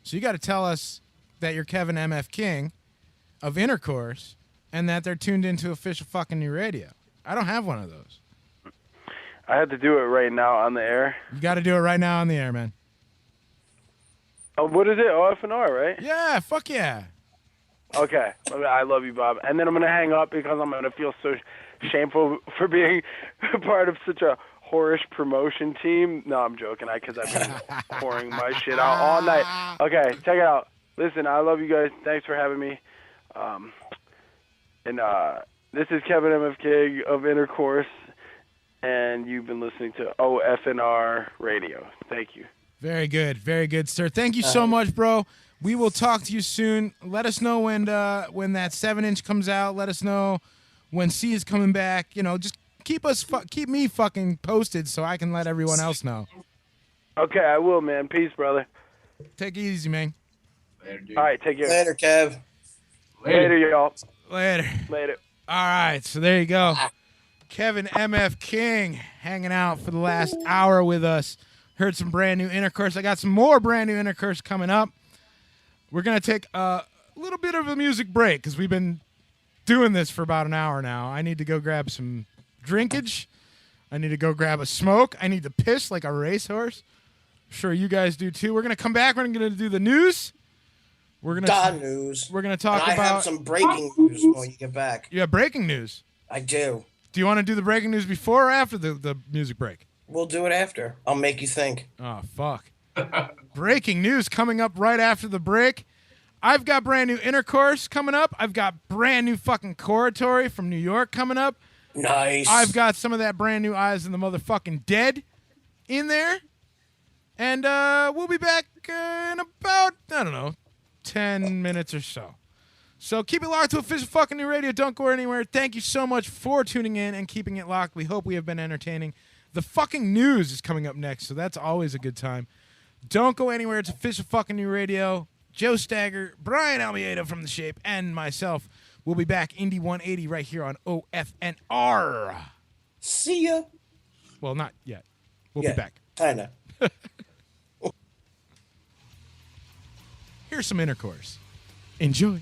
So you got to tell us that you're Kevin MF King of Intercourse and that they're tuned into official fucking new radio. I don't have one of those. I have to do it right now on the air. You got to do it right now on the air, man. What is it? OFNR, right? Yeah, fuck yeah. Okay. I love you, Bob. And then I'm going to hang up because I'm going to feel so shameful for being part of such a whorish promotion team. No, I'm joking. Because I've been pouring my shit out all night. Okay, check it out. Listen, I love you guys. Thanks for having me. This is Kevin MF King of Intercourse, and you've been listening to OFNR Radio. Thank you. Very good, sir. Thank you so much, bro. We will talk to you soon. Let us know when that 7-inch comes out. Let us know when C is coming back. You know, just keep me fucking posted so I can let everyone else know. Okay, I will, man. Peace, brother. Take it easy, man. Later, dude. All right, take care. Later, Kev. Later, y'all. Later. Later. All right, so there you go. Kevin MF King hanging out for the last hour with us. Heard some brand new Intercourse. I got some more brand new Intercourse coming up. We're going to take a little bit of a music break because we've been doing this for about an hour now. I need to go grab some drinkage. I need to go grab a smoke. I need to piss like a racehorse. I'm sure you guys do too. We're going to come back. We're going to do the news. We're gonna God news. We're gonna talk and I about. have some breaking news when you get back. You have breaking news. I do. Do you want to do the breaking news before or after the music break? We'll do it after. I'll make you think. Oh fuck! Breaking news coming up right after the break. I've got brand new Intercourse coming up. I've got brand new fucking Coratory from New York coming up. Nice. I've got some of that brand new Eyes in the Motherfucking Dead in there. And we'll be back in about, 10 minutes or so. So keep it locked to Official Fucking New Radio. Don't go anywhere. Thank you so much for tuning in and keeping it locked. We hope we have been entertaining. The fucking news is coming up next, so that's always a good time. Don't go anywhere. It's Official Fucking New Radio. Joe Stagger, Brian Almeida from The Shape, and myself will be back Indie 180 right here on OFNR. See ya. Well, not yet. We'll be back. I know. Here's some Intercourse. Enjoy.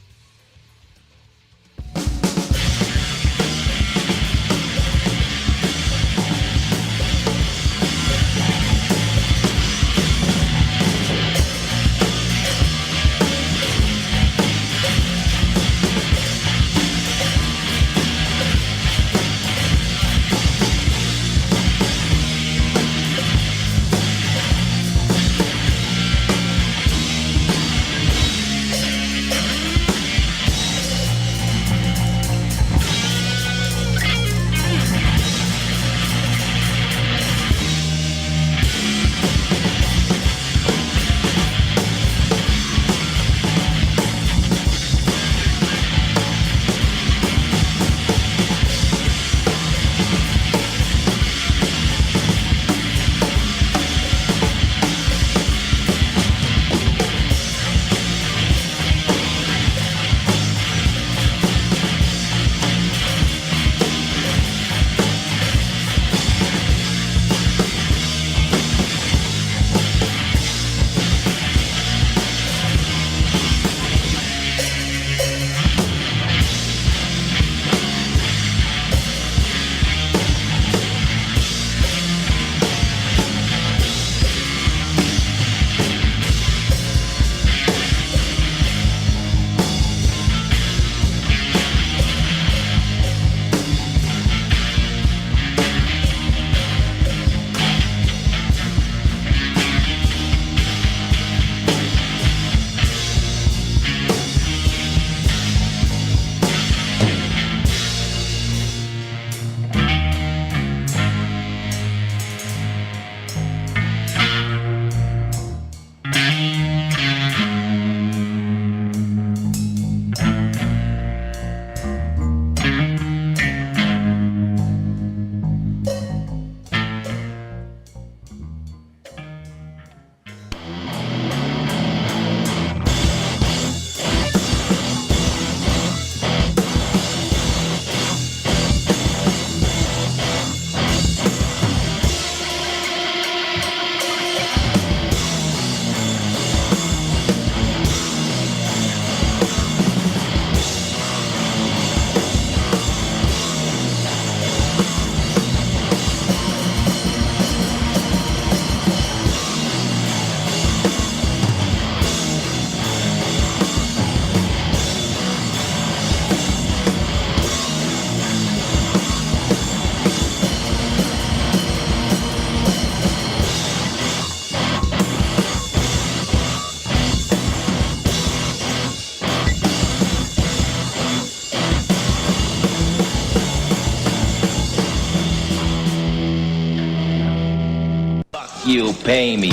You pay me.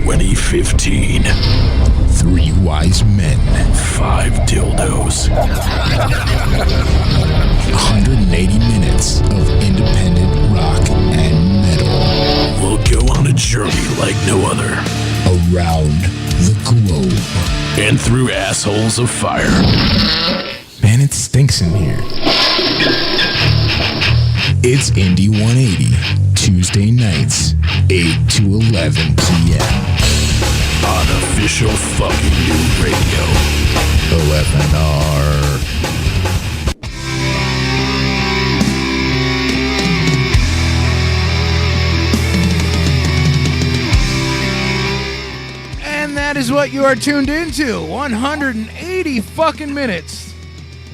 2015. 3 wise men. 5 dildos. 180 minutes of independent rock and metal. We'll go on a journey like no other. Around the globe. And through assholes of fire. Man, it stinks in here. It's Indie 180, Tuesday nights, 8 to 11 p.m. Unofficial fucking new radio. OFNR. And that is what you are tuned into. 180 fucking minutes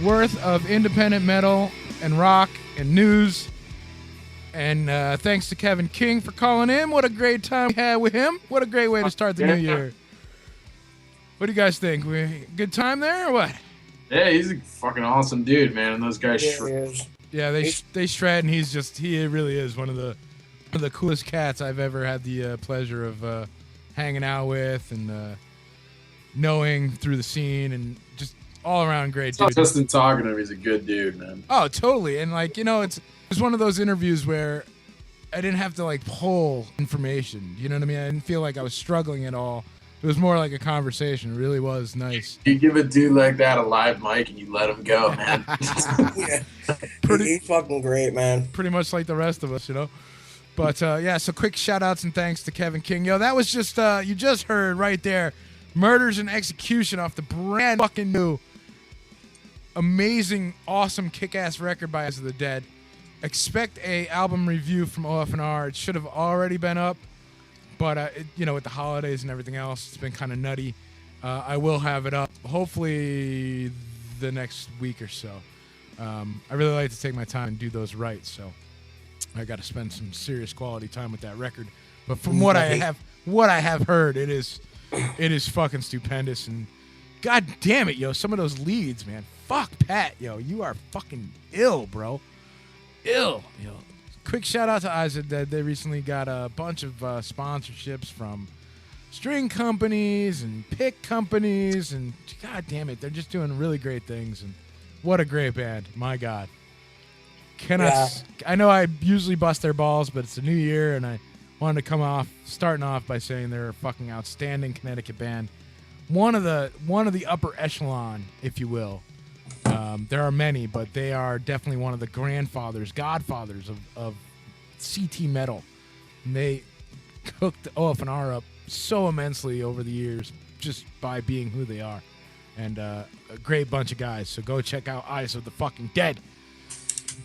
worth of independent metal and rock and news. And thanks to Kevin King for calling in. What a great time we had with him. What a great way to start the new year. What do you guys think? Good time there or what? Yeah, he's a fucking awesome dude, man. And those guys they shred, and he really is one of the coolest cats I've ever had the pleasure of hanging out with and knowing through the scene, and just all around great dude. Just in talking to him, he's a good dude, man. Oh, totally. And it was one of those interviews where I didn't have to pull information. You know what I mean? I didn't feel like I was struggling at all. It was more like a conversation. It really was nice. You give a dude like that a live mic and you let him go, man. Yeah. He's fucking great, man. Pretty much like the rest of us, you know? But, so quick shout-outs and thanks to Kevin King. Yo, that was just, you just heard right there, Murders and Execution off the brand fucking new, amazing, awesome, kick-ass record by Eyes of the Dead. expect a album review from OFNR. It should have already been up, but with the holidays and everything else, it's been kind of nutty. I will have it up hopefully the next week or so. I really like to take my time and do those right, so I got to spend some serious quality time with that record. But from what I have heard, it is fucking stupendous. And god damn it, yo, some of those leads, man. Fuck Pat, yo, you are fucking ill, bro. Ill, yo. Quick shout out to Isaac that they recently got a bunch of sponsorships from string companies and pick companies, and god damn it, they're just doing really great things. And what a great band, my god. I know I usually bust their balls, but it's a new year, and I wanted to starting off by saying they're a fucking outstanding Connecticut band. One of the upper echelon, if you will. There are many, but they are definitely one of the godfathers of CT metal. And they cooked OFNR up so immensely over the years just by being who they are. And a great bunch of guys. So go check out Eyes of the Fucking Dead.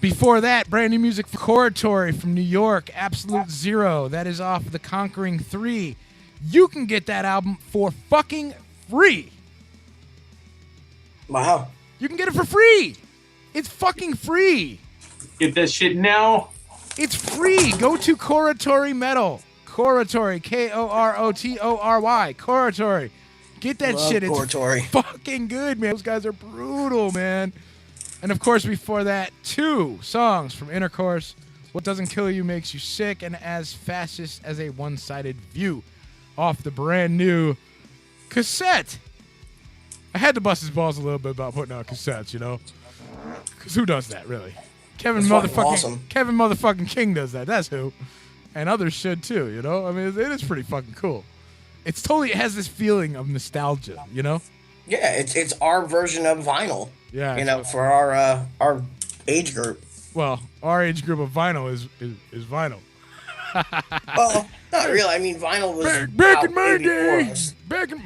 Before that, brand new music for Coratory from New York, Absolute Zero. That is off The Conquering 3. You can get that album for fucking free. Wow. You can get it for free. It's fucking free. Get that shit now. It's free. Go to Coratory Metal. Coratory, Korotory. Coratory. Get that shit. It's Coratory. Fucking good, man. Those guys are brutal, man. And of course, before that, 2 songs from Intercourse. What Doesn't Kill You Makes You Sick, and As Fascist as a One-Sided View, off the brand new cassette. I had to bust his balls a little bit about putting out cassettes, because who does that, really? Kevin motherfucking King does that. That's who. And others should too, I mean, it is pretty fucking cool. It has this feeling of nostalgia, Yeah, it's our version of vinyl. Yeah. For our age group. Well, our age group of vinyl is vinyl. Well, not really. I mean, vinyl was back in my day.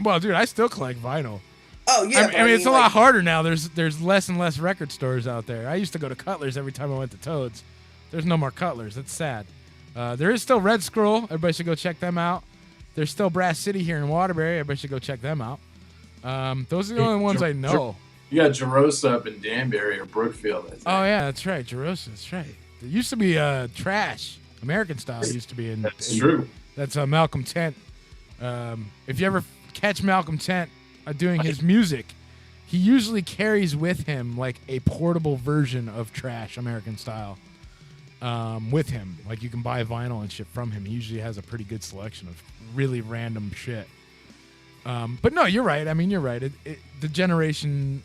Well, dude, I still collect vinyl. Oh yeah. I mean, it's a lot harder now. There's less and less record stores out there. I used to go to Cutler's every time I went to Toad's. There's no more Cutler's. That's sad. There is still Red Scroll. Everybody should go check them out. There's still Brass City here in Waterbury. Everybody should go check them out. Those are the only ones I know. You got Jerosa up in Danbury or Brookfield. Oh yeah, that's right, Jerosa. That's right. It used to be Trash. American Style used to be in. That's true. That's Malcolm Tent. If you ever catch Malcolm Tent doing his music, he usually carries with him like a portable version of Trash American Style with him. Like you can buy vinyl and shit from him. He usually has a pretty good selection of really random shit. But no, you're right. I mean, you're right. The generation,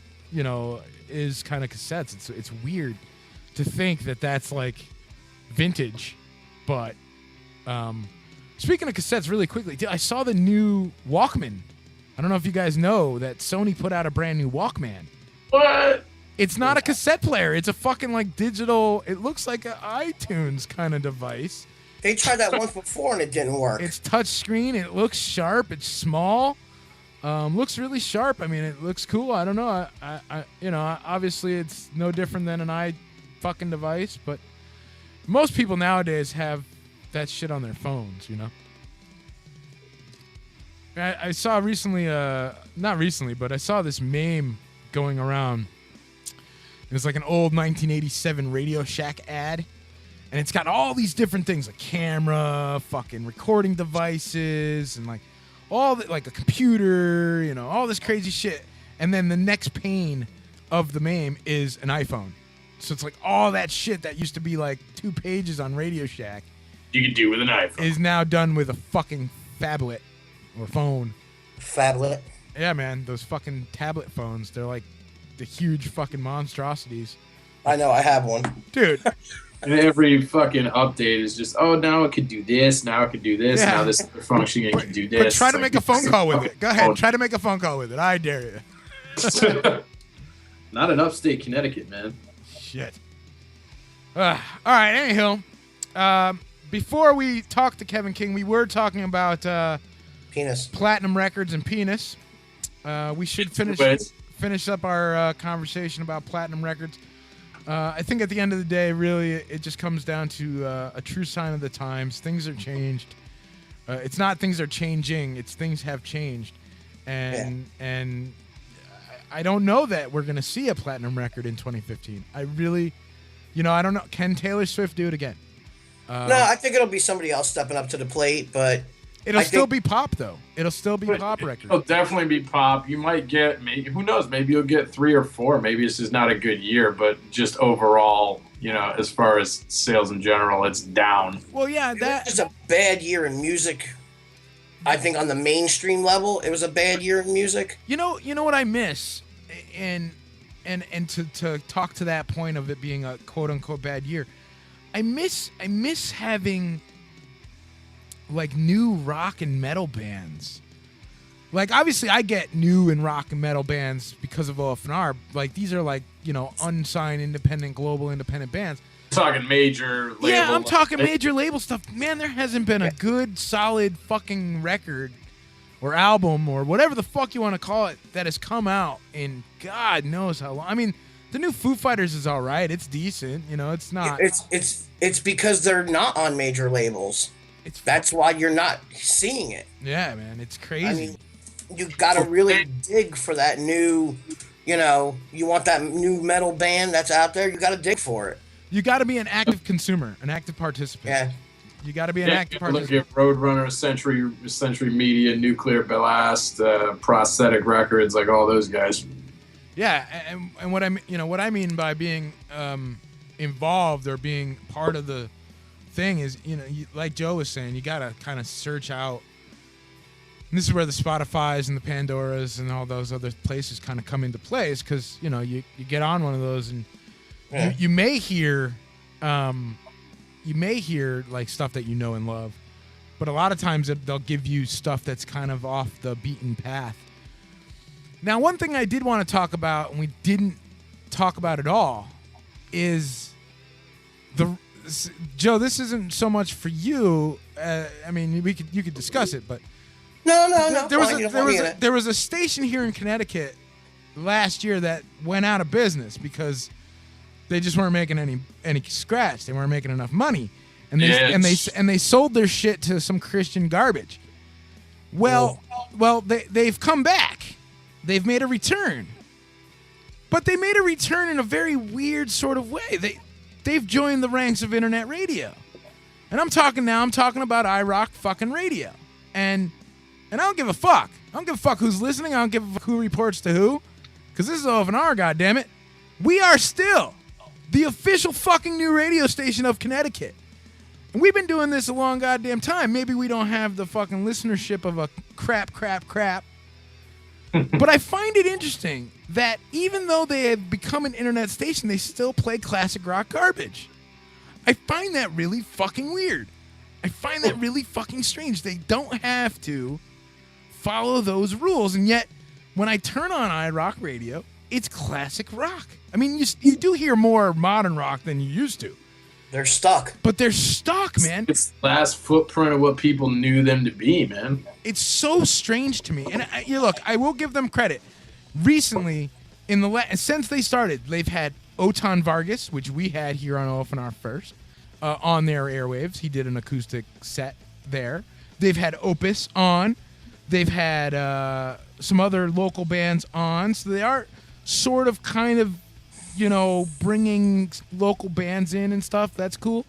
is kind of cassettes. It's weird to think that that's like vintage. But speaking of cassettes, really quickly, I saw the new Walkman. I don't know if you guys know that Sony put out a brand new Walkman. What? It's not a cassette player. It's a fucking like digital. It looks like an iTunes kind of device. They tried that once before and it didn't work. It's touch screen. It looks sharp. It's small. Looks really sharp. I mean, it looks cool. I don't know. Obviously it's no different than an fucking device, but most people nowadays have that shit on their phones, I saw recently, not recently, but I saw this meme going around. It was like an old 1987 Radio Shack ad. And it's got all these different things, like camera, fucking recording devices, and like like a computer, all this crazy shit. And then the next pane of the meme is an iPhone. So it's like all that shit that used to be like 2 pages on Radio Shack. You can do with an iPhone. Is now done with a fucking phablet or phone. Phablet. Yeah, man. Those fucking tablet phones. They're like the huge fucking monstrosities. I know. I have one. Dude. And every fucking update is just, now it could do this, now it could do this, now this other function it can do this. But try to make a phone call with it. Go ahead, try to make a phone call with it. I dare you. Not in upstate Connecticut, man. Shit. All right, anyhow. Before we talk to Kevin King, we were talking about Penis. Platinum Records and penis. We should finish up our conversation about Platinum Records. I think at the end of the day, really, it just comes down to a true sign of the times. Things are changed. It's not things are changing. It's things have changed. And I don't know that we're going to see a platinum record in 2015. I really, I don't know. Can Taylor Swift do it again? No, I think it'll be somebody else stepping up to the plate, but it'll still be pop, though. It'll still be pop record. It'll definitely be pop. You might get, maybe, who knows, maybe you'll get 3 or 4. Maybe this is not a good year, but just overall, as far as sales in general, it's down. Well, yeah, that was a bad year in music. I think on the mainstream level, it was a bad year in music. You know what I miss, and to talk to that point of it being a quote unquote bad year, I miss having like new rock and metal bands. Like obviously I get new and rock and metal bands because of OFNR. Like these are like, unsigned global independent bands. Talking major label. Yeah, I'm talking major label stuff. Man, there hasn't been a good solid fucking record or album or whatever the fuck you want to call it that has come out in God knows how long. I mean, the new Foo Fighters is all right. It's decent, it's not. It's because they're not on major labels. That's why you're not seeing it. Yeah, man, it's crazy. I mean, you got to really dig for that new, you want that new metal band that's out there, you got to dig for it. You got to be an active consumer, an active participant. Yeah. You got to be an active participant. Look at Roadrunner, Century Media, Nuclear Blast, Prosthetic Records, like all those guys. Yeah, and what I mean by being involved or being part of the thing is, like Joe was saying, you got to kind of search out. And this is where the Spotifys and the Pandoras and all those other places kind of come into place because, you get on one of those and you may hear like stuff that you know and love, but a lot of times they'll give you stuff that's kind of off the beaten path. Now, one thing I did want to talk about, and we didn't talk about at all, is Joe. This isn't so much for you. I mean, you could discuss it, but no. There was a station here in Connecticut last year that went out of business because they just weren't making any scratch. They weren't making enough money, and they sold their shit to some Christian garbage. Well, they've come back. They've made a return, but they made a return in a very weird sort of way. They've joined the ranks of internet radio, and I'm talking about iRock fucking radio, and I don't give a fuck. I don't give a fuck who's listening. I don't give a fuck who reports to who, because this is OFNR, goddammit. We are still the official fucking new radio station of Connecticut. And we've been doing this a long goddamn time. Maybe we don't have the fucking listenership of a crap. But I find it interesting that even though they have become an internet station, they still play classic rock garbage. I find that really fucking weird. I find that really fucking strange. They don't have to follow those rules. And yet, when I turn on iRock radio, it's classic rock. I mean, you do hear more modern rock than you used to. They're stuck. But they're stuck, man. It's the last footprint of what people knew them to be, man. It's so strange to me. And look, I will give them credit. Recently, since they started, they've had Otan Vargas, which we had here on OFNR first, on their airwaves. He did an acoustic set there. They've had Opus on. They've had some other local bands on. So they are sort of kind of, bringing local bands in and stuff. That's cool.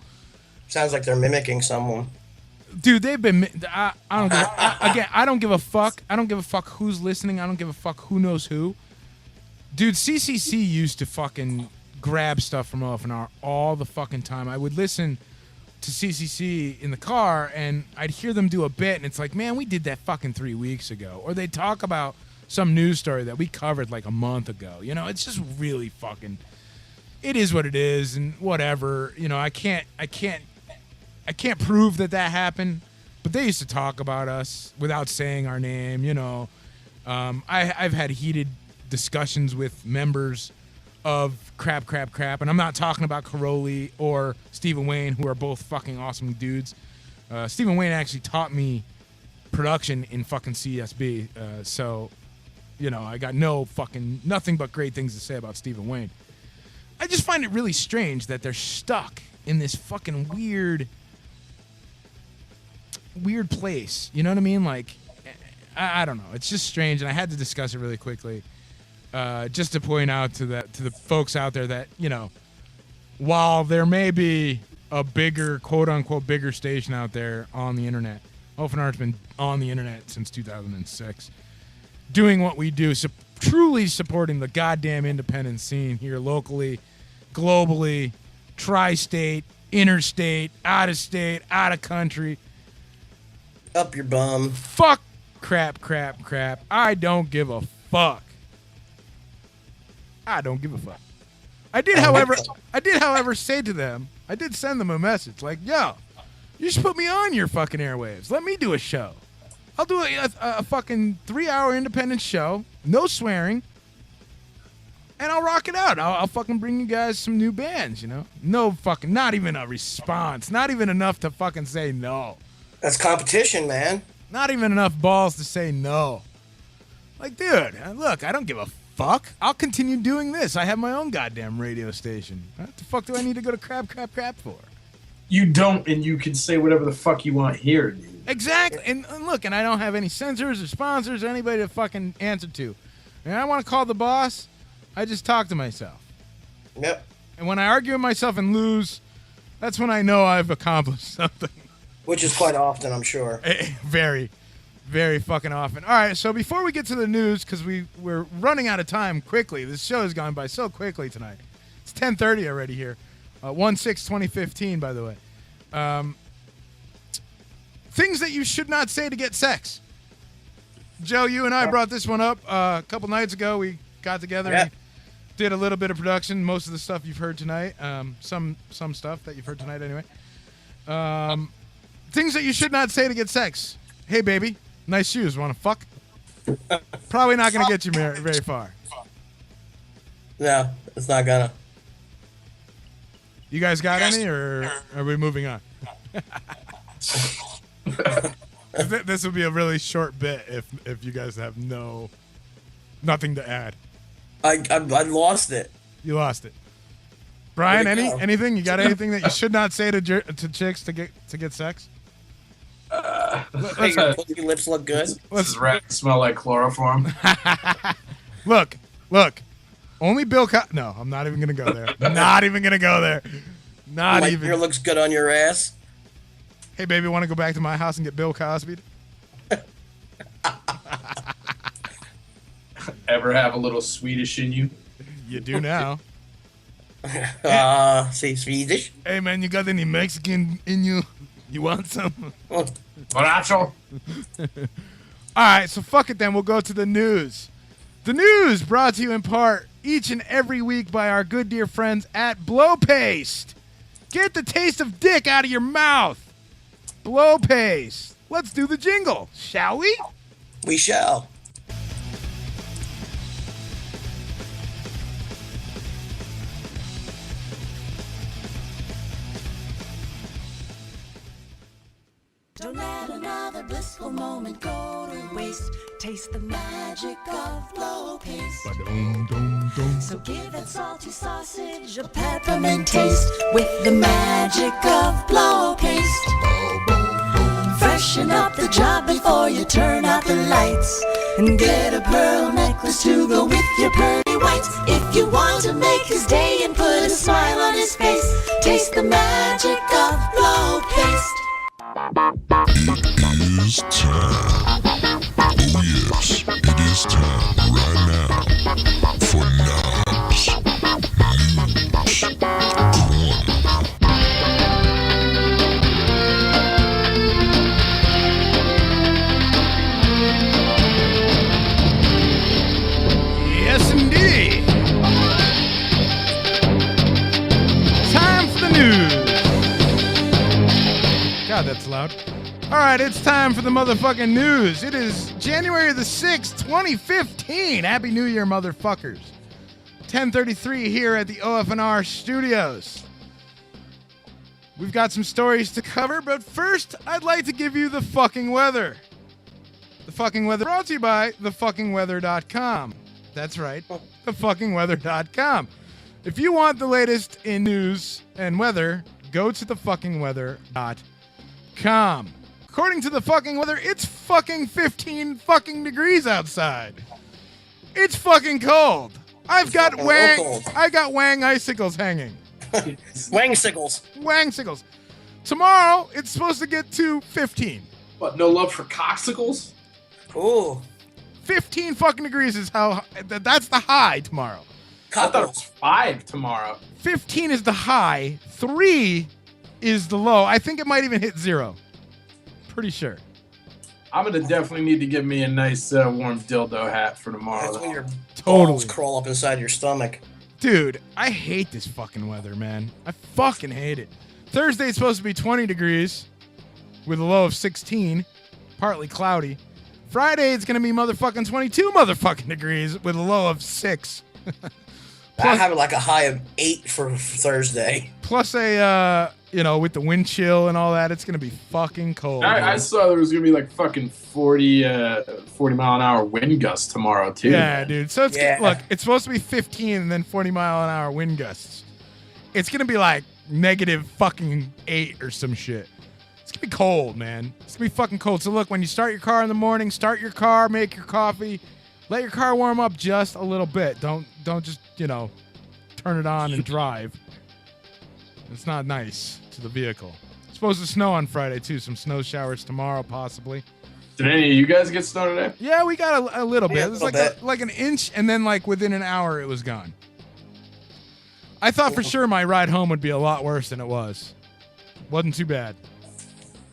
Sounds like they're mimicking someone. Dude, they've been. I don't give a fuck. I don't give a fuck who's listening. I don't give a fuck who knows who. Dude, CCC used to fucking grab stuff from OFNR all the fucking time. I would listen to CCC in the car and I'd hear them do a bit and it's like, man, we did that fucking 3 weeks ago. Or they'd talk about some news story that we covered like a month ago. It's just really fucking. It is what it is, and whatever. I can't prove that happened, but they used to talk about us without saying our name. I've had heated discussions with members of Crap, and I'm not talking about Caroli or Stephen Wayne, who are both fucking awesome dudes. Stephen Wayne actually taught me production in fucking CSB, so I got nothing but great things to say about Stephen Wayne. I just find it really strange that they're stuck in this fucking weird place. You know what I mean? Like, I don't know. It's just strange, and I had to discuss it really quickly, just to point out to the folks out there that, you know, while there may be a bigger, quote unquote, bigger station out there on the internet, OFNR has been on the internet since 2006, doing what we do, truly supporting the goddamn independent scene here locally, globally, tri-state, interstate, out of country. Up your bum. Fuck crap. I don't give a fuck. I don't give a fuck. I did, however, say to them, I did send them a message like, yo, you should put me on your fucking airwaves. Let me do a show. I'll do a fucking 3-hour independent show, no swearing, and I'll rock it out. I'll fucking bring you guys some new bands, you know? No fucking, not even a response. Not even enough to fucking say no. That's competition, man. Not even enough balls to say no. Like, dude, look, I don't give a fuck. I'll continue doing this. I have my own goddamn radio station. What the fuck do I need to go to crap for? You don't, and you can say whatever the fuck you want here, dude. Exactly. And look, and I don't have any censors or sponsors or anybody to fucking answer to. And I want to call the boss, I just talk to myself. Yep. And when I argue with myself and lose, that's when I know I've accomplished something. Which is quite often, I'm sure. Very, very fucking often. All right, so before we get to the news, because we're running out of time quickly. This show has gone by so quickly tonight. It's 10:30 already here. 1/6/2015, by the way. Things that you should not say to get sex. Joe, you and I brought this one up a couple nights ago. We got together and did a little bit of production. Most of the stuff you've heard tonight. Some stuff that you've heard tonight anyway. Things that you should not say to get sex. Hey, baby, nice shoes. Want to fuck? Probably not going to get you very far. No, it's not gonna. You guys got any, or are we moving on? This would be a really short bit if you guys have nothing to add. I lost it. You lost it. Brian, anything? You got anything that you should not say to chicks to get sex? Your lips look good. Does rat smell like chloroform? Look. Only Bill No, I'm not even going to go there. Not even going to go there. Not like even. Your looks good on your ass. Hey, baby, want to go back to my house and get Bill Cosby? Ever have a little Swedish in you? You do now. Say Swedish? Hey, man, you got any Mexican in you? You want some? Borracho? All right, so fuck it then. We'll go to the news. The news brought to you in part each and every week by our good dear friends at Blow Paste. Get the taste of dick out of your mouth. Blow Paste. Let's do the jingle, shall we? We shall. Don't let another blissful moment go to waste. Taste the magic of Blow Paste. So give that salty sausage a peppermint taste with the magic of Blow Paste. Freshen up the job before you turn out the lights, and get a pearl necklace to go with your pearly whites. If you want to make his day and put a smile on his face, taste the magic of Blow Paste. It is time. Oh yes, it is time right now for Knobs News Corner. Yes, indeed. Time for the news. God, that's loud. All right, it's time for the motherfucking news. It is January the 6th, 2015. Happy New Year, motherfuckers. 10:33 here at the OFNR studios. We've got some stories to cover, but first, I'd like to give you the fucking weather. The fucking weather brought to you by thefuckingweather.com. That's right, thefuckingweather.com. If you want the latest in news and weather, go to thefuckingweather.com. According to the fucking weather, it's fucking 15 fucking degrees outside. It's fucking cold. I got wang icicles hanging. Wangsicles. Tomorrow, it's supposed to get to 15. What, no love for coxicles? Ooh. 15 fucking degrees is that's the high tomorrow. I thought it was 5 tomorrow. 15 is the high. 3 is the low. I think it might even hit 0. Pretty sure. I'm going to definitely need to get me a nice warm dildo hat for tomorrow. That's when your Totally. balls crawl up inside your stomach. Dude, I hate this fucking weather, man. I fucking hate it. Thursday is supposed to be 20 degrees with a low of 16, partly cloudy. Friday, it's going to be motherfucking 22 motherfucking degrees with a low of 6. I have like a high of 8 for Thursday. Plus with the wind chill and all that, it's going to be fucking cold. I saw there was going to be like fucking 40 mile an hour wind gusts tomorrow, too. Yeah, dude. So look, it's supposed to be 15 and then 40 mile an hour wind gusts. It's going to be like negative fucking 8 or some shit. It's going to be cold, man. It's going to be fucking cold. So look, when you start your car in the morning, start your car, make your coffee, let your car warm up just a little bit. Don't just, turn it on and drive. It's not nice to the vehicle. It's supposed to snow on Friday, too. Some snow showers tomorrow, possibly. Did any of you guys get snow today? Yeah, we got a little bit. Yeah, It was like an inch, and then like within an hour, it was gone. I thought for sure my ride home would be a lot worse than it was. Wasn't too bad.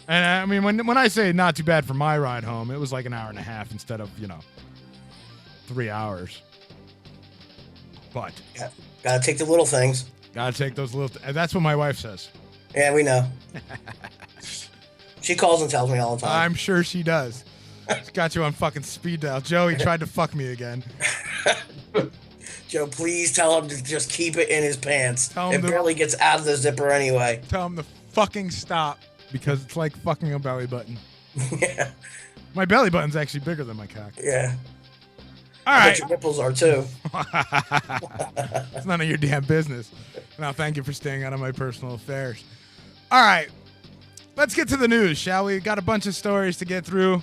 And I mean, when I say not too bad for my ride home, it was like an hour and a half instead of, 3 hours. But Yeah. Gotta take the little things. gotta take those little. That's what my wife says. Yeah, we know. She calls and tells me all the time. I'm sure she does. She's got you on fucking speed dial. Joey tried to fuck me again. Joe, please tell him to just keep it in his pants. Tell him It barely gets out of the zipper anyway. Tell him to fucking stop because it's like fucking a belly button. Yeah. My belly button's actually bigger than my cock. Yeah. All I right. bet your nipples are too. It's none of your damn business. Now, thank you for staying out of my personal affairs. All right. Let's get to the news, shall we? Got a bunch of stories to get through.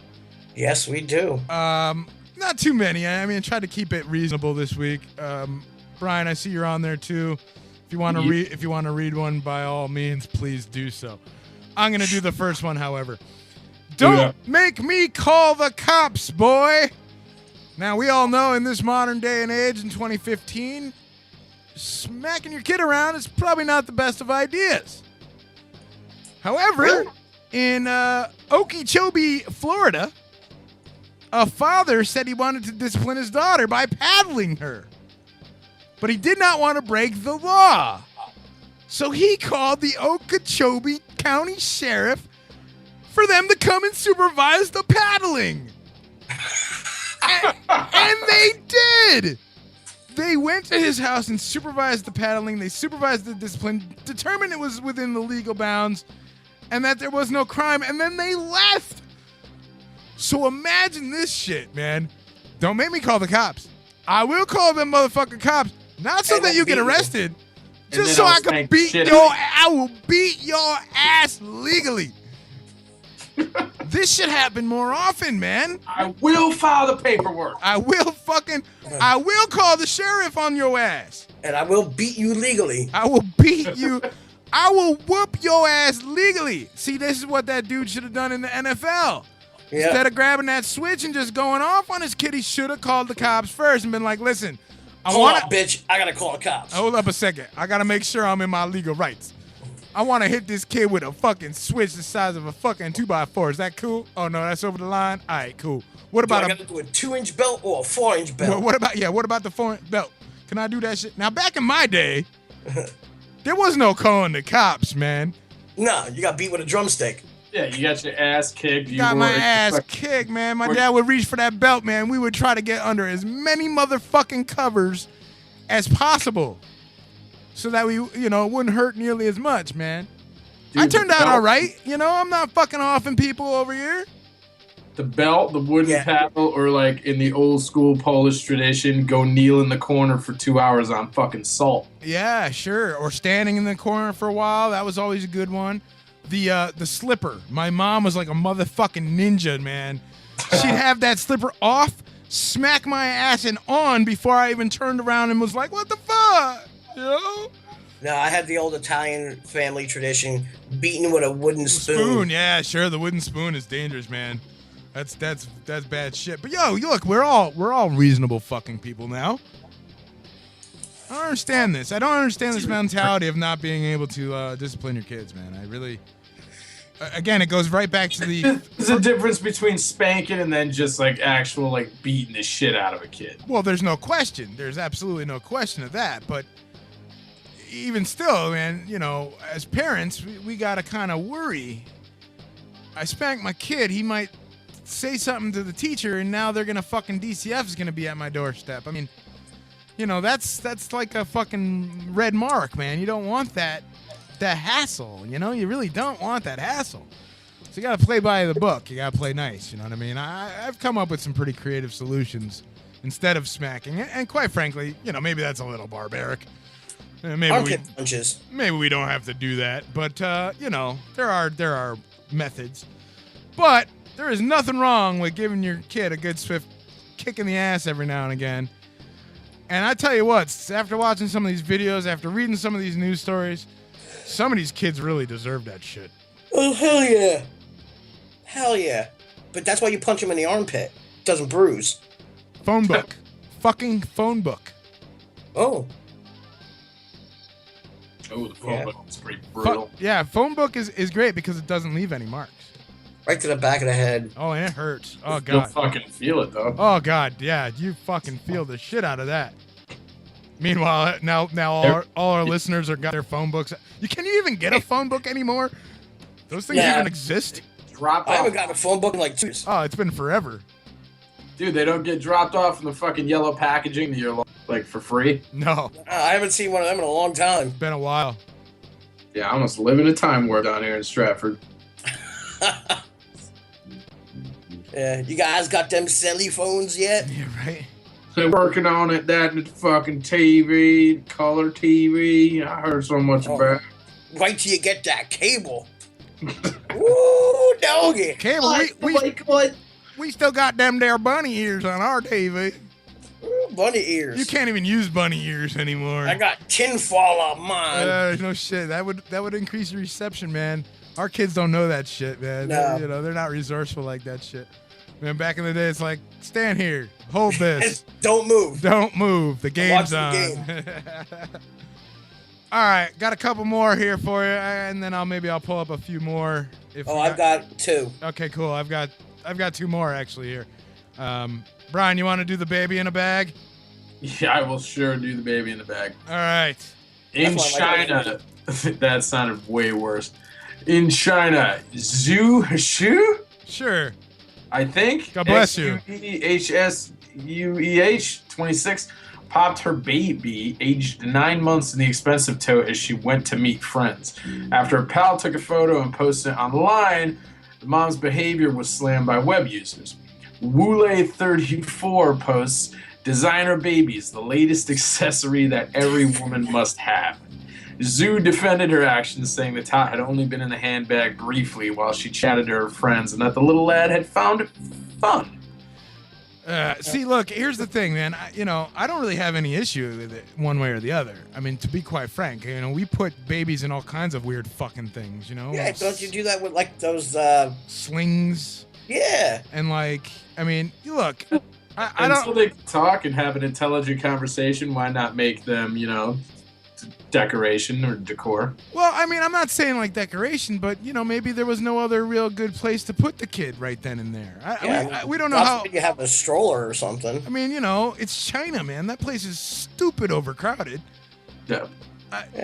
Yes, we do. Not too many. I mean, I tried to keep it reasonable this week. Brian, I see you're on there too. If you want to read one, by all means, please do so. I'm gonna do the first one, however. Don't make me call the cops, boy. Now, we all know in this modern day and age in 2015, smacking your kid around is probably not the best of ideas. However, in Okeechobee, Florida, a father said he wanted to discipline his daughter by paddling her. But he did not want to break the law. So he called the Okeechobee County Sheriff for them to come and supervise the paddling. And they did. They went to his house and supervised the paddling. They supervised the discipline, determined it was within the legal bounds, and that there was no crime, and then they left. So imagine this shit, man. Don't make me call the cops. I will call them motherfucking cops, not so that you get arrested, just so I can I will beat your ass legally. This should happen more often, man. I will file the paperwork. I will call the sheriff on your ass. And I will beat you legally. I will beat you. I will whoop your ass legally. See, this is what that dude should have done in the NFL. Yeah. Instead of grabbing that switch and just going off on his kid, he should have called the cops first and been like, listen, Hold up, bitch. I gotta call the cops. Hold up a second. I gotta make sure I'm in my legal rights. I want to hit this kid with a fucking switch the size of a fucking 2x4. Is that cool? Oh, no, that's over the line? All right, cool. What about I gotta do a 2-inch belt or a 4-inch belt? What about the 4-inch belt? Can I do that shit? Now, back in my day, there was no calling the cops, man. No, you got beat with a drumstick. Yeah, you got your ass kicked. You got my ass kicked, man. My dad would reach for that belt, man. We would try to get under as many motherfucking covers as possible so that we, wouldn't hurt nearly as much, man. Dude, I turned out all right. I'm not fucking offing people over here. the belt, the wooden Yeah. paddle, or like in the old school Polish tradition, go kneel in the corner for 2 hours on fucking salt. Yeah, sure. Or standing in the corner for a while. That was always a good one. The slipper. My mom was like a motherfucking ninja, man. She'd have that slipper off, smack my ass and on before I even turned around and was like, what the fuck? You know? No, I had the old Italian family tradition, beaten with a wooden spoon. Yeah, sure. The wooden spoon is dangerous, man. That's bad shit. But yo, look, we're all reasonable fucking people now. I don't understand this. I don't understand this mentality of not being able to discipline your kids, man. I really. Again, it goes right back to the. There's a difference between spanking and then just like actual like beating the shit out of a kid. Well, there's no question. There's absolutely no question of that. But even still, man, you know, as parents, we gotta kind of worry. I spank my kid, he might say something to the teacher, and now they're gonna fucking DCF is gonna be at my doorstep. I mean, you know, that's like a fucking red mark, man. You don't want that hassle. You know, you really don't want that hassle. So you gotta play by the book. You gotta play nice. You know what I mean? I've come up with some pretty creative solutions instead of smacking. And quite frankly, you know, maybe that's a little barbaric. Punches. Maybe we don't have to do that, but you know, there are methods. But there is nothing wrong with giving your kid a good swift kick in the ass every now and again. And I tell you what, after watching some of these videos, after reading some of these news stories, some of these kids really deserve that shit. Oh, hell yeah. Hell yeah. But that's why you punch him in the armpit. It doesn't bruise. Phone book. Fucking phone book. Oh. Oh, the phone book is pretty brutal. Phone book is great because it doesn't leave any marks. Right to the back of the head. Oh, and it hurts. Oh, You'll God. fucking feel it, though. Oh, God, yeah. You fucking feel the shit out of that. Meanwhile, now all our listeners are got their phone books. Can you even get a phone book anymore? Those things even exist? Drop I haven't off. gotten a phone book in like 2 years. Oh, it's been forever. Dude, they don't get dropped off in the fucking yellow packaging that you're like for free. No. I haven't seen one of them in a long time. Been a while. Yeah, I almost live in a time warp down here in Stratford. Yeah, you guys got them celly phones yet? Yeah, right. They're working on it, that and the fucking TV, color TV. I heard so much about it. Wait till you get that cable. Woo, doggy. Cable, we still got them there bunny ears on our TV. Ooh, bunny ears. You can't even use bunny ears anymore. I got tinfoil on mine. No shit. That would increase your reception, man. Our kids don't know that shit, man. No. You know, they're not resourceful like that shit. Man, back in the day, it's like, stand here, hold this. Don't move. Don't move. The game's on. The All right, got a couple more here for you, and then I'll pull up a few more. I've got 2. Okay, cool. I've got 2 more actually here. Brian, you want to do the baby in a bag? Yeah, I will sure do the baby in the bag. All right. In China, that sounded way worse. In China, Zhu Shu, Sure. I think. God bless you. XUEHSUEH, 26, popped her baby, aged 9 months, in the expensive tote as she went to meet friends. After a pal took a photo and posted it online, the mom's behavior was slammed by web users. Wule34 posts, "Designer babies, the latest accessory that every woman must have." Zhu defended her actions, saying the tot had only been in the handbag briefly while she chatted to her friends and that the little lad had found it fun. See, look, here's the thing, man. I don't really have any issue with it one way or the other. I mean, to be quite frank, we put babies in all kinds of weird fucking things, Yeah, don't you do that with like those slings? Yeah. And look, I Until don't. they can talk and have an intelligent conversation, why not make them, decoration or decor? Well, I'm not saying like decoration, but maybe there was no other real good place to put the kid right then and there. We don't know how. You have a stroller or something. It's China, man. That place is stupid overcrowded. Yeah.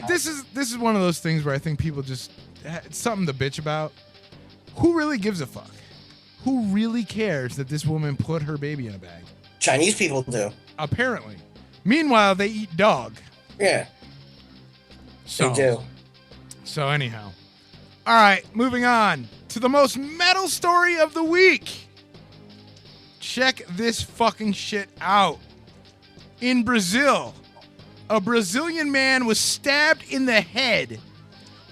This is one of those things where I think people just it's something to bitch about. Who really gives a fuck? Who really cares that this woman put her baby in a bag? Chinese people do. Apparently. Meanwhile, they eat dog. Yeah. So, They do. So anyhow. All right, moving on to the most metal story of the week. check this fucking shit out. In Brazil, a Brazilian man was stabbed in the head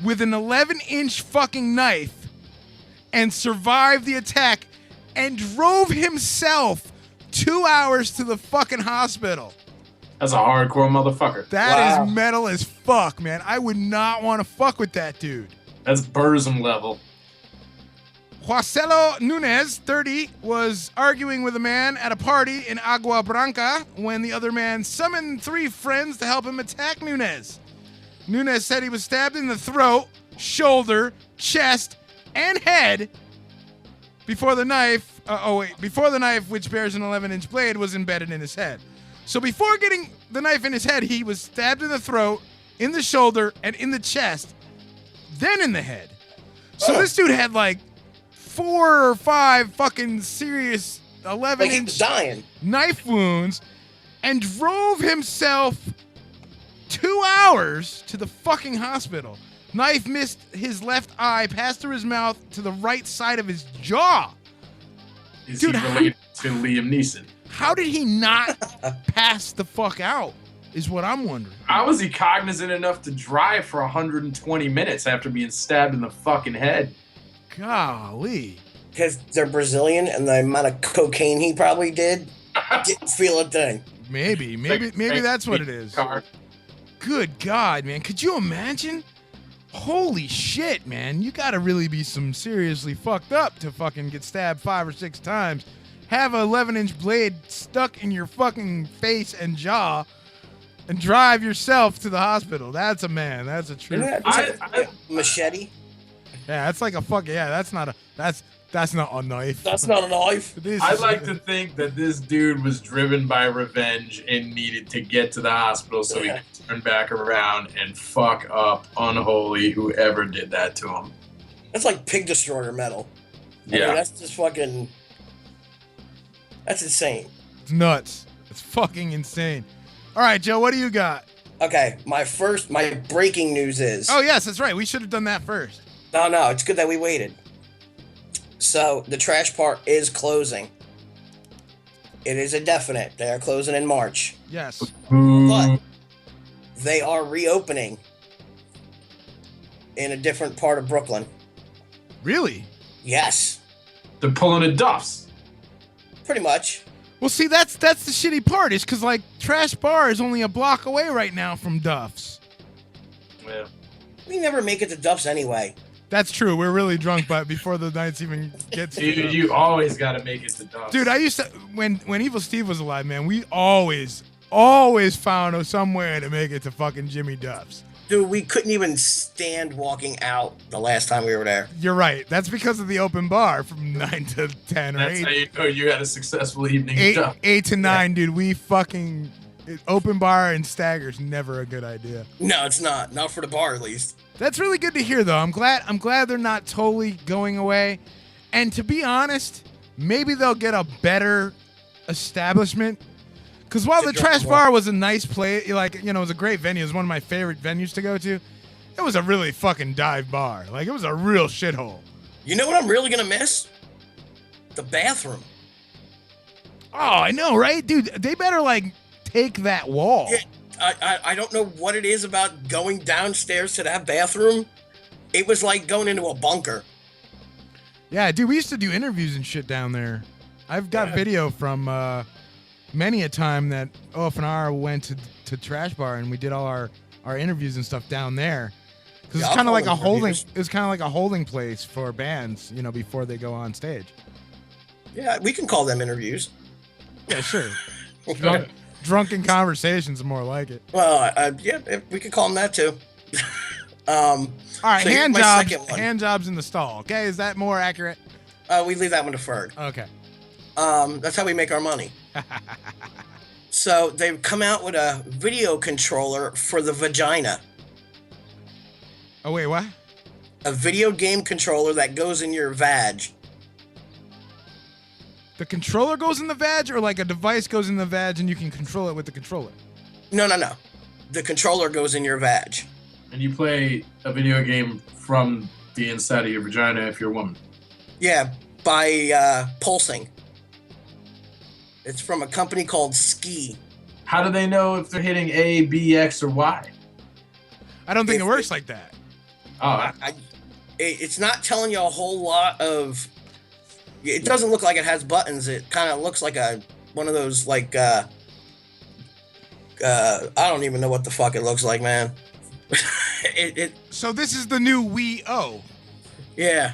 with an 11-inch fucking knife and survived the attack and drove himself 2 hours to the fucking hospital. That's a hardcore motherfucker. That is metal as fuck, man. I would not want to fuck with that dude. That's Burzum level. Joacelo Nunes, 30, was arguing with a man at a party in Agua Branca when the other man summoned 3 friends to help him attack Nunes. Nunes said he was stabbed in the throat, shoulder, chest, and head before the knife, which bears an 11-inch blade, was embedded in his head. So before getting the knife in his head, he was stabbed in the throat, in the shoulder, and in the chest, then in the head. So this dude had like 4 or 5 fucking serious 11-inch knife wounds and drove himself 2 hours to the fucking hospital. Knife missed his left eye, passed through his mouth to the right side of his jaw. Is he related to Liam Neeson? How did he not pass the fuck out is what I'm wondering. How was he cognizant enough to drive for 120 minutes after being stabbed in the fucking head? Golly. Because they're Brazilian and the amount of cocaine he probably didn't feel a thing. Maybe that's what it is. Good God, man. Could you imagine? Holy shit, man. You gotta really be some seriously fucked up to fucking get stabbed 5 or 6 times. Have an 11-inch blade stuck in your fucking face and jaw and drive yourself to the hospital. That's a man. That's a true. Machete? Yeah, that's like a fuck. Yeah, that's not a knife. That's not a knife. I'd like to think that this dude was driven by revenge and needed to get to the hospital so he could turn back around and fuck up unholy whoever did that to him. That's like Pig Destroyer metal. I mean, that's just fucking... That's insane. It's nuts. It's fucking insane. All right, Joe, what do you got? Okay, my breaking news is... Oh, yes, that's right. We should have done that first. No, it's good that we waited. So, the trash part is closing. It is a definite. They are closing in March. Yes. But they are reopening in a different part of Brooklyn. Really? Yes. They're pulling a Duff's. Pretty much. Well, see, that's the shitty part, is because, like, Trash Bar is only a block away right now from Duff's. Yeah. We never make it to Duff's anyway. That's true. We're really drunk, but before the nights even get to Dude, you always got to make it to Duff's. Dude, I used to, when Evil Steve was alive, man, we always found some way to make it to fucking Jimmy Duff's. Dude, we couldn't even stand walking out the last time we were there. You're right. That's because of the open bar from 9 to 10 or 8. That's how you know you had a successful evening. 8 to 9, dude. We fucking... Open bar and Stagger's never a good idea. No, it's not. Not for the bar, at least. That's really good to hear, though. I'm glad they're not totally going away. And to be honest, maybe they'll get a better establishment. Because while the Trash Bar was a nice place, like, you know, it was a great venue. It was one of my favorite venues to go to. It was a really fucking dive bar. Like, it was a real shithole. You know what I'm really going to miss? The bathroom. Oh, I know, right? Dude, they better, like, take that wall. Yeah, I don't know what it is about going downstairs to that bathroom. It was like going into a bunker. Yeah, dude, we used to do interviews and shit down there. I've got video from many a time that OFNR went to Trash Bar and we did all our interviews and stuff down there. Because it's kind of like a holding place for bands, you know, before they go on stage. Yeah, we can call them interviews. Yeah, sure. Drunken conversations are more like it. Well, yeah, we could call them that too. All right, so hand jobs in the stall. Okay, is that more accurate? We leave that one deferred. Okay. That's how we make our money. So they've come out with a video controller for the vagina. Oh, wait, what? A video game controller that goes in your vag. The controller goes in the vag, or like a device goes in the vag and you can control it with the controller? No. The controller goes in your vag. And you play a video game from the inside of your vagina if you're a woman. Yeah, by pulsing. It's from a company called Ski. How do they know if they're hitting A, B, X, or Y? I don't think it works like that. Oh, It's not telling you a whole lot of. It doesn't look like it has buttons. It kind of looks like one of those like. I don't even know what the fuck it looks like, man. So this is the new Wii O. Yeah,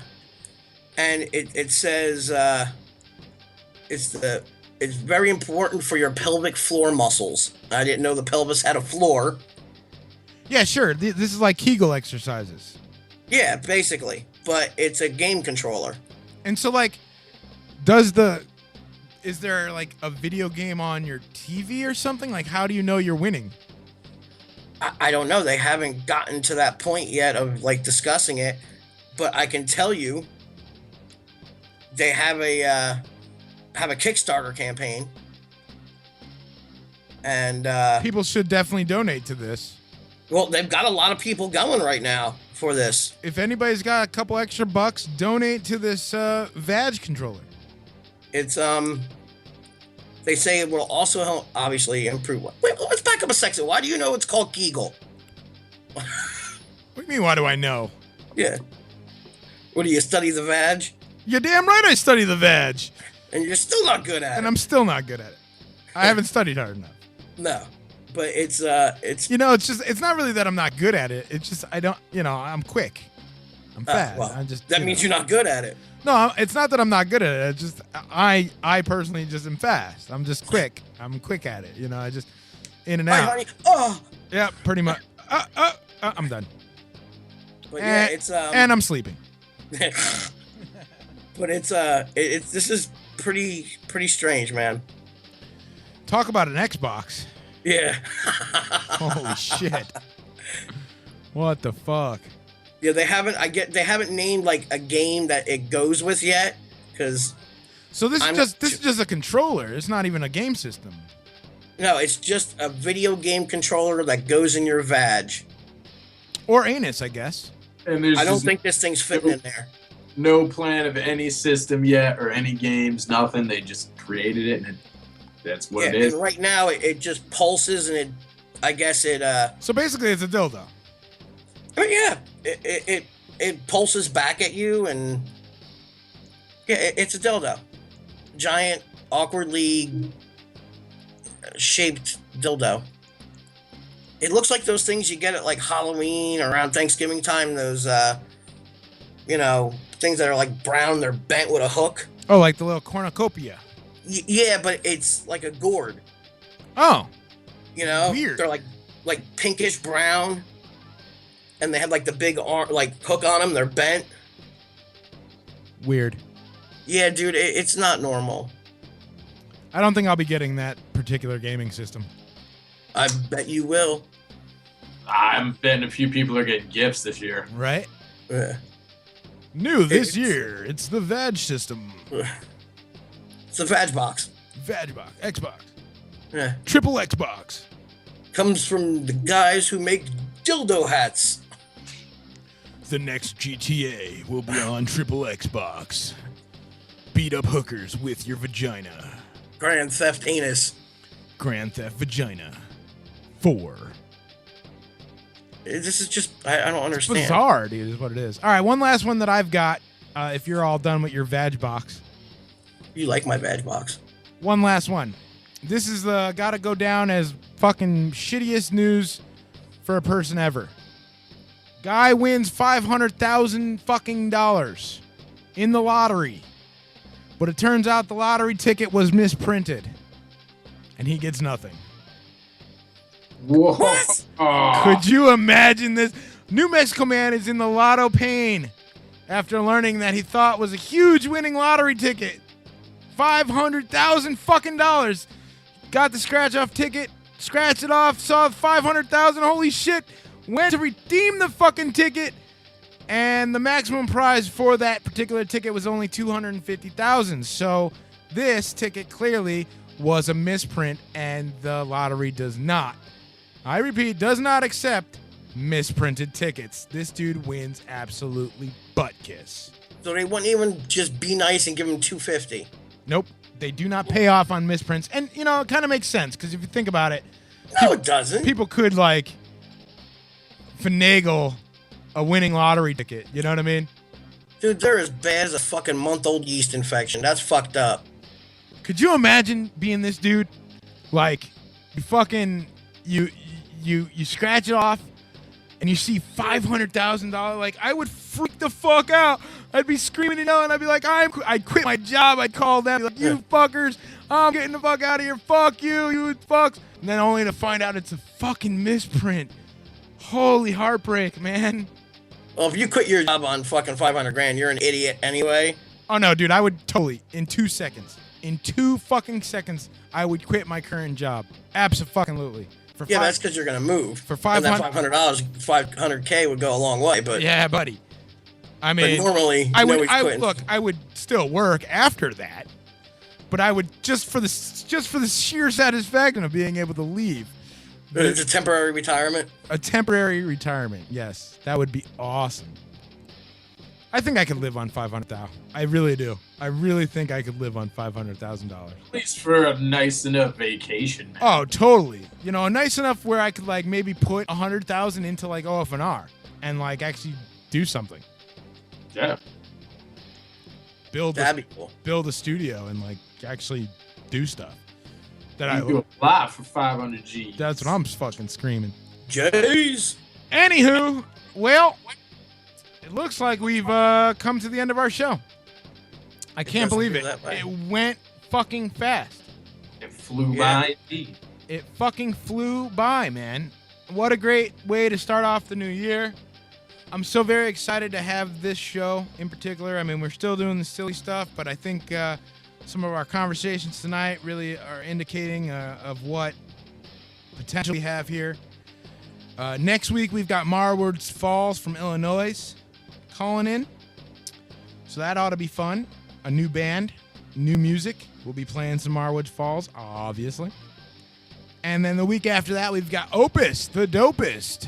and it says it's very important for your pelvic floor muscles. I didn't know the pelvis had a floor. Yeah, sure. This is like Kegel exercises. Yeah, basically, but it's a game controller. And so, like, is there like a video game on your TV or something? Like, how do you know you're winning? I don't know. They haven't gotten to that point yet of like discussing it, but I can tell you they have a Kickstarter campaign, and people should definitely donate to this. Well, they've got a lot of people going right now for this. If anybody's got a couple extra bucks, donate to this VAG controller. It's they say it will also help, obviously improve. Wait, let's back up a second. Why do you know it's called Kegel? What do you mean? Why do I know? Yeah. What do you study the vag? You're damn right. I study the VAG, and you're still not good at it. And I'm still not good at it. I haven't studied hard enough. No, but it's it's not really that I'm not good at it. It's just I don't, I'm quick. I'm fast. Well, I'm just that means you're not good at it. No, it's not that I'm not good at it. It's just I personally just am fast. I'm just quick. I'm quick at it. I just in and out. Hi, honey. Oh. Yeah, pretty much. I'm done. But yeah, it's and I'm sleeping. But it's this is pretty strange, man. Talk about an Xbox. Yeah. Holy shit. What the fuck? Yeah, they haven't named like a game that it goes with yet, because. So this is just a controller. It's not even a game system. No, it's just a video game controller that goes in your vag. Or anus, I guess. And I don't think this thing's fitting in there. No plan of any system yet or any games, nothing. They just created it, and that's what it is. And right now, it just pulses, and I guess it. So basically, it's a dildo. But yeah, it pulses back at you, and yeah, it's a dildo, giant, awkwardly shaped dildo. It looks like those things you get at like Halloween or around Thanksgiving time. Those, things that are like brown, they're bent with a hook. Oh, like the little cornucopia. Yeah, but it's like a gourd. Oh. Weird. They're like pinkish brown. And they have like the big arm, like hook on them. They're bent. Weird. Yeah, dude, it's not normal. I don't think I'll be getting that particular gaming system. I bet you will. I'm betting a few people are getting gifts this year. Right? Yeah. New this year, it's the VAG system. It's the VAG box. VAG box. Xbox. Yeah. Triple Xbox. Comes from the guys who make dildo hats. The next GTA will be on Triple Xbox. Beat up hookers with your vagina. Grand Theft Anus. Grand Theft Vagina 4. This is just, I don't understand. It's bizarre, dude, is what it is. All right, one last one that I've got, if you're all done with your VAG box. You like my VAG box. One last one. This is gotta go down as fucking shittiest news for a person ever. Guy wins $500,000 fucking dollars in the lottery. But it turns out the lottery ticket was misprinted. And he gets nothing. Whoa. What? Could you imagine this? New Mexico man is in the lotto pain after learning that he thought was a huge winning lottery ticket. $500,000 fucking dollars. Got the scratch off ticket, scratched it off, saw 500,000. Holy shit. Went to redeem the fucking ticket, and the maximum prize for that particular ticket was only $250,000. So this ticket clearly was a misprint, and the lottery does not, I repeat, does not accept misprinted tickets. This dude wins absolutely butt kiss. So they wouldn't even just be nice and give him $250. Nope. They do not pay off on misprints. And, you know, it kind of makes sense because if you think about it, No, it doesn't. people could, like, finagle a winning lottery ticket. You know what I mean? Dude, they're as bad as a fucking month-old yeast infection. That's fucked up. Could you imagine being this dude? Like, you fucking, you scratch it off and you see $500,000. Like, I would freak the fuck out. I'd be screaming and yelling. I'd be like, I'd quit my job. I'd call them. Be like, you fuckers, I'm getting the fuck out of here. Fuck you, you fucks. And then only to find out it's a fucking misprint. Holy heartbreak, man. Well, if you quit your job on fucking $500,000, you're an idiot anyway. Oh, no, dude, I would totally, in 2 seconds. In 2 fucking seconds, I would quit my current job. Absolutely. Yeah, that's because you're gonna move. For and that $500, $500K would go a long way. But yeah, buddy. I mean, but normally, I would. he's quitting. Look, I would still work after that, but I would just for the sheer satisfaction of being able to leave. But it's a temporary retirement. A temporary retirement. Yes, that would be awesome. I think I could live on $500,000. I really do. I really think I could live on $500,000. At least for a nice enough vacation, man. Oh, totally. You know, nice enough where I could like maybe put $100,000 into like OFNR and like actually do something. Yeah. That'd be cool. Build a studio and like actually do stuff. You do a lot for 500 G's. That's what I'm fucking screaming. Jeez. Anywho, well, it looks like we've come to the end of our show. I can't believe it. It went fucking fast. It flew by indeed. It fucking flew by, man. What a great way to start off the new year. I'm so very excited to have this show in particular. I mean, we're still doing the silly stuff, but I think some of our conversations tonight really are indicating of what potential we have here. Next week, we've got Marwood's Falls from Illinois calling in. So that ought to be fun. A new band, new music. We'll be playing some Marwood Falls, obviously. And then the week after that, we've got Opus, the dopest,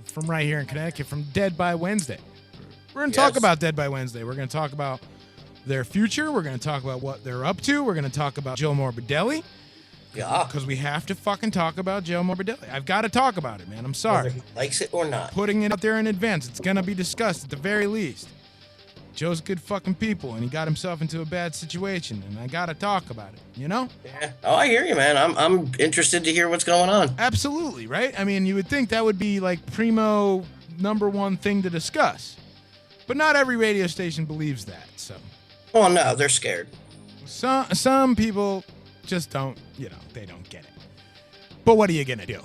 from right here in Connecticut, from Dead by Wednesday. We're going to talk about Dead by Wednesday. We're going to talk about their future. We're going to talk about what they're up to. We're going to talk about Joe Morbidelli. Yeah. Because we have to fucking talk about Joe Morbidelli. I've got to talk about it, man. I'm sorry. Whether he likes it or not. Putting it out there in advance. It's going to be discussed at the very least. Joe's good fucking people, and he got himself into a bad situation, and I got to talk about it, you know? Yeah. Oh, I hear you, man. I'm interested to hear what's going on. Absolutely, right? I mean, you would think that would be like primo number one thing to discuss. But not every radio station believes that, so. Oh, no, they're scared. Some people just don't, you know, they don't get it. But what are you going to do?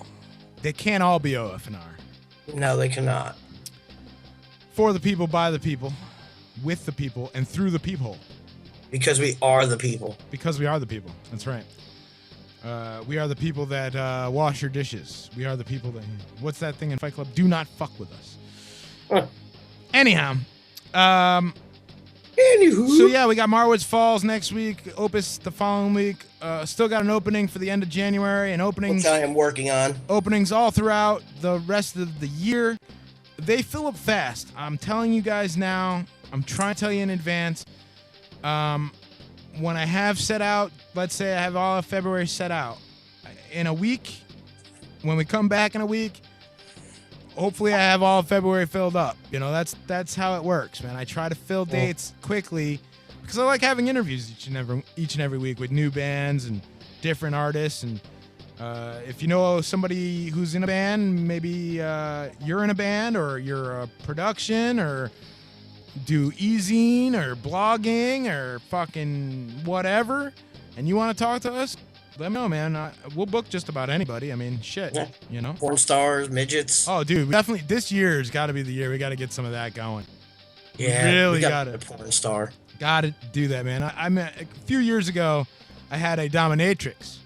They can't all be OFNR. No, they cannot. For the people, by the people, with the people, and through the peephole. Because we are the people. Because we are the people. That's right. We are the people that wash your dishes. We are the people that... What's that thing in Fight Club? Do not fuck with us. Huh. Anyhow. Anywho. So, yeah, we got Marwood's Falls next week. Opus the following week. Still got an opening for the end of January. And openings... Which I am working on. Openings all throughout the rest of the year. They fill up fast. I'm telling you guys now. I'm trying to tell you in advance. When I have set out, let's say I have all of February set out. In a week, when we come back in a week, hopefully I have all of February filled up. You know, that's how it works, man. I try to fill dates quickly because I like having interviews each and every week with new bands and different artists. And if you know somebody who's in a band, maybe you're in a band or you're a production or do e-zine or blogging or fucking whatever, and you want to talk to us, let me know, man. We'll book just about anybody. I mean, shit, you know? Porn stars, midgets. Oh, dude, definitely, this year's got to be the year. We got to get some of that going. Yeah, really we got a it. porn star. Got to do that, man. I mean, a few years ago, I had a dominatrix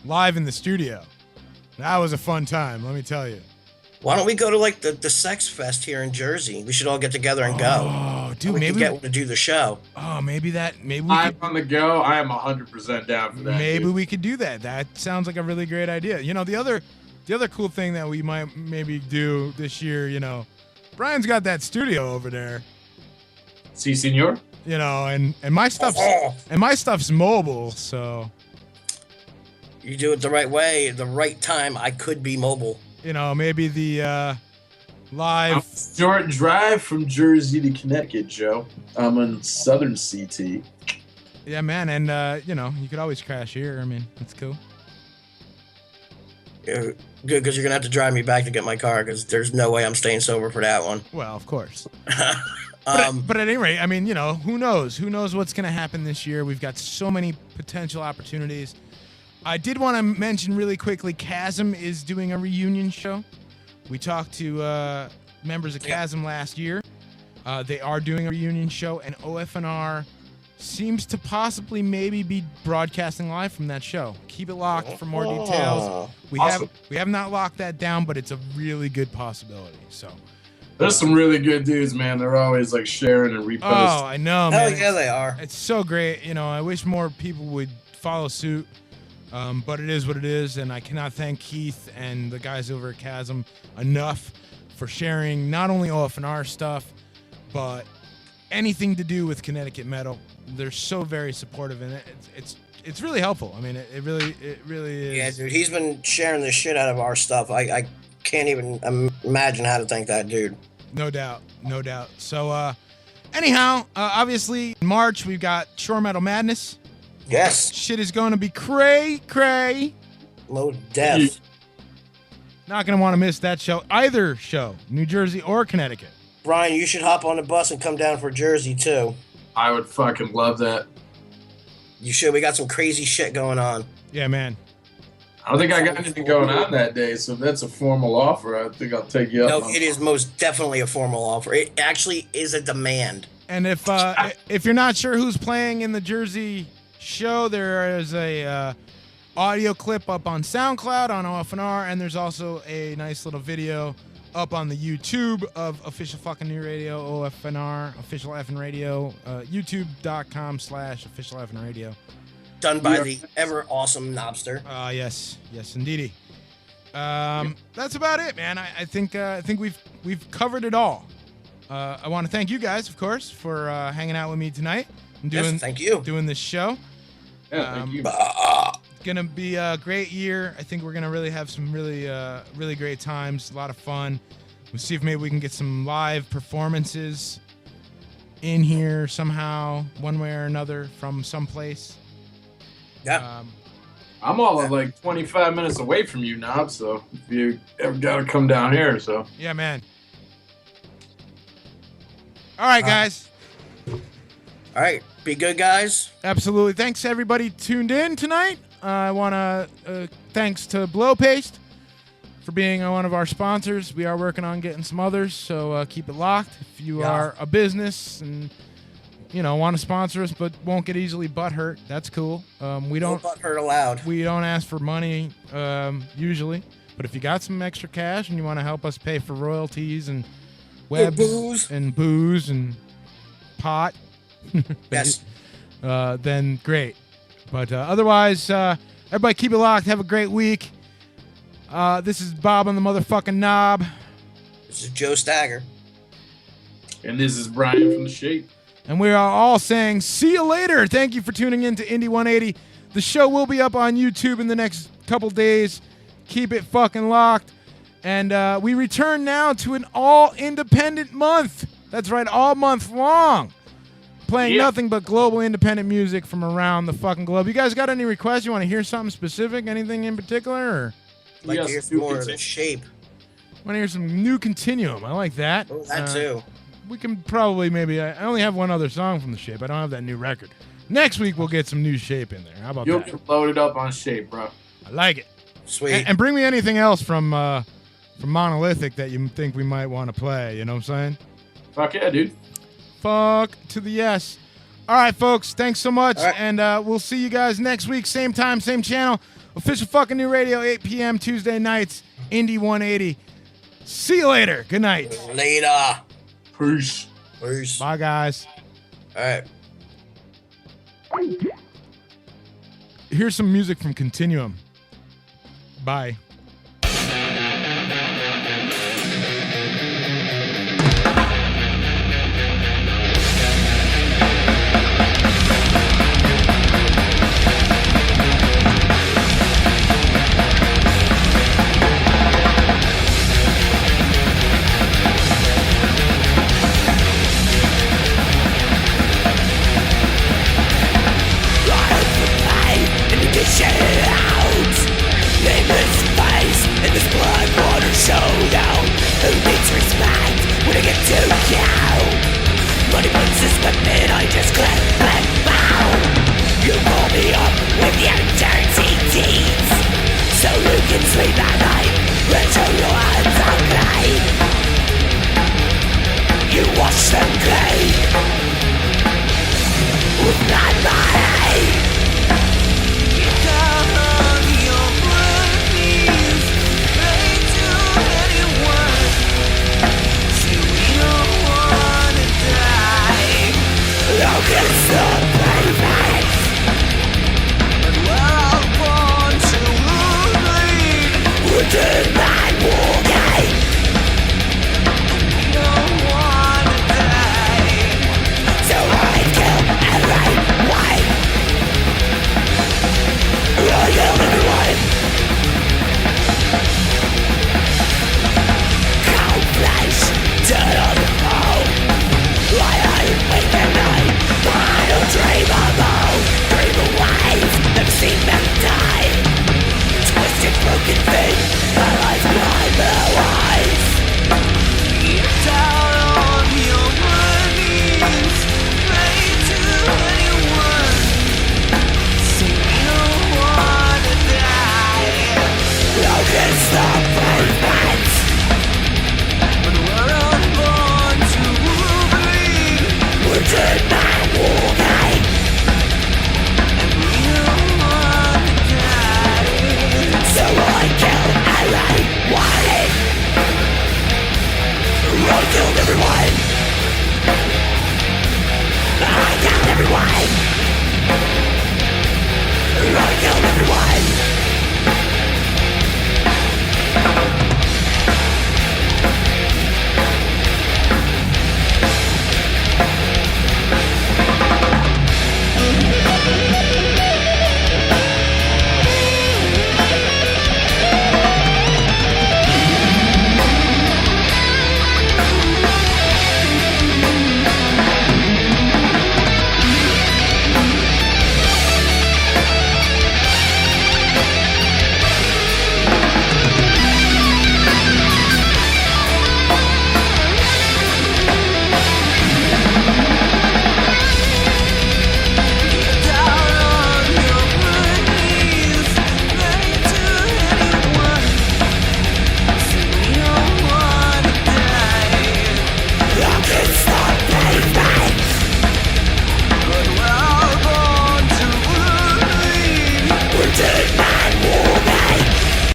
live in the studio. That was a fun time, let me tell you. Why don't we go to like the sex fest here in Jersey? We should all get together and go. Oh, dude, we maybe can get one to do the show. Oh, maybe we I'm could, on the go. I am 100% down for that. maybe dude. we could do that. That sounds like a really great idea. You know, the other cool thing that we might maybe do this year, you know, Brian's got that studio over there. Si, senor. You know, and my stuff's mobile, so You do it the right way, the right time. I could be mobile. you know, maybe the live. Short drive from Jersey to Connecticut, Joe. I'm on Southern CT. Yeah, man, and you know, you could always crash here. I mean, that's cool. Yeah, good, because you're gonna have to drive me back to get my car, because there's no way I'm staying sober for that one. Well, of course. But at any rate, I mean, you know, who knows? Who knows what's going to happen this year? We've got so many potential opportunities. I did want to mention really quickly, Chasm is doing a reunion show. We talked to members of Chasm last year. They are doing a reunion show, and OFNR seems to possibly maybe be broadcasting live from that show. Keep it locked for more details. We have not locked that down, but it's a really good possibility. So. There's some really good dudes, man. They're always like sharing and reposting. Oh, I know, man. Hell yeah, they are. It's so great. You know, I wish more people would follow suit, but it is what it is, and I cannot thank Keith and the guys over at Chasm enough for sharing not only OFNR stuff, but anything to do with Connecticut metal. They're so very supportive, and it's really helpful. I mean, it really is. Yeah, dude, he's been sharing the shit out of our stuff. I can't even imagine how to thank that dude. No doubt, no doubt. So, anyhow, obviously, in March, we've got Shore Metal Madness. Yes. Shit is going to be cray. Low death. Not going to want to miss that show. Either show, New Jersey or Connecticut. Brian, you should hop on the bus and come down for Jersey, too. I would fucking love that. You should. We got some crazy shit going on. Yeah, man. I don't think I got anything going on that day, so if that's a formal offer, I think I'll take you up No, on it is most definitely a formal offer. It actually is a demand. And if you're not sure who's playing in the Jersey show, there is a audio clip up on SoundCloud on OFNR, and there's also a nice little video up on the YouTube of Official Fucking New Radio, OFNR, Official Effin' Radio, youtube.com/Official Effin' Radio. Done by the ever awesome Knobster. Yes, indeedy. That's about it, man. I think we've covered it all. I want to thank you guys, of course, for hanging out with me tonight and Thank you. doing this show. Yeah, thank you. It's gonna be a great year. I think we're gonna really have some really great times. A lot of fun. We'll see if maybe we can get some live performances in here somehow, one way or another, from someplace. Yeah. I'm all of like 25 minutes away from you, Knob, so if you ever gotta come down here, so. Yeah, man. All right, guys. All right. Be good, guys. Absolutely. Thanks to everybody tuned in tonight. I want to thanks to Blow Paste for being one of our sponsors. We are working on getting some others, so keep it locked. If you are a business and want to sponsor us but won't get easily butthurt, that's cool. We don't butthurt allowed. We don't ask for money usually, but if you got some extra cash and you want to help us pay for royalties and webs and booze and pot, yes, then great. But otherwise, everybody keep it locked. Have a great week. This is Bob on the motherfucking knob. This is Joe Stagger. And this is Brian from The Shape. And we are all saying, see you later. Thank you for tuning in to Indie 180. The show will be up on YouTube in the next couple days. Keep it fucking locked. And we return now to an all-independent month. That's right, all month long. Playing nothing but global independent music from around the fucking globe. You guys got any requests? You want to hear something specific? Anything in particular? Or? Like to hear some more of The Shape. Want to hear some New Continuum? I like that. Oh, that too. We can probably I only have one other song from The Shape. I don't have that new record. Next week we'll get some new Shape in there. How about You'll that? get loaded up on Shape, bro. I like it. Sweet. And bring me anything else from Monolithic that you think we might want to play. You know what I'm saying? Fuck yeah, dude. Fuck to the yes. All right, folks. Thanks so much. Right. And we'll see you guys next week. Same time, same channel. Official Fucking New Radio, 8 p.m. Tuesday nights. Indie 180. See you later. Good night. Later. Peace. Peace. Bye, guys. All right. Here's some music from Continuum. Bye.